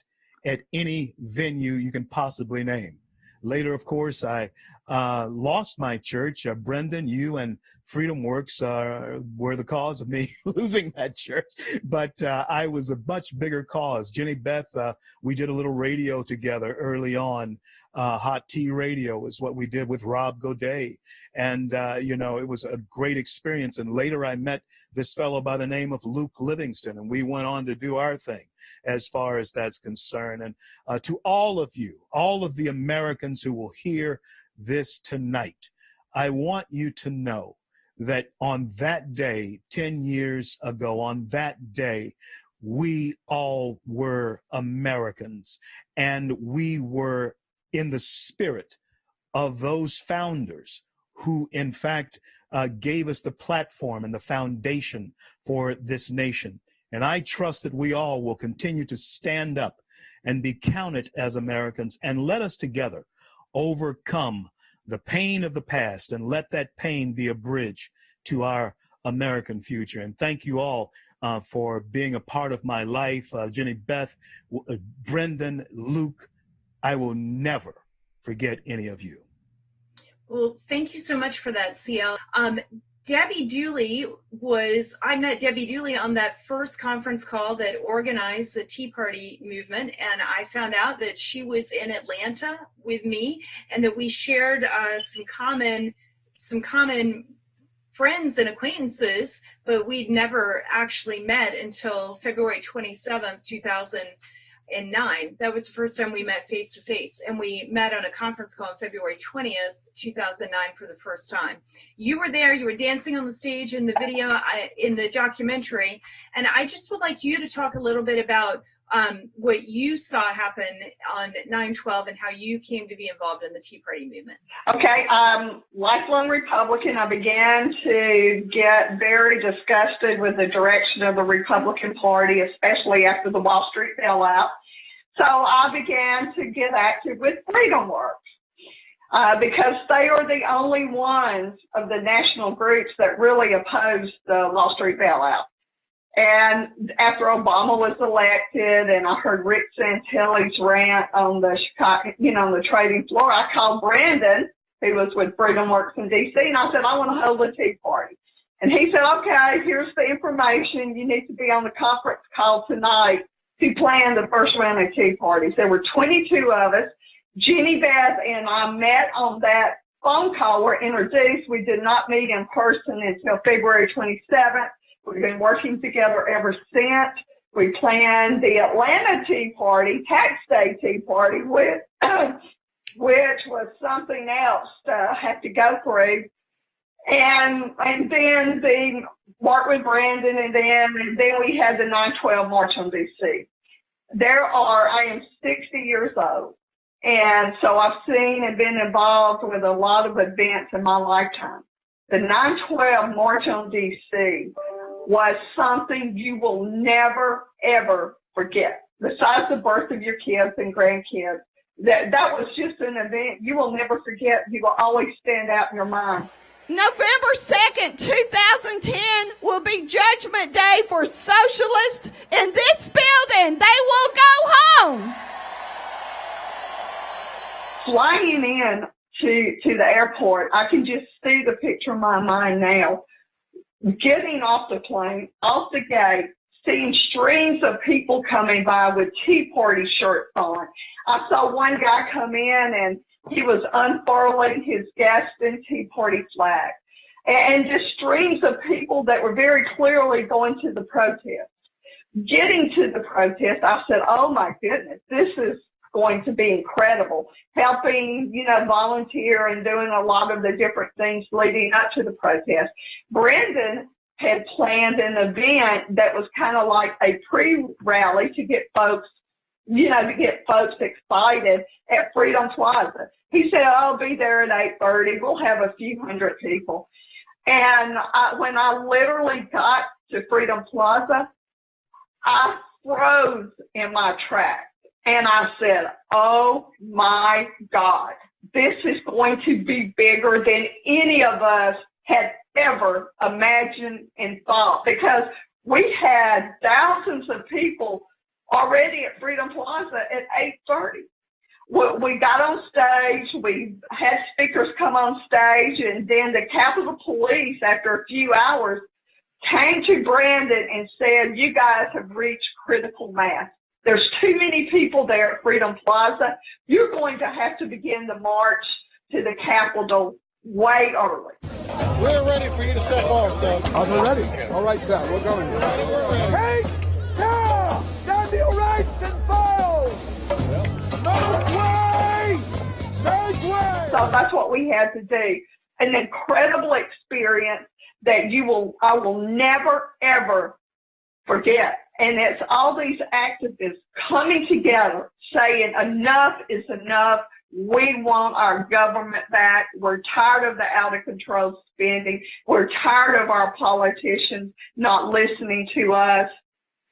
at any venue you can possibly name. Later, of course, I lost my church. Brendan, you and Freedom Works were the cause of me losing that church. But I was a much bigger cause. Jenny Beth, we did a little radio together early on. Hot Tea Radio is what we did with Rob Goodday. And, it was a great experience. And later I met this fellow by the name of Luke Livingston, and we went on to do our thing as far as that's concerned. And to all of you, all of the Americans who will hear this tonight, I want you to know that on that day, 10 years ago, on that day, we all were Americans, and we were in the spirit of those founders who, in fact, gave us the platform and the foundation for this nation. And I trust that we all will continue to stand up and be counted as Americans, and let us together overcome the pain of the past and let that pain be a bridge to our American future. And thank you all for being a part of my life. Jenny Beth, Brendan, Luke, I will never forget any of you. Well, thank you so much for that, CL. Debbie Dooley I met Debbie Dooley on that first conference call that organized the Tea Party movement, and I found out that she was in Atlanta with me, and that we shared some common friends and acquaintances, but we'd never actually met until February 27th, 2009. That was the first time we met face to face, and we met on a conference call on February 20th, 2009 for the first time. You were there, you were dancing on the stage in the video, in the documentary, and I just would like you to talk a little bit about what you saw happen on 9/12 and how you came to be involved in the Tea Party movement. Okay, lifelong Republican. I began to get very disgusted with the direction of the Republican Party, especially after the Wall Street bailout. So I began to get active with Freedom Works because they are the only ones of the national groups that really opposed the Wall Street bailout. And after Obama was elected and I heard Rick Santelli's rant on the Chicago, on the trading floor, I called Brandon, who was with Freedom Works in DC, and I said, I want to hold a Tea Party. And he said, okay, here's the information. You need to be on the conference call tonight to plan the first round of Tea Parties. There were 22 of us. Jenny Beth and I met on that phone call. We're introduced. We did not meet in person until February 27th. We've been working together ever since. We planned the Atlanta Tea Party, Tax Day Tea Party, which was something else to have to go through. And then the work with Brandon, and then we had the 9/12 March on DC. I am 60 years old, and so I've seen and been involved with a lot of events in my lifetime. The 9/12 March on DC was something you will never, ever forget. Besides the birth of your kids and grandkids, that was just an event you will never forget. You will always stand out in your mind. November 2nd, 2010 will be Judgment Day for socialists in this building. They will go home. Flying in to the airport, I can just see the picture in my mind now. Getting off the plane, off the gate, seeing streams of people coming by with Tea Party shirts on. I saw one guy come in and he was unfurling his Gaston Tea Party flag. And just streams of people that were very clearly going to the protest. Getting to the protest, I said, oh my goodness, this is going to be incredible. Helping, volunteer and doing a lot of the different things leading up to the protest. Brendan had planned an event that was kind of like a pre-rally to get folks, excited at Freedom Plaza. He said, I'll be there at 8:30. We'll have a few hundred people. And when I literally got to Freedom Plaza, I froze in my tracks. And I said, oh my God, this is going to be bigger than any of us had ever imagined and thought, because we had thousands of people already at Freedom Plaza at 8:30. We got on stage, we had speakers come on stage, and then the Capitol Police, after a few hours, came to Brandon and said, you guys have reached critical mass. There's too many people there at Freedom Plaza. You're going to have to begin the march to the Capitol way early. We're ready for you to step off, sir. Are we ready? All right, sir. We're going. Hey, yeah! Stand to your rights and file! Make way! Make way! So that's what we had to do. An incredible experience that I will never, ever forget. And it's all these activists coming together saying enough is enough. We want our government back. We're tired of the out of control spending. We're tired of our politicians not listening to us.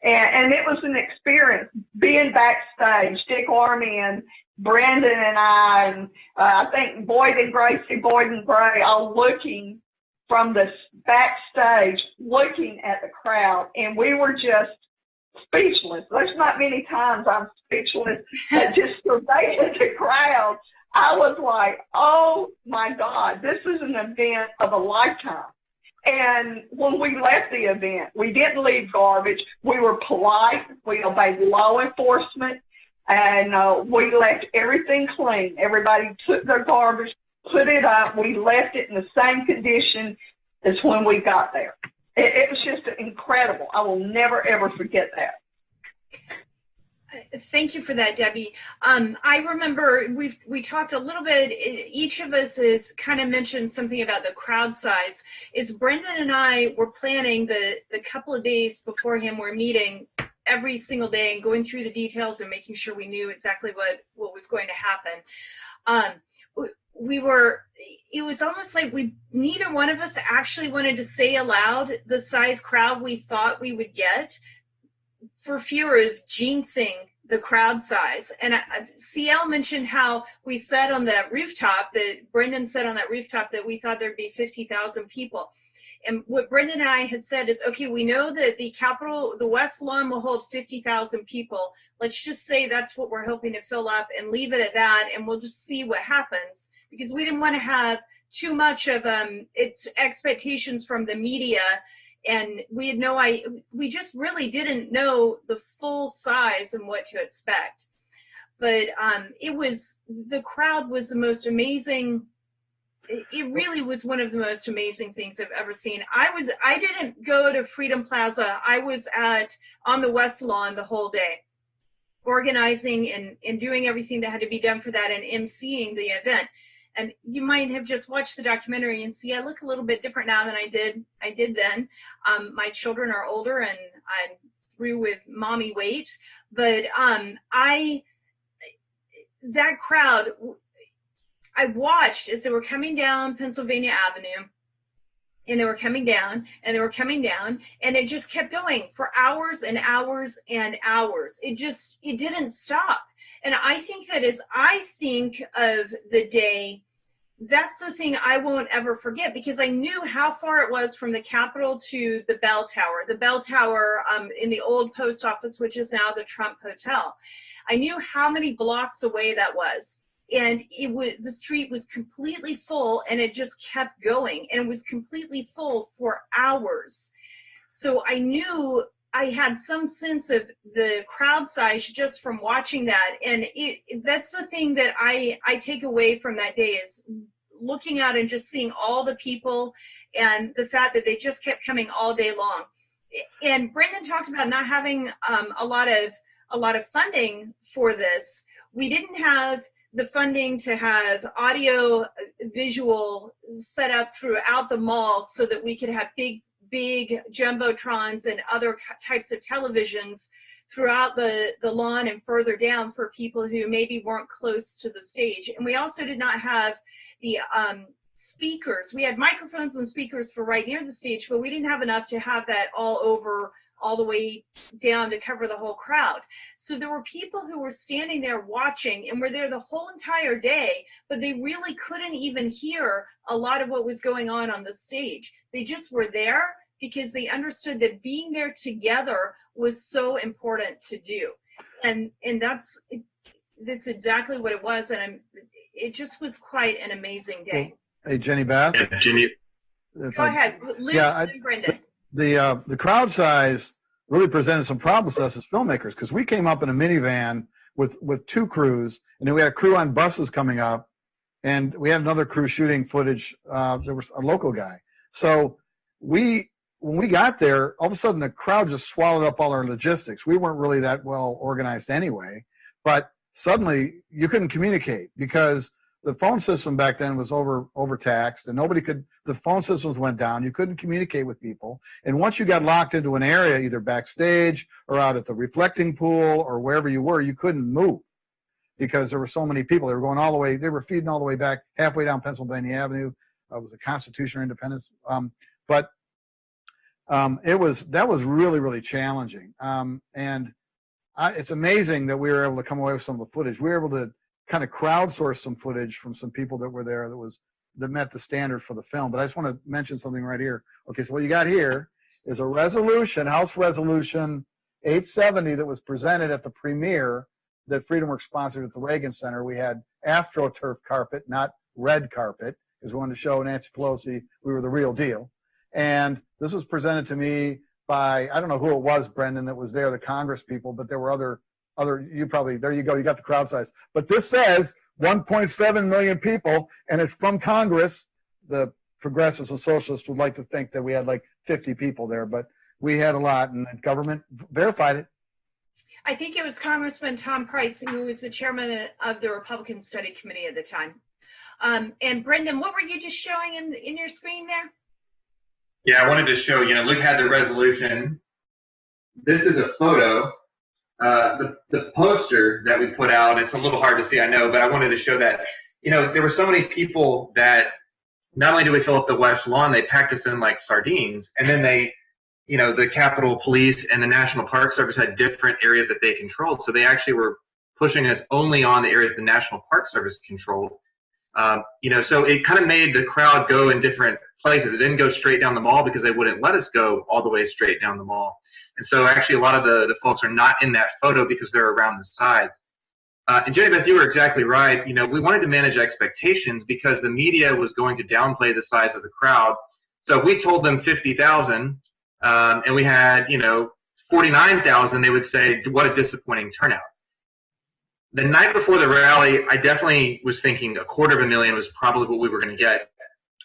And it was an experience being backstage, Dick Armey and Brendan and I think Boyd and Gray, all looking from the backstage, looking at the crowd, and we were just speechless. There's not many times I'm speechless, but just surveying the crowd, I was like, oh my God, this is an event of a lifetime. And when we left the event, we didn't leave garbage. We were polite. We obeyed law enforcement, and we left everything clean. Everybody took their garbage, put it up. We left it in the same condition as when we got there. It was just incredible. I will never, ever forget that. Thank you for that, Debbie. I remember we talked a little bit, each of us has kind of mentioned something about the crowd size. Is Brendan and I were planning the couple of days beforehand, we're meeting every single day and going through the details and making sure we knew exactly what was going to happen. It was almost like neither one of us actually wanted to say aloud the size crowd we thought we would get, for fear of jinxing the crowd size. And CL mentioned how we said on that rooftop, that Brendan said on that rooftop that we thought there'd be 50,000 people. And what Brendan and I had said is, okay, we know that the West Lawn will hold 50,000 people. Let's just say that's what we're hoping to fill up and leave it at that, and we'll just see what happens. Because we didn't want to have too much of its expectations from the media, and we just really didn't know the full size and what to expect. But the crowd was the most amazing. It really was one of the most amazing things I've ever seen. I didn't go to Freedom Plaza. I was on the West Lawn the whole day, organizing and doing everything that had to be done for that and emceeing the event. And you might have just watched the documentary and see I look a little bit different now than I did then. My children are older and I'm through with mommy weight. But that crowd, I watched as they were coming down Pennsylvania Avenue, and they were coming down and they were coming down, and it just kept going for hours and hours and hours. It didn't stop. And I think that as I think of the day, that's the thing I won't ever forget, because I knew how far it was from the Capitol to the Bell Tower. The Bell Tower in the old post office, which is now the Trump Hotel. I knew how many blocks away that was. And the street was completely full, and it just kept going, and it was completely full for hours. So I knew I had some sense of the crowd size just from watching that. And that's the thing that I take away from that day, is looking out and just seeing all the people and the fact that they just kept coming all day long. And Brendan talked about not having a lot of funding for this. We didn't have the funding to have audio visual set up throughout the mall so that we could have big jumbotrons and other types of televisions throughout the lawn and further down for people who maybe weren't close to the stage. And we also did not have the speakers. We had microphones and speakers for right near the stage, but we didn't have enough to have that all the way down to cover the whole crowd. So there were people who were standing there watching and were there the whole entire day, but they really couldn't even hear a lot of what was going on the stage. They just were there because they understood that being there together was so important to do. And that's exactly what it was. And it just was quite an amazing day. Hey, Jenny Beth. Yeah, Jenny. Go ahead, Luke and Brendan. The crowd size really presented some problems to us as filmmakers, because we came up in a minivan with two crews, and then we had a crew on buses coming up, and we had another crew shooting footage. There was a local guy. So when we got there, all of a sudden the crowd just swallowed up all our logistics. We weren't really that well organized anyway, but suddenly you couldn't communicate because the phone system back then was overtaxed, and the phone systems went down. You couldn't communicate with people. And once you got locked into an area, either backstage or out at the reflecting pool or wherever you were, you couldn't move. because there were so many people. They were going all the way, they were feeding all the way back, halfway down Pennsylvania Avenue. It was a Constitution or Independence. That was really, really challenging. It's amazing that we were able to come away with some of the footage. We were able to kind of crowdsource some footage from some people that were there that met the standard for the film. But I just want to mention something right here. Okay, so what you got here is a resolution, House Resolution 870, that was presented at the premiere that FreedomWorks sponsored at the Reagan Center. We had AstroTurf carpet, not red carpet, because we wanted to show Nancy Pelosi we were the real deal. And this was presented to me by, I don't know who it was, Brendan, that was there, the Congress people, but there were other, you probably, there you go, you got the crowd size. But this says 1.7 million people, and it's from Congress. The progressives and socialists would like to think that we had like 50 people there, but we had a lot, and the government verified it. I think it was Congressman Tom Price, who was the chairman of the Republican Study Committee at the time. And Brendan, what were you just showing in your screen there? Yeah, I wanted to show, Luke had the resolution. This is a photo. The poster that we put out, it's a little hard to see, I know, but I wanted to show that, there were so many people that not only did we fill up the West Lawn, they packed us in like sardines, and then they, the Capitol Police and the National Park Service had different areas that they controlled. So they actually were pushing us only on the areas the National Park Service controlled. So it kind of made the crowd go in different places. It didn't go straight down the mall because they wouldn't let us go all the way straight down the mall. And so actually a lot of the folks are not in that photo because they're around the sides. And Jenny Beth, you were exactly right. We wanted to manage expectations because the media was going to downplay the size of the crowd. So if we told them 50,000 and we had, 49,000, they would say, what a disappointing turnout. The night before the rally, I definitely was thinking 250,000 was probably what we were going to get.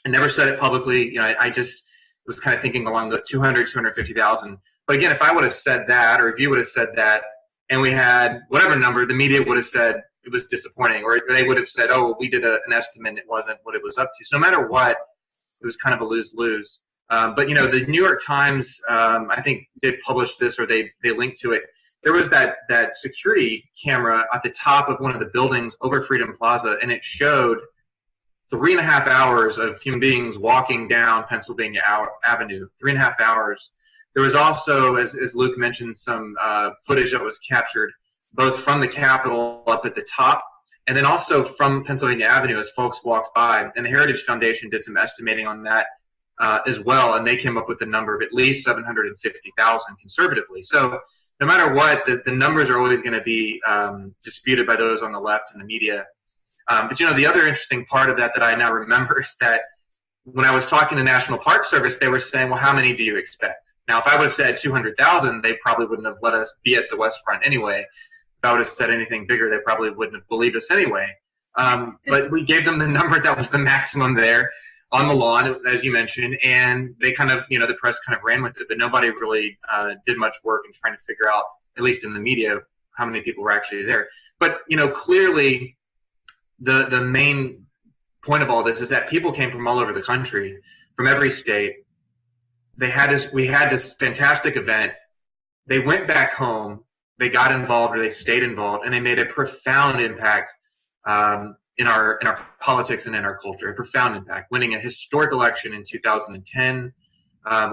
I never said it publicly. I just was kind of thinking along the 200, 250,000. But again, if I would have said that, or if you would have said that, and we had whatever number, the media would have said it was disappointing, or they would have said, oh, we did an estimate and it wasn't what it was up to. So no matter what, it was kind of a lose-lose. But, the New York Times, I think, did publish this, or they linked to it. There was that security camera at the top of one of the buildings over Freedom Plaza, and it showed 3.5 hours of human beings walking down Pennsylvania Avenue, 3.5 hours. There was also, as Luke mentioned, some footage that was captured both from the Capitol up at the top and then also from Pennsylvania Avenue as folks walked by. And the Heritage Foundation did some estimating on that as well, and they came up with a number of at least 750,000 conservatively. So no matter what, the numbers are always going to be disputed by those on the left and the media. But the other interesting part of that I now remember is that when I was talking to the National Park Service, they were saying, well, how many do you expect? Now, if I would have said 200,000, they probably wouldn't have let us be at the West Front anyway. If I would have said anything bigger, they probably wouldn't have believed us anyway. But we gave them the number that was the maximum there on the lawn, as you mentioned, and they kind of, the press kind of ran with it, but nobody really did much work in trying to figure out, at least in the media, how many people were actually there. But, clearly the main point of all this is that people came from all over the country, from every state. We had this fantastic event. They went back home, they got involved, or they stayed involved, and they made a profound impact in our politics and in our culture, a profound impact, winning a historic election in 2010,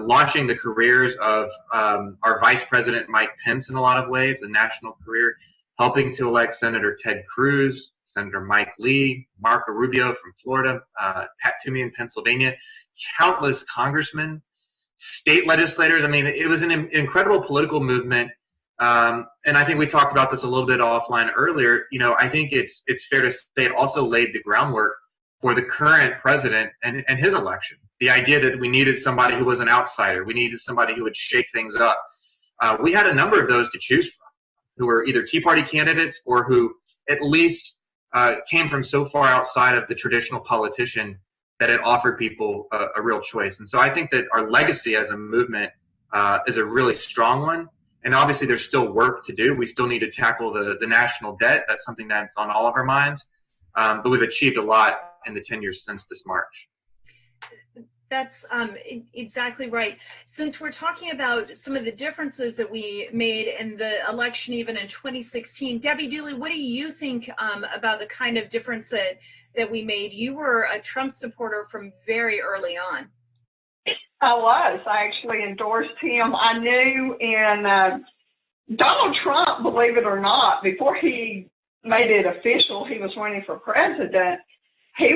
launching the careers of our Vice President Mike Pence in a lot of ways, a national career, helping to elect Senator Ted Cruz, Senator Mike Lee, Marco Rubio from Florida, Pat Toomey in Pennsylvania, countless congressmen, state legislators. I mean, it was an incredible political movement. And I think we talked about this a little bit offline earlier. I think it's fair to say it also laid the groundwork for the current president and his election. The idea that we needed somebody who was an outsider, we needed somebody who would shake things up. We had a number of those to choose from, who were either Tea Party candidates or who at least came from so far outside of the traditional politician that it offered people a real choice. And so I think that our legacy as a movement is a really strong one. And obviously there's still work to do. We still need to tackle the national debt. That's something that's on all of our minds. But we've achieved a lot in the 10 years since this March. That's exactly right. Since we're talking about some of the differences that we made in the election, even in 2016, Debbie Dooley, what do you think about the kind of difference that we made? You were a Trump supporter from very early on. I was. I actually endorsed him. I knew in Donald Trump, believe it or not, before he made it official he was running for president, he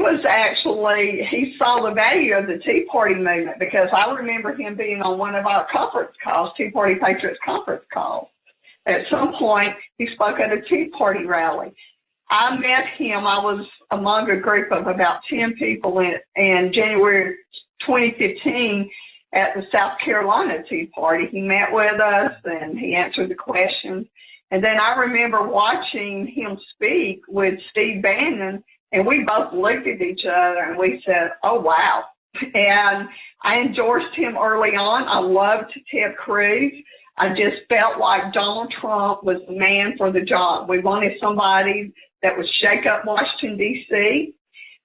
saw the value of the Tea Party movement, because I remember him being on one of our conference calls, Tea Party Patriots conference calls. At some point, he spoke at a Tea Party rally. I met him. I was among a group of about 10 people in January 2015 at the South Carolina Tea Party. He met with us and he answered the questions. And then I remember watching him speak with Steve Bannon, and we both looked at each other and we said, oh, wow. And I endorsed him early on. I loved Ted Cruz. I just felt like Donald Trump was the man for the job. We wanted somebody that would shake up Washington, D.C.,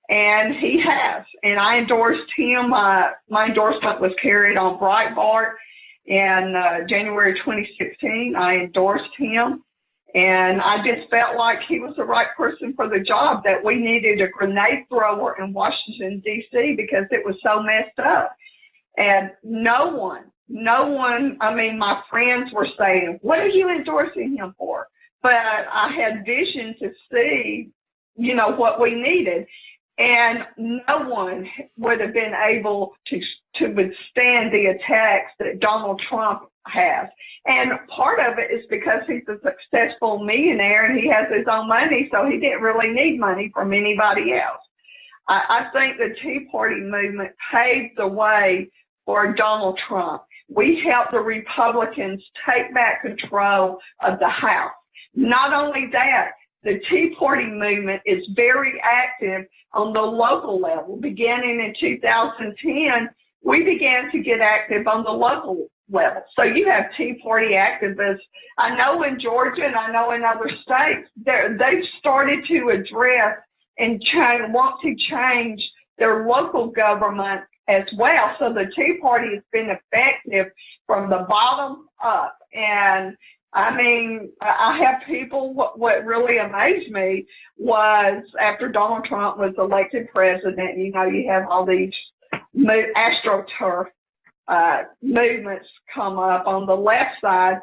and he has. And I endorsed him. My endorsement was carried on Breitbart in January 2016. I endorsed him. And I just felt like he was the right person for the job, that we needed a grenade thrower in Washington, D.C., because it was so messed up. And no one, I mean, my friends were saying, what are you endorsing him for? But I had vision to see, what we needed. And no one would have been able to withstand the attacks that Donald Trump has. And part of it is because he's a successful millionaire and he has his own money, so he didn't really need money from anybody else. I think the Tea Party movement paved the way for Donald Trump. We helped the Republicans take back control of the House. Not only that, the Tea Party movement is very active on the local level. Beginning in 2010, we began to get active on the local level. So you have Tea Party activists. I know in Georgia and I know in other states, they've started to address and want to change their local government as well. So the Tea Party has been effective from the bottom up. And I mean, I have people, what really amazed me was after Donald Trump was elected president, you have all these AstroTurf movements come up on the left side.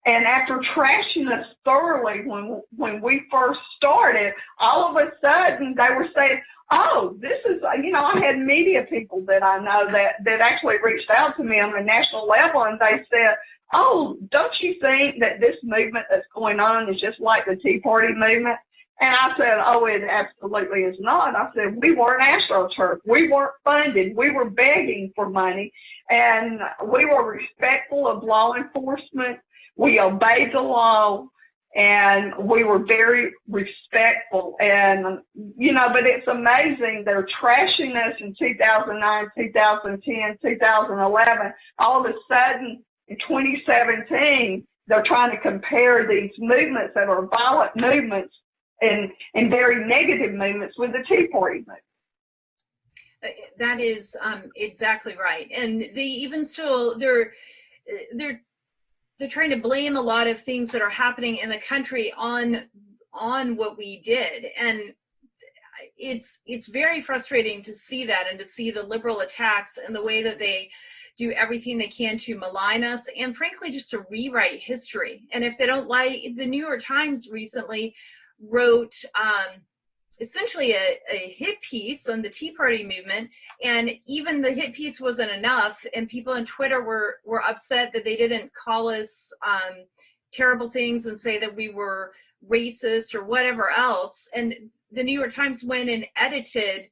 And after trashing us thoroughly when we first started, all of a sudden they were saying, oh, this is, I had media people that I know that actually reached out to me on the national level, and they said, oh, don't you think that this movement that's going on is just like the Tea Party movement? And I said, oh, it absolutely is not. I said, we weren't AstroTurf. We weren't funded. We were begging for money, and we were respectful of law enforcement. We obeyed the law, and we were very respectful. And, but it's amazing. They're trashing us in 2009, 2010, 2011. All of a sudden, in 2017, they're trying to compare these movements that are violent movements and very negative movements with the Tea Party movement. That is exactly right. And they even still, they're trying to blame a lot of things that are happening in the country on what we did. And it's very frustrating to see that, and to see the liberal attacks and the way that they do everything they can to malign us, and frankly just to rewrite history. And if they don't like, the New York Times recently wrote essentially a hit piece on the Tea Party movement, and even the hit piece wasn't enough, and people on Twitter were upset that they didn't call us terrible things and say that we were racist or whatever else. And the New York Times went and edited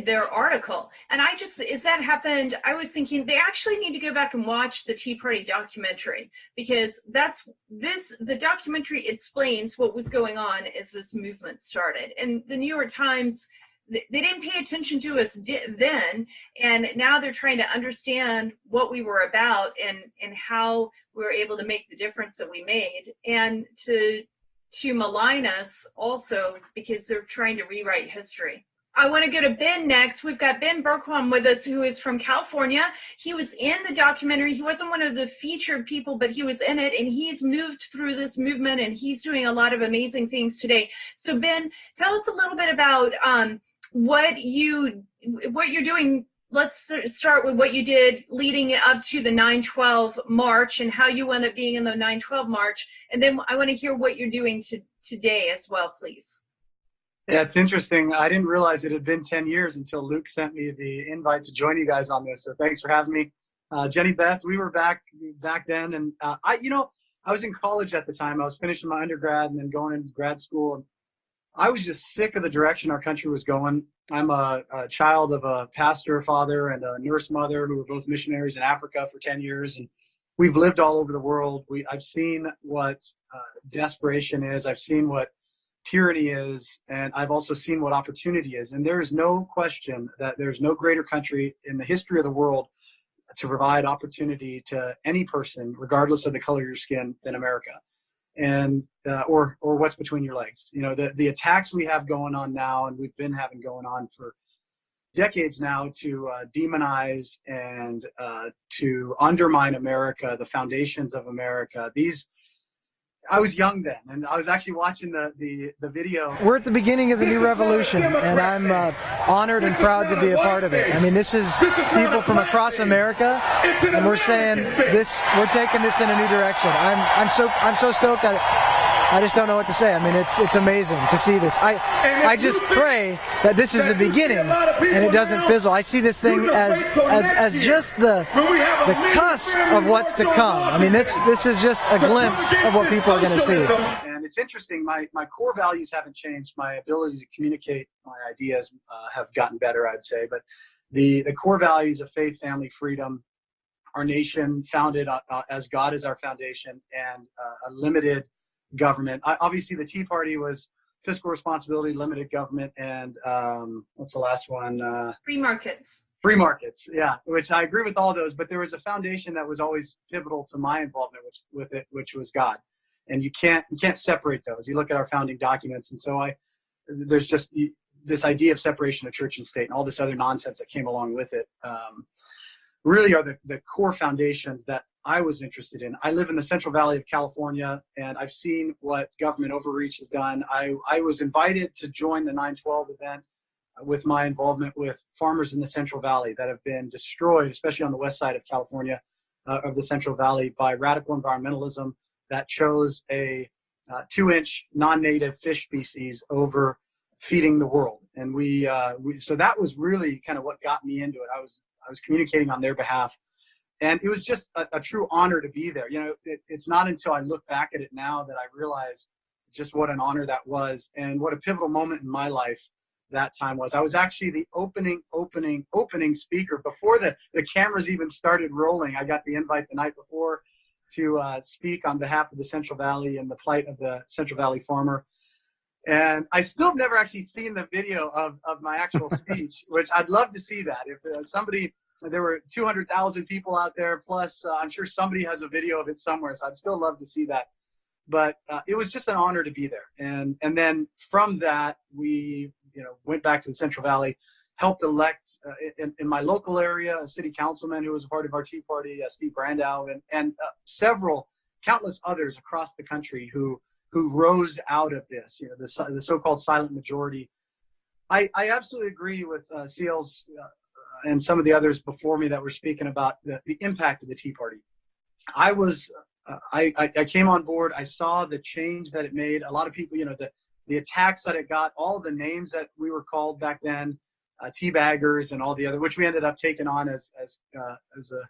their article. And as that happened, I was thinking they actually need to go back and watch the Tea Party documentary, because the documentary explains what was going on as this movement started. And the New York Times, they didn't pay attention to us then, and now they're trying to understand what we were about and how we were able to make the difference that we made, and to malign us also because they're trying to rewrite history. I want to go to Ben next. We've got Ben Bergquam with us, who is from California. He was in the documentary. He wasn't one of the featured people, but he was in it, and he's moved through this movement, and he's doing a lot of amazing things today. So Ben, tell us a little bit about what you're doing. Let's start with what you did leading up to the 9/12 march and how you wound up being in the 9/12 march. And then I want to hear what you're doing today as well, please. Yeah, it's interesting. I didn't realize it had been 10 years until Luke sent me the invite to join you guys on this. So thanks for having me. Jenny Beth, we were back then. And I was in college at the time. I was finishing my undergrad and then going into grad school. And I was just sick of the direction our country was going. I'm a child of a pastor father and a nurse mother who were both missionaries in Africa for 10 years. And we've lived all over the world. I've seen what desperation is. I've seen what tyranny is, and I've also seen what opportunity is. And there is no question that there's no greater country in the history of the world to provide opportunity to any person, regardless of the color of your skin, than America, and or what's between your legs. You know, the attacks we have going on now, and we've been having going on for decades now, to demonize and to undermine America, the foundations of America. I was young then, and I was actually watching the video. We're at the beginning of the new revolution, and I'm honored and proud to be a part of it. I mean, this is people from across America, and we're saying this. We're taking this in a new direction. I'm so stoked. I just don't know what to say. I mean, it's amazing to see this. I just pray that this is the beginning and it doesn't fizzle. I see this thing as just the cusp of what's to come. I mean, this is just a glimpse of what people are going to see. And it's interesting. My core values haven't changed. My ability to communicate my ideas have gotten better, I'd say. But the core values of faith, family, freedom, our nation founded as God is our foundation, and a limited government. Obviously, the Tea Party was fiscal responsibility, limited government, and what's the last one? Free markets. Free markets, yeah, which I agree with all those, but there was a foundation that was always pivotal to my involvement with it, which was God. And you can't separate those. You look at our founding documents, and so there's just this idea of separation of church and state and all this other nonsense that came along with it. Really are the core foundations that I was interested in. I live in the Central Valley of California, and I've seen what government overreach has done. I was invited to join the 9/12 event with my involvement with farmers in the Central Valley that have been destroyed, especially on the west side of California, of the Central Valley, by radical environmentalism that chose a 2-inch non-native fish species over feeding the world. And so that was really kind of what got me into it. I was communicating on their behalf, and it was just a true honor to be there. You know, it's not until I look back at it now that I realize just what an honor that was, and what a pivotal moment in my life that time was. I was actually the opening speaker before the cameras even started rolling. I got the invite the night before to speak on behalf of the Central Valley and the plight of the Central Valley farmer. And I still have never actually seen the video of my actual speech, which I'd love to see that. If there were 200,000 people out there, plus I'm sure somebody has a video of it somewhere, so I'd still love to see that. But it was just an honor to be there. And then from that, we went back to the Central Valley, helped elect in my local area a city councilman who was a part of our Tea Party, Steve Brandow, and countless others across the country who rose out of this, the so-called silent majority. I absolutely agree with Seals and some of the others before me that were speaking about the impact of the Tea Party. I came on board. I saw the change that it made. A lot of people, the attacks that it got, all the names that we were called back then, teabaggers and all the other, which we ended up taking on as a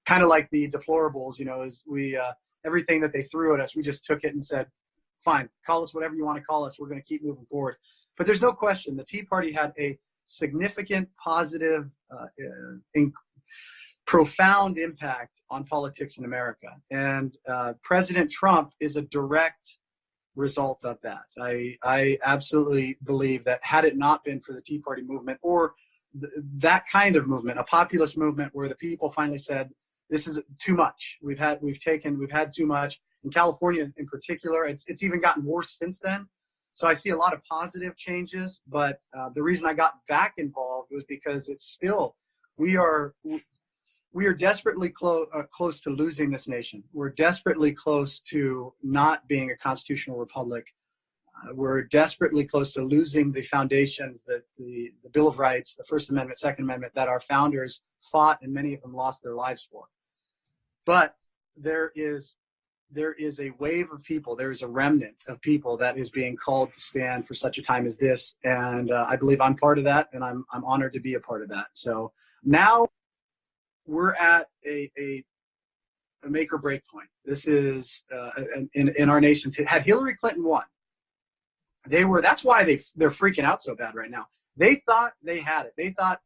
kind of like the deplorables, as we everything that they threw at us, we just took it and said, fine, call us whatever you want to call us. We're going to keep moving forward. But there's no question the Tea Party had a significant, positive, profound impact on politics in America. And President Trump is a direct result of that. I absolutely believe that had it not been for the Tea Party movement, or that kind of movement, a populist movement where the people finally said, this is too much. We've had too much. In California in particular, it's even gotten worse since then. So I see a lot of positive changes, but the reason I got back involved was because it's still, we are desperately close to losing this nation. We're desperately close to not being a constitutional republic. We're desperately close to losing the foundations, the Bill of Rights, the First Amendment, Second Amendment that our founders fought, and many of them lost their lives for. But there is a wave of people, there is a remnant of people that is being called to stand for such a time as this. And I believe I'm part of that, and I'm honored to be a part of that. So now we're at a make or break point. This is in our nation's, had Hillary Clinton won, that's why they're freaking out so bad right now. They thought they had it. They thought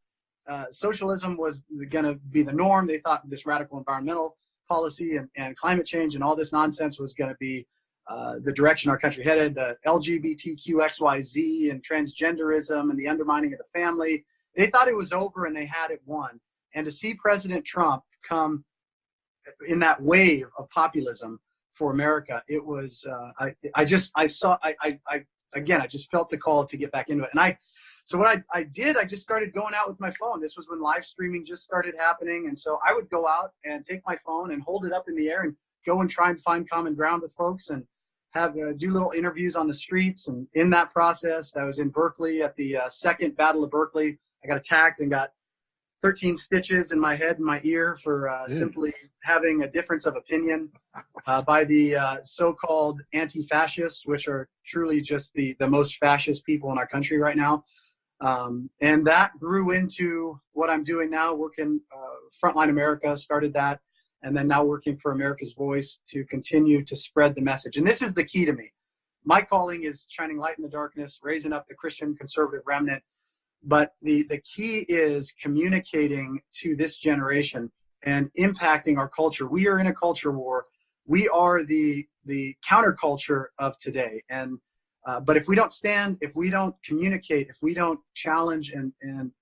socialism was going to be the norm. They thought this radical environmental policy and climate change and all this nonsense was going to be the direction our country headed. The LGBTQXYZ and transgenderism and the undermining of the family. They thought it was over and they had it won. And to see President Trump come in that wave of populism for America, it was I just felt the call to get back into it. And so what I did, I just started going out with my phone. This was when live streaming just started happening. And so I would go out and take my phone and hold it up in the air and go and try and find common ground with folks and have do little interviews on the streets. And in that process, I was in Berkeley at the second Battle of Berkeley. I got attacked and got 13 stitches in my head and my ear for simply having a difference of opinion by the so-called anti-fascists, which are truly just the most fascist people in our country right now. And that grew into what I'm doing now, working Frontline America, started that, and then now working for America's Voice to continue to spread the message. And this is the key to me. My calling is shining light in the darkness, raising up the Christian conservative remnant. But the key is communicating to this generation and impacting our culture. We are in a culture war. We are the counterculture of today. And but if we don't stand, if we don't communicate, if we don't challenge and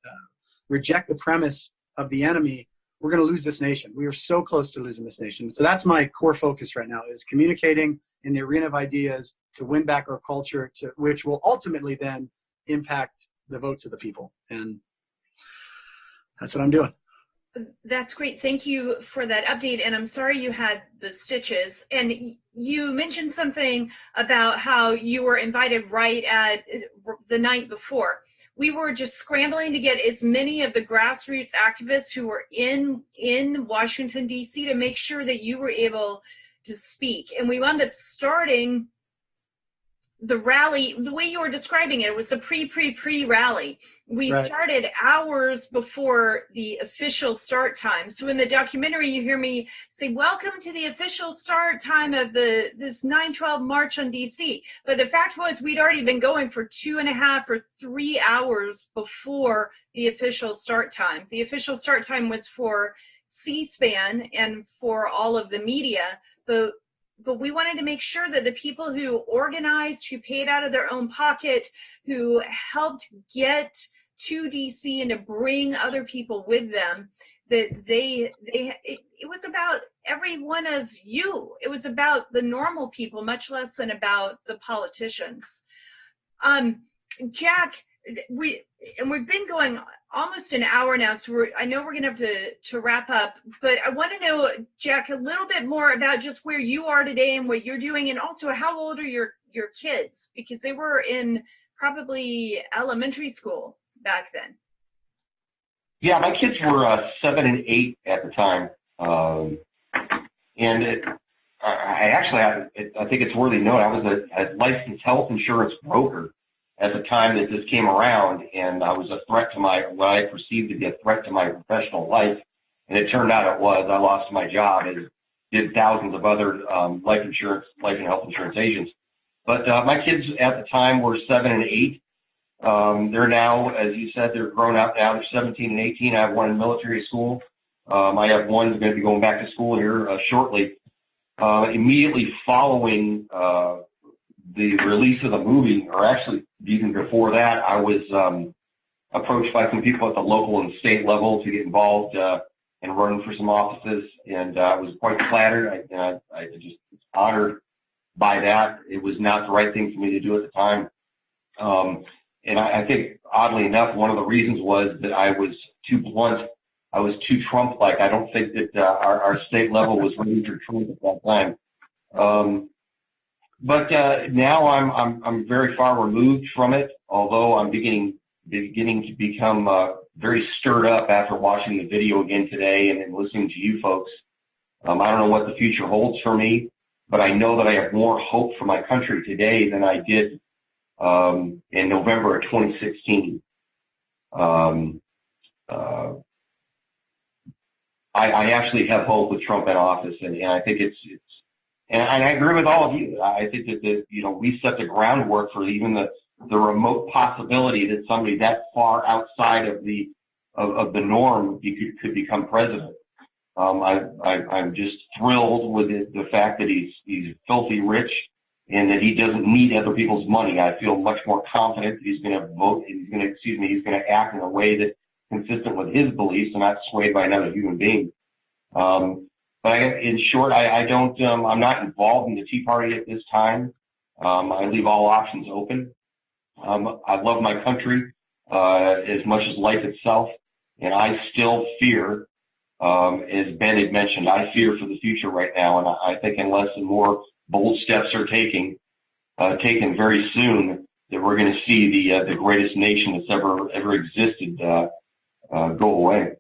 reject the premise of the enemy, we're going to lose this nation. We are so close to losing this nation. So that's my core focus right now, is communicating in the arena of ideas to win back our culture, which will ultimately then impact the votes of the people. And that's what I'm doing. That's great. Thank you for that update. And I'm sorry you had the stitches. And you mentioned something about how you were invited right at the night before. We were just scrambling to get as many of the grassroots activists who were in Washington, D.C. to make sure that you were able to speak. And we wound up starting the rally, the way you were describing it was a pre rally. We started hours before the official start time. So in the documentary, you hear me say, welcome to the official start time of this 9/12 March on DC. But the fact was we'd already been going for 2.5 or 3 hours before the official start time. The official start time was for C-SPAN and for all of the media, but we wanted to make sure that the people who organized, who paid out of their own pocket, who helped get to DC and to bring other people with them, that it was about every one of you. It was about the normal people, much less than about the politicians. Jack, we've been going almost an hour now, so I know we're going to have to wrap up, but I want to know, Jack, a little bit more about just where you are today and what you're doing, and also how old are your kids, because they were in probably elementary school back then. Yeah, my kids were 7 and 8 at the time, and I think it's worthy to note, I was a licensed health insurance broker at the time that this came around, and I was a threat to what I perceived to be a threat to my professional life, and it turned out it was. I lost my job and did thousands of other life and health insurance agents. But my kids at the time were 7 and 8. They're now, as you said, they're grown up now. They're 17 and 18. I have one in military school. I have one who's going to be going back to school here shortly. Immediately following the release of the movie, or actually even before that, I was approached by some people at the local and state level to get involved and run for some offices, and I was quite flattered. I just was honored by that. It was not the right thing for me to do at the time. And I think, oddly enough, one of the reasons was that I was too blunt. I was too Trump-like. I don't think that our state level was ready for Trump at that time. But now I'm very far removed from it, although I'm beginning to become very stirred up after watching the video again today and listening to you folks. I don't know what the future holds for me, but I know that I have more hope for my country today than I did in November of 2016. I actually have hope with Trump in office, and I think and I agree with all of you. I think that we set the groundwork for even the remote possibility that somebody that far outside of the norm could become president. I'm just thrilled with the fact that he's filthy rich and that he doesn't need other people's money. I feel much more confident that he's going to act in a way that's consistent with his beliefs and not swayed by another human being. But in short, I'm not involved in the Tea Party at this time. I leave all options open. I love my country as much as life itself, and I still fear, as Ben had mentioned, I fear for the future right now, and I think unless some more bold steps are taken very soon, that we're going to see the greatest nation that's ever existed go away.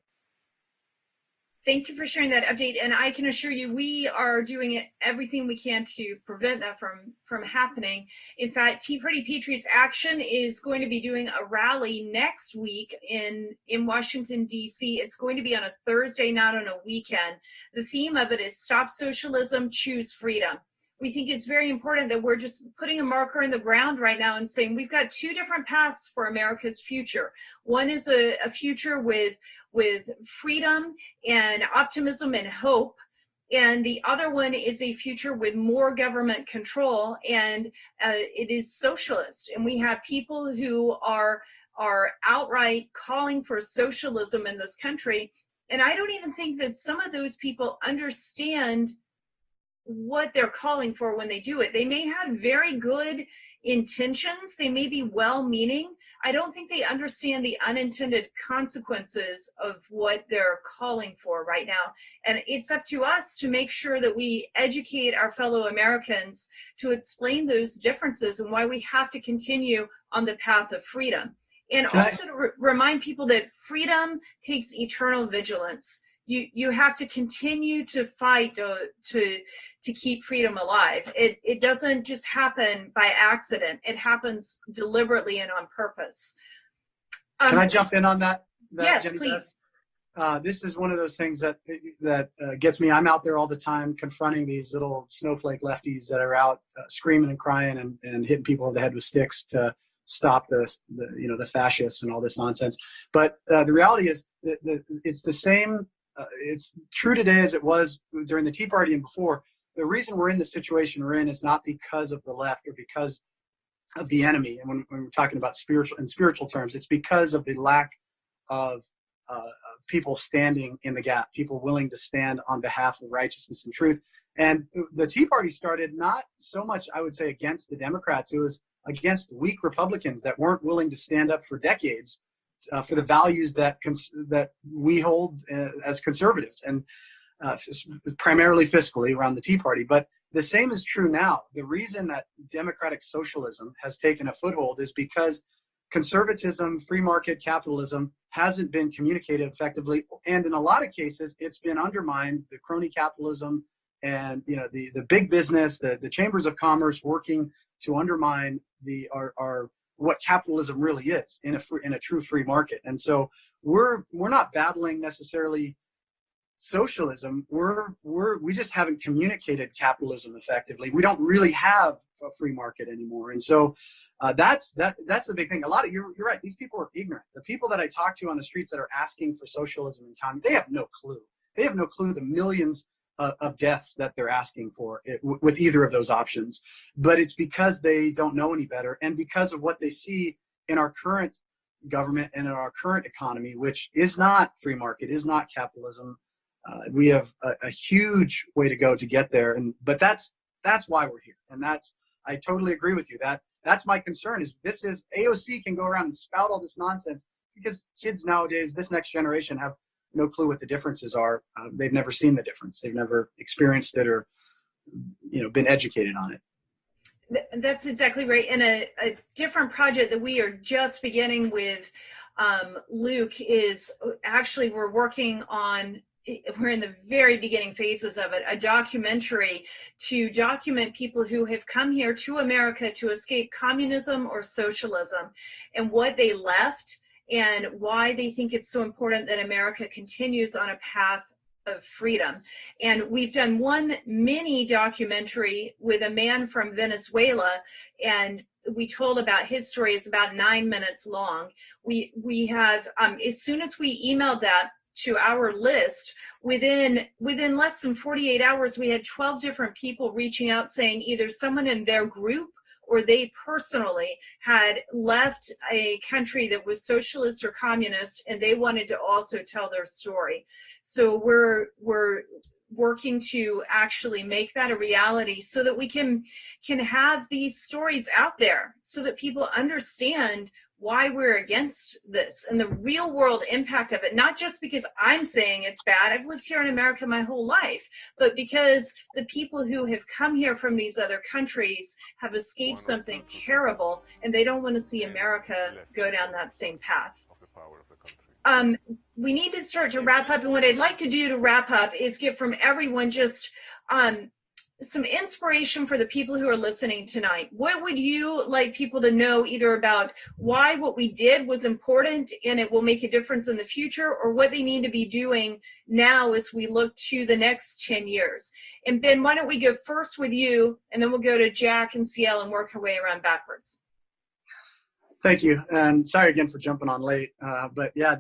Thank you for sharing that update, and I can assure you we are doing everything we can to prevent that from happening. In fact, Tea Party Patriots Action is going to be doing a rally next week in Washington, D.C. It's going to be on a Thursday, not on a weekend. The theme of it is Stop Socialism, Choose Freedom. We think it's very important that we're just putting a marker in the ground right now and saying we've got two different paths for America's future. One is a future with freedom and optimism and hope, and the other one is a future with more government control, and it is socialist. And we have people who are outright calling for socialism in this country, and I don't even think that some of those people understand what they're calling for when they do it. They may have very good intentions. They may be well-meaning. I don't think they understand the unintended consequences of what they're calling for right now. And it's up to us to make sure that we educate our fellow Americans to explain those differences and why we have to continue on the path of freedom. And also to remind people that freedom takes eternal vigilance. You have to continue to fight to keep freedom alive. It doesn't just happen by accident. It happens deliberately and on purpose. Can I jump in on that? Yes, Jenny please. Beth? This is one of those things that gets me. I'm out there all the time confronting these little snowflake lefties that are out screaming and crying and hitting people over the head with sticks to stop the fascists and all this nonsense. But the reality is that it's the same. It's true today as it was during the Tea Party and before. The reason we're in the situation we're in is not because of the left or because of the enemy. And when we're talking about spiritual terms, it's because of the lack of people standing in the gap, people willing to stand on behalf of righteousness and truth. And the Tea Party started not so much, I would say, against the Democrats. It was against weak Republicans that weren't willing to stand up for decades for the values that we hold as conservatives, and primarily fiscally around the Tea Party. But the same is true now. The reason that democratic socialism has taken a foothold is because conservatism, free market capitalism hasn't been communicated effectively, and in a lot of cases, it's been undermined. The crony capitalism and the big business, the chambers of commerce working to undermine our what capitalism really is in a true free market. And so we're not battling necessarily socialism. We just haven't communicated capitalism effectively. We don't really have a free market anymore. And so that's the big thing. You're right. These people are ignorant. The people that I talk to on the streets that are asking for socialism and communism, they have no clue. They have no clue the millions of deaths that they're asking for with either of those options. But it's because they don't know any better, and because of what they see in our current government and in our current economy, which is not free market, is not capitalism. We have a huge way to go to get there, but that's why we're here. And I totally agree with you. That that's my concern. Is AOC can go around and spout all this nonsense because kids nowadays, this next generation, have no clue what the differences are. They've never seen the difference. They've never experienced it or been educated on it. That's exactly right. And a different project that we are just beginning with, Luke, is actually we're in the very beginning phases of it, a documentary to document people who have come here to America to escape communism or socialism and what they left and why they think it's so important that America continues on a path of freedom. And we've done one mini documentary with a man from Venezuela, and we told about his story. It's about 9 minutes long. We have, as soon as we emailed that to our list, within less than 48 hours, we had 12 different people reaching out saying either someone in their group or they personally had left a country that was socialist or communist, and they wanted to also tell their story. So we're working to actually make that a reality so that we can have these stories out there so that people understand why we're against this and the real world impact of it, not just because I'm saying it's bad. I've lived here in America my whole life, but because the people who have come here from these other countries have escaped something terrible and they don't want to see America go down that same path. We need to start to wrap up, and what I'd like to do to wrap up is get from everyone just some inspiration for the people who are listening tonight. What would you like people to know, either about why what we did was important and it will make a difference in the future, or what they need to be doing now as we look to the next 10 years? And Ben, why don't we go first with you, and then we'll go to Jack and CL and work our way around backwards. Thank you, and sorry again for jumping on late. But yeah,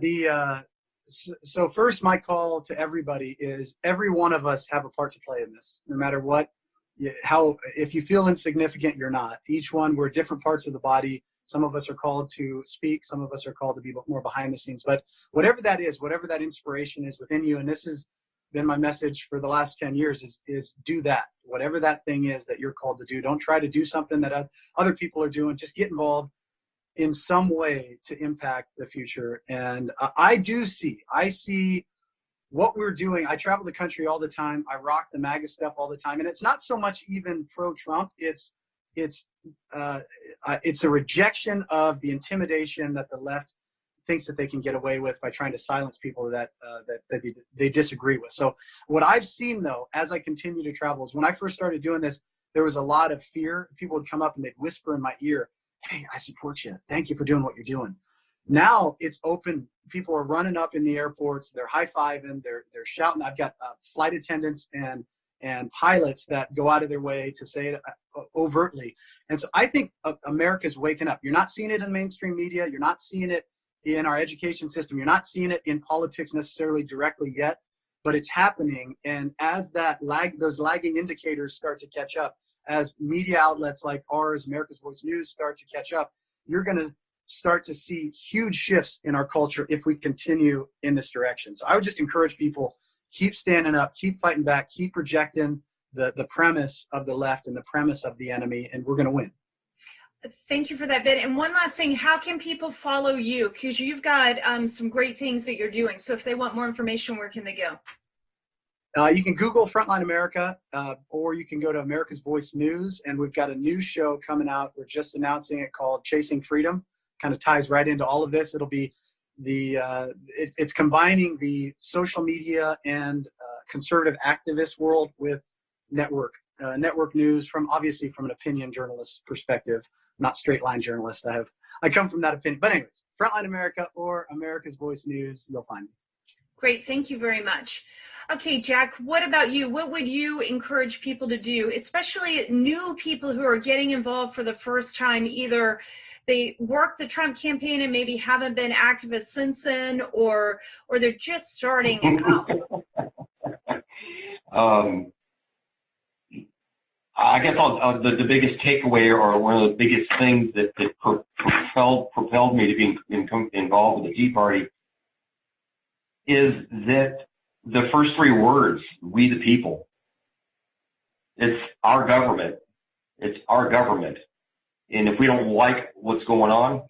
so first, my call to everybody is every one of us have a part to play in this, no matter what, if you feel insignificant, you're not. Each one, we're different parts of the body. Some of us are called to speak. Some of us are called to be more behind the scenes. But whatever that is, whatever that inspiration is within you, and this has been my message for the last 10 years, is do that. Whatever that thing is that you're called to do. Don't try to do something that other people are doing. Just get involved in some way to impact the future. And I see what we're doing. I travel the country all the time. I rock the MAGA stuff all the time. And it's not so much even pro-Trump. It's a rejection of the intimidation that the left thinks that they can get away with by trying to silence people that they disagree with. So what I've seen, though, as I continue to travel, is when I first started doing this, there was a lot of fear. People would come up and they'd whisper in my ear, "Hey, I support you. Thank you for doing what you're doing." Now it's open. People are running up in the airports. They're high-fiving. They're shouting. I've got flight attendants and pilots that go out of their way to say it overtly. And so I think America's waking up. You're not seeing it in mainstream media. You're not seeing it in our education system. You're not seeing it in politics necessarily directly yet, but it's happening. And as those lagging indicators start to catch up, as media outlets like ours, America's Voice News, start to catch up, you're going to start to see huge shifts in our culture if we continue in this direction. So I would just encourage people, keep standing up, keep fighting back, keep rejecting the premise of the left and the premise of the enemy, and we're going to win. Thank you for that, Ben. And one last thing, how can people follow you? Because you've got some great things that you're doing. So if they want more information, where can they go? You can Google Frontline America, or you can go to America's Voice News, and we've got a new show coming out. We're just announcing it, called Chasing Freedom. Kind of ties right into all of this. It'll be it's combining the social media and conservative activist world with network news obviously from an opinion journalist perspective, not straight line journalist. I come from that opinion. But anyways, Frontline America or America's Voice News, you'll find me. Great, thank you very much. Okay, Jack, what about you? What would you encourage people to do, especially new people who are getting involved for the first time? Either they work the Trump campaign and maybe haven't been activists since then, or they're just starting out. I guess the biggest takeaway, or one of the biggest things that propelled me to be involved with the Tea Party, is that the first three words, "we the people." It's our government. It's our government. And if we don't like what's going on,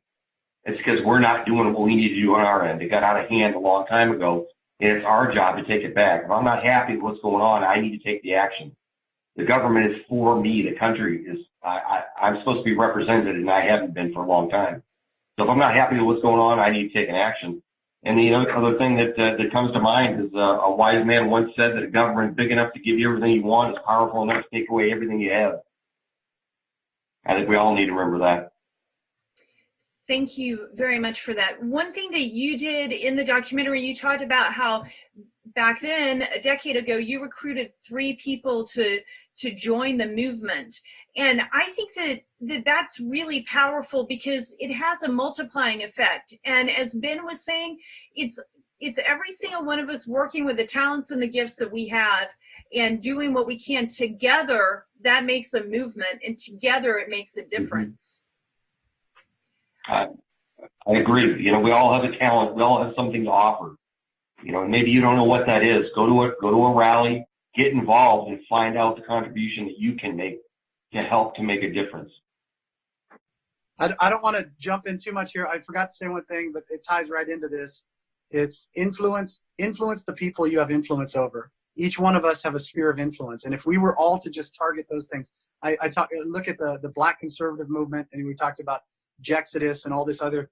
it's because we're not doing what we need to do on our end. It got out of hand a long time ago, and it's our job to take it back. If I'm not happy with what's going on, I need to take the action. The government is for me. The country is, I'm supposed to be represented, and I haven't been for a long time. So if I'm not happy with what's going on, I need to take an action. And the other thing that comes to mind is a wise man once said that a government big enough to give you everything you want is powerful enough to take away everything you have. I think we all need to remember that. Thank you very much for that. One thing that you did in the documentary, you talked about how back then, a decade ago, you recruited 3 people to join the movement. And I think that's really powerful because it has a multiplying effect. And as Ben was saying, it's every single one of us working with the talents and the gifts that we have and doing what we can together. That makes a movement, and together it makes a difference. I agree. We all have a talent. We all have something to offer. Maybe you don't know what that is. Go to a rally, get involved, and find out the contribution that you can make to help to make a difference. I don't want to jump in too much here. I forgot to say one thing, but it ties right into this. It's influence the people you have influence over. Each one of us have a sphere of influence. And if we were all to just target those things, look at the Black conservative movement, and we talked about Jexodus and all these other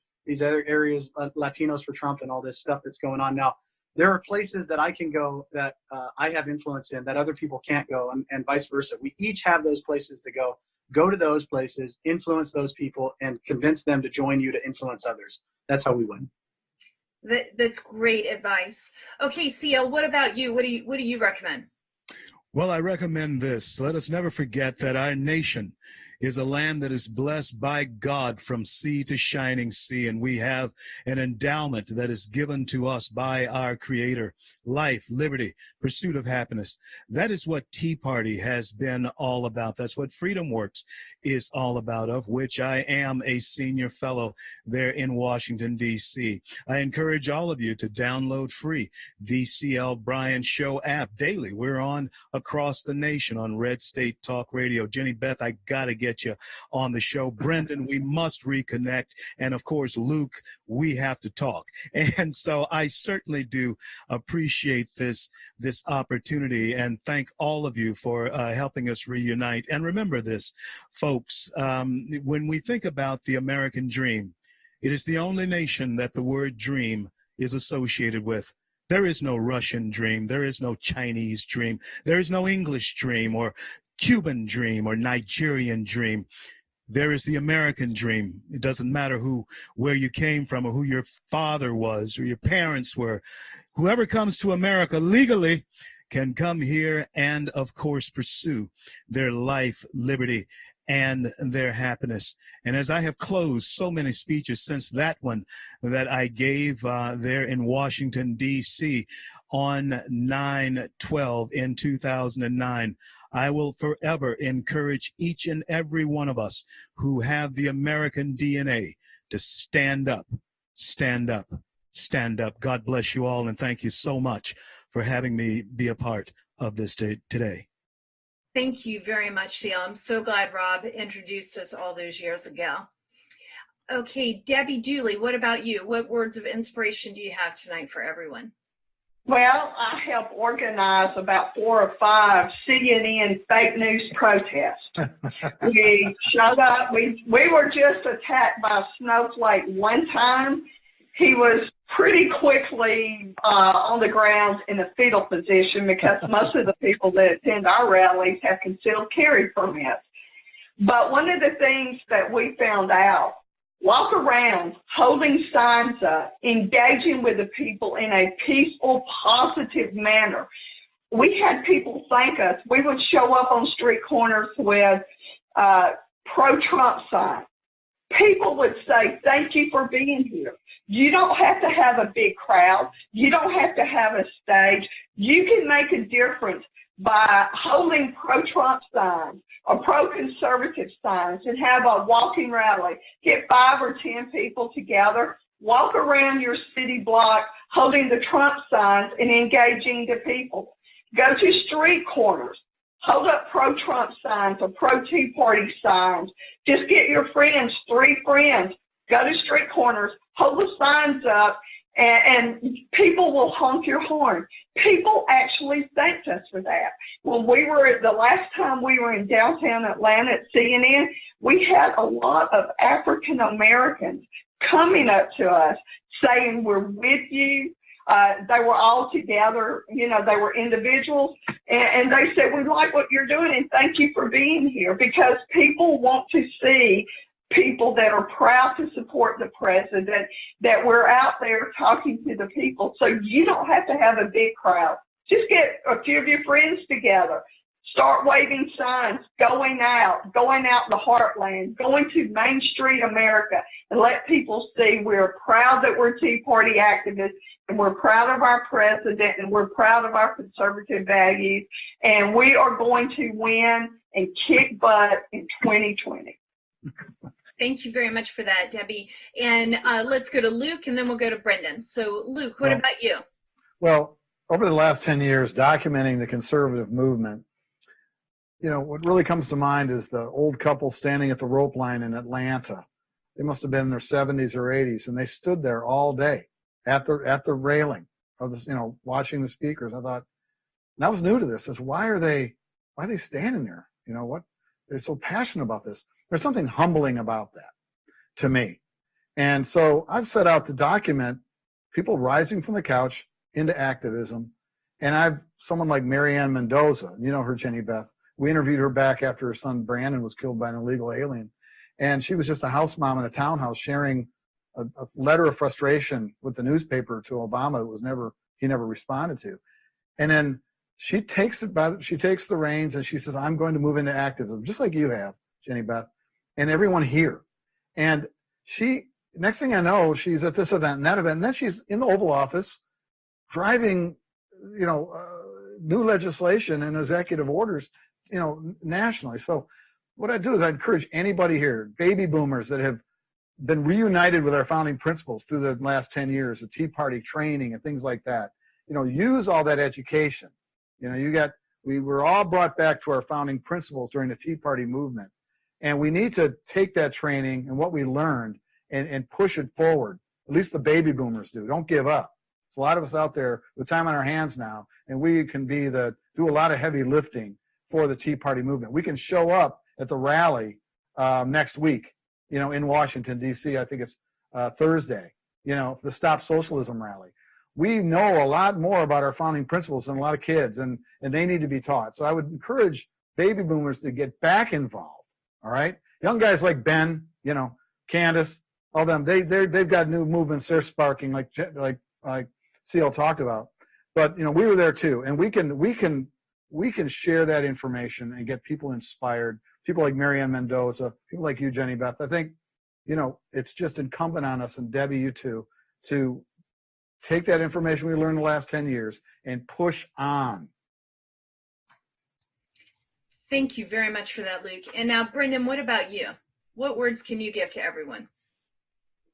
areas, Latinos for Trump and all this stuff that's going on now. There are places that I can go that I have influence in that other people can't go, and vice versa. We each have those places to go. Go to those places, influence those people, and convince them to join you to influence others. That's how we win. That's great advice. Okay, CL, what about you? What do you recommend? Well, I recommend this. Let us never forget that our nation is a land that is blessed by God from sea to shining sea, and we have an endowment that is given to us by our Creator: life, liberty, pursuit of happiness. That is what Tea Party has been all about. That's what Freedom Works is all about, of which I am a senior fellow there in Washington, D.C. I encourage all of you to download free the CL Bryant Show app daily. We're on across the nation on Red State Talk Radio. Jenny Beth, I got to get you on the show. Brendan, we must reconnect. And of course, Luke, we have to talk. And so I certainly do appreciate this opportunity and thank all of you for helping us reunite. And remember this, folks, when we think about the American dream, it is the only nation that the word dream is associated with. There is no Russian dream. There is no Chinese dream. There is no English dream or Cuban dream or Nigerian dream. There is the American dream. It doesn't matter where you came from or who your father was or your parents were. Whoever comes to America legally can come here and, of course, pursue their life, liberty, and their happiness. And as I have closed so many speeches since that one that I gave there in Washington, D.C. on 9/12 in 2009, I will forever encourage each and every one of us who have the American DNA to stand up, stand up, stand up. God bless you all, and thank you so much for having me be a part of this today. Thank you very much, CL. I'm so glad Rob introduced us all those years ago. Okay, Debbie Dooley, what about you? What words of inspiration do you have tonight for everyone? Well, I helped organize about 4 or 5 CNN fake news protests. We showed up. We were just attacked by a snowflake one time. He was pretty quickly on the ground in a fetal position because most of the people that attend our rallies have concealed carry permits. But one of the things that we found out, walk around holding signs up, engaging with the people in a peaceful, positive manner. We had people thank us. We would show up on street corners with pro-Trump signs. People would say, thank you for being here. You don't have to have a big crowd. You don't have to have a stage. You can make a difference by holding pro-Trump signs or pro-conservative signs and have a walking rally. Get 5 or 10 people together, walk around your city block holding the Trump signs and engaging the people. Go to street corners. Hold up pro-Trump signs or pro-Tea Party signs. Just get your friends, 3 friends, go to street corners, hold the signs up, and people will honk your horn. People actually thanked us for that. When the last time we were in downtown Atlanta at CNN, we had a lot of African Americans coming up to us saying, we're with you. They were all together, they were individuals, and they said, we like what you're doing and thank you for being here, because people want to see people that are proud to support the president, that we're out there talking to the people. So you don't have to have a big crowd. Just get a few of your friends together. Start waving signs, going out in the heartland, going to Main Street America, and let people see we're proud that we're Tea Party activists, and we're proud of our president, and we're proud of our conservative values, and we are going to win and kick butt in 2020. Thank you very much for that, Debbie. And let's go to Luke, and then we'll go to Brendan. So, Luke, what about you? Well, over the last 10 years, documenting the conservative movement, what really comes to mind is the old couple standing at the rope line in Atlanta. They must have been in their 70s or 80s, and they stood there all day at the railing of the, watching the speakers. I thought, and I was new to this, is why are they standing there? What they're so passionate about this. There's something humbling about that to me. And so I've set out to document people rising from the couch into activism. And someone like Marianne Mendoza, her, Jenny Beth. We interviewed her back after her son Brandon was killed by an illegal alien. And she was just a house mom in a townhouse sharing a letter of frustration with the newspaper to Obama that he never responded to. And then she takes the reins and she says, I'm going to move into activism, just like you have, Jenny Beth, and everyone here. And next thing I know, she's at this event and that event, and then she's in the Oval Office driving, new legislation and executive orders, nationally. So what I do is I encourage anybody here, baby boomers that have been reunited with our founding principles through the last 10 years of Tea Party training and things like that, use all that education. We were all brought back to our founding principles during the Tea Party movement. And we need to take that training and what we learned and push it forward. At least the baby boomers do. Don't give up. There's a lot of us out there with time on our hands now, and we can do a lot of heavy lifting for the Tea Party movement. We can show up at the rally next week, in Washington, D.C. I think it's Thursday, the Stop Socialism rally. We know a lot more about our founding principles than a lot of kids, and they need to be taught. So I would encourage baby boomers to get back involved, all right? Young guys like Ben, Candace, all them, they've got new movements they're sparking, like CL talked about. But, we were there too, and we can share that information and get people inspired, people like Marianne Mendoza, people like you, Jenny Beth. I think, it's just incumbent on us, and Debbie, you too, to take that information we learned the last 10 years and push on. Thank you very much for that, Luke. And now, Brendan, what about you? What words can you give to everyone?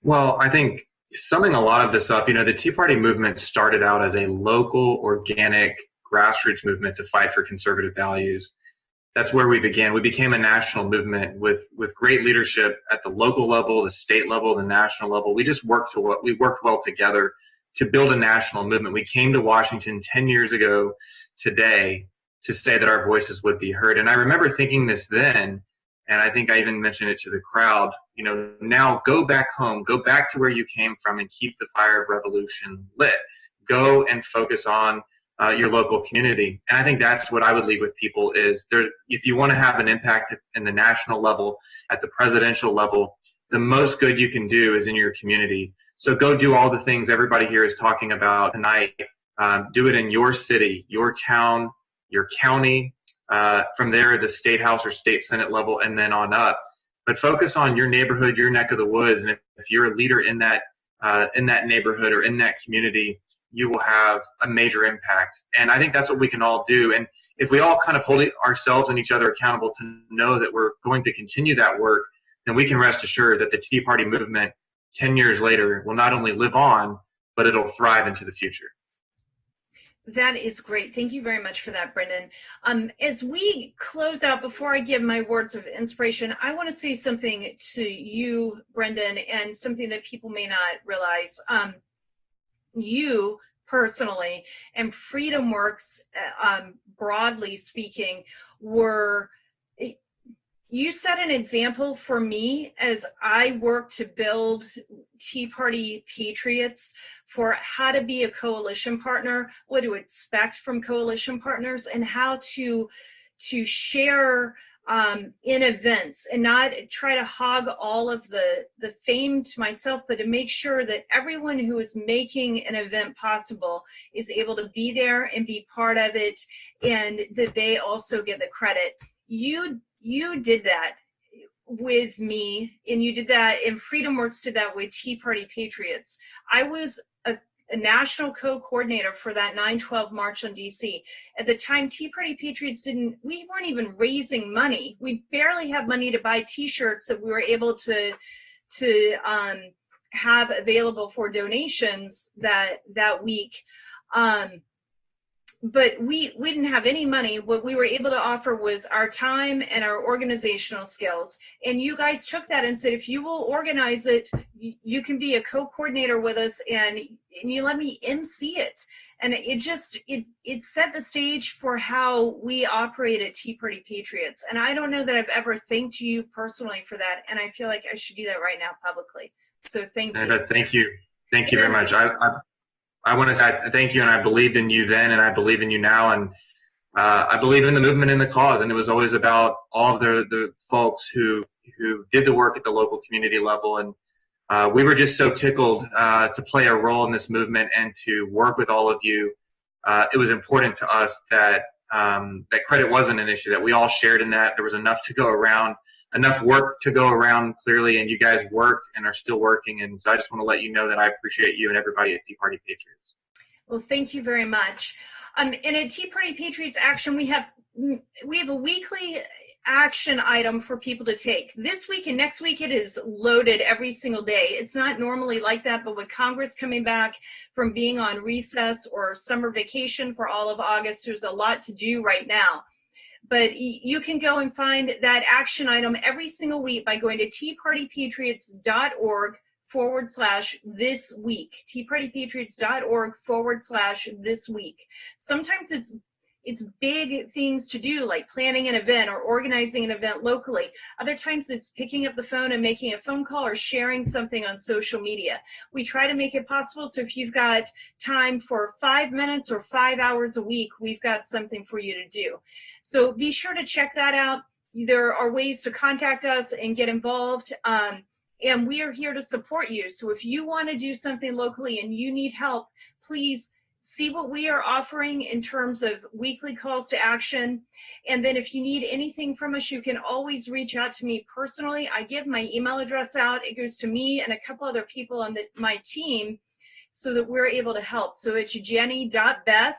Well, I think summing a lot of this up, the Tea Party movement started out as a local, organic, grassroots movement to fight for conservative values. That's where we began. We became a national movement with great leadership at the local level, the state level, the national level. We just worked well together to build a national movement. We came to Washington 10 years ago today to say that our voices would be heard. And I remember thinking this then, and I think I even mentioned it to the crowd, now go back home, go back to where you came from and keep the fire of revolution lit. Go and focus on your local community. And I think that's what I would leave with people is if you want to have an impact in the national level, at the presidential level, the most good you can do is in your community. So go do all the things everybody here is talking about tonight. Do it in your city, your town, your county, from there, the state house or state senate level, and then on up. But focus on your neighborhood, your neck of the woods. And if you're a leader in that neighborhood or in that community, you will have a major impact. And I think that's what we can all do. And if we all kind of hold ourselves and each other accountable to know that we're going to continue that work, then we can rest assured that the Tea Party movement 10 years later will not only live on, but it'll thrive into the future. That is great. Thank you very much for that, Brendan. As we close out, before I give my words of inspiration, I want to say something to you, Brendan, and something that people may not realize. You personally and FreedomWorks, broadly speaking, you set an example for me as I work to build Tea Party patriots for how to be a coalition partner, what to expect from coalition partners, and how to share in events and not try to hog all of the fame to myself, but to make sure that everyone who is making an event possible is able to be there and be part of it, and that they also get the credit. You did that with me, and you did that, and FreedomWorks did that with Tea Party Patriots. I was a national co-coordinator for that 9/12 March on DC. At the time, Tea Party Patriots we weren't even raising money. We barely had money to buy t-shirts that we were able to have available for donations that week. But we didn't have any money. What we were able to offer was our time and our organizational skills. And you guys took that and said, if you will organize it, you can be a co-coordinator with us, and you let me MC it. And it set the stage for how we operate at Tea Party Patriots. And I don't know that I've ever thanked you personally for that. And I feel like I should do that right now publicly. So thank you. Thank you. Thank you very much. I want to say thank you, and I believed in you then, and I believe in you now, and I believe in the movement and the cause. And it was always about all of the folks who did the work at the local community level, and we were just so tickled to play a role in this movement and to work with all of you. It was important to us that credit wasn't an issue, that we all shared in that. There was enough work to go around, clearly, and you guys worked and are still working. And so I just want to let you know that I appreciate you and everybody at Tea Party Patriots. Well, thank you very much. And at Tea Party Patriots Action, we have a weekly action item for people to take. This week and next week, it is loaded every single day. It's not normally like that, but with Congress coming back from being on recess or summer vacation for all of August, there's a lot to do right now. But you can go and find that action item every single week by going to teapartypatriots.org/this week. teapartypatriots.org/this week. Sometimes it's big things to do, like planning an event or organizing an event locally. Other times it's picking up the phone and making a phone call or sharing something on social media. We try to make it possible, so if you've got time for 5 minutes or 5 hours a week, we've got something for you to do. So be sure to check that out. There are ways to contact us and get involved. And we are here to support you. So if you want to do something locally and you need help, please see what we are offering in terms of weekly calls to action. And then if you need anything from us, you can always reach out to me personally. I give my email address out. It goes to me and a couple other people on my team so that we're able to help. So it's jenny.beth at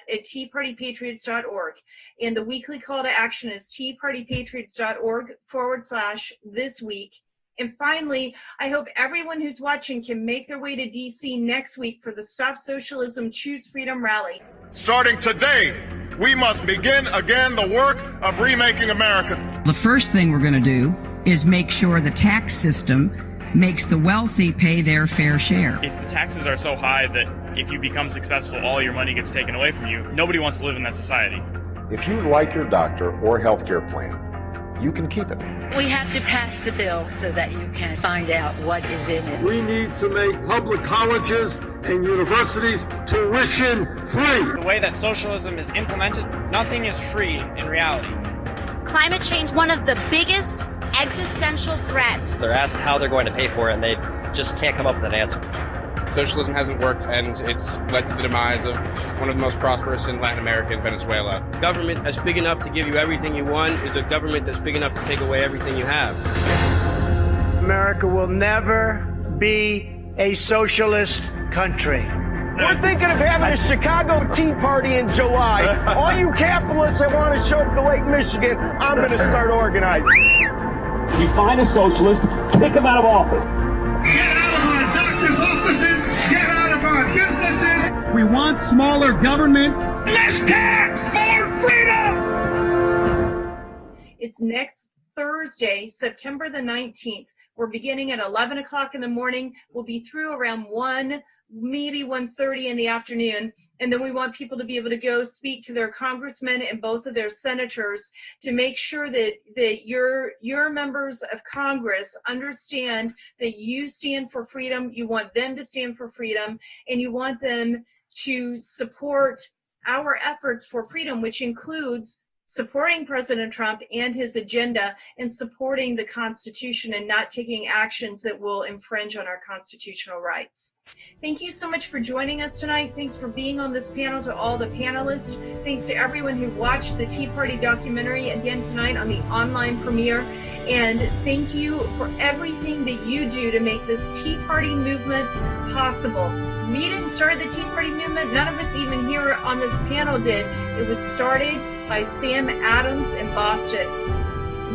teapartypatriots.org. And the weekly call to action is teapartypatriots.org/this week. And finally, I hope everyone who's watching can make their way to DC next week for the Stop Socialism, Choose Freedom rally. Starting today, we must begin again the work of remaking America. The first thing we're going to do is make sure the tax system makes the wealthy pay their fair share. If the taxes are so high that if you become successful, all your money gets taken away from you, nobody wants to live in that society. If you like your doctor or healthcare plan, you can keep it. We have to pass the bill so that you can find out what is in it. We need to make public colleges and universities tuition free. The way that socialism is implemented, nothing is free in reality. Climate change, one of the biggest existential threats. They're asked how they're going to pay for it, and they just can't come up with an answer. Socialism hasn't worked, and it's led to the demise of one of the most prosperous in Latin America and Venezuela. Government that's big enough to give you everything you want is a government that's big enough to take away everything you have. America will never be a socialist country. We're thinking of having a Chicago Tea Party in July. All you capitalists that want to show up to Lake Michigan, I'm going to start organizing. You find a socialist, kick him out of office. Get out of our doctors' offices! Get out of our businesses! We want smaller government, less tax, more freedom. It's next Thursday, September the 19th. We're beginning at 11 o'clock in the morning. We'll be through around 1, maybe 1:30 in the afternoon. And then we want people to be able to go speak to their congressmen and both of their senators to make sure that your members of Congress understand that you stand for freedom. You want them to stand for freedom, and you want them to support our efforts for freedom, which includes supporting President Trump and his agenda, and supporting the Constitution and not taking actions that will infringe on our constitutional rights. Thank you so much for joining us tonight. Thanks for being on this panel, to all the panelists. Thanks to everyone who watched the Tea Party documentary again tonight on the online premiere. And thank you for everything that you do to make this Tea Party movement possible. We didn't start the Tea Party movement. None of us even here on this panel did. It was started by Sam Adams in Boston.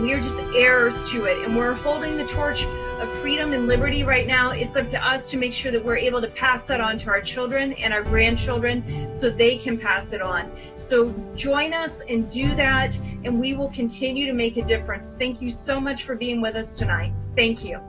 We are just heirs to it, and we're holding the torch of freedom and liberty right now. It's up to us to make sure that we're able to pass that on to our children and our grandchildren so they can pass it on. So join us and do that, and we will continue to make a difference. Thank you so much for being with us tonight. Thank you.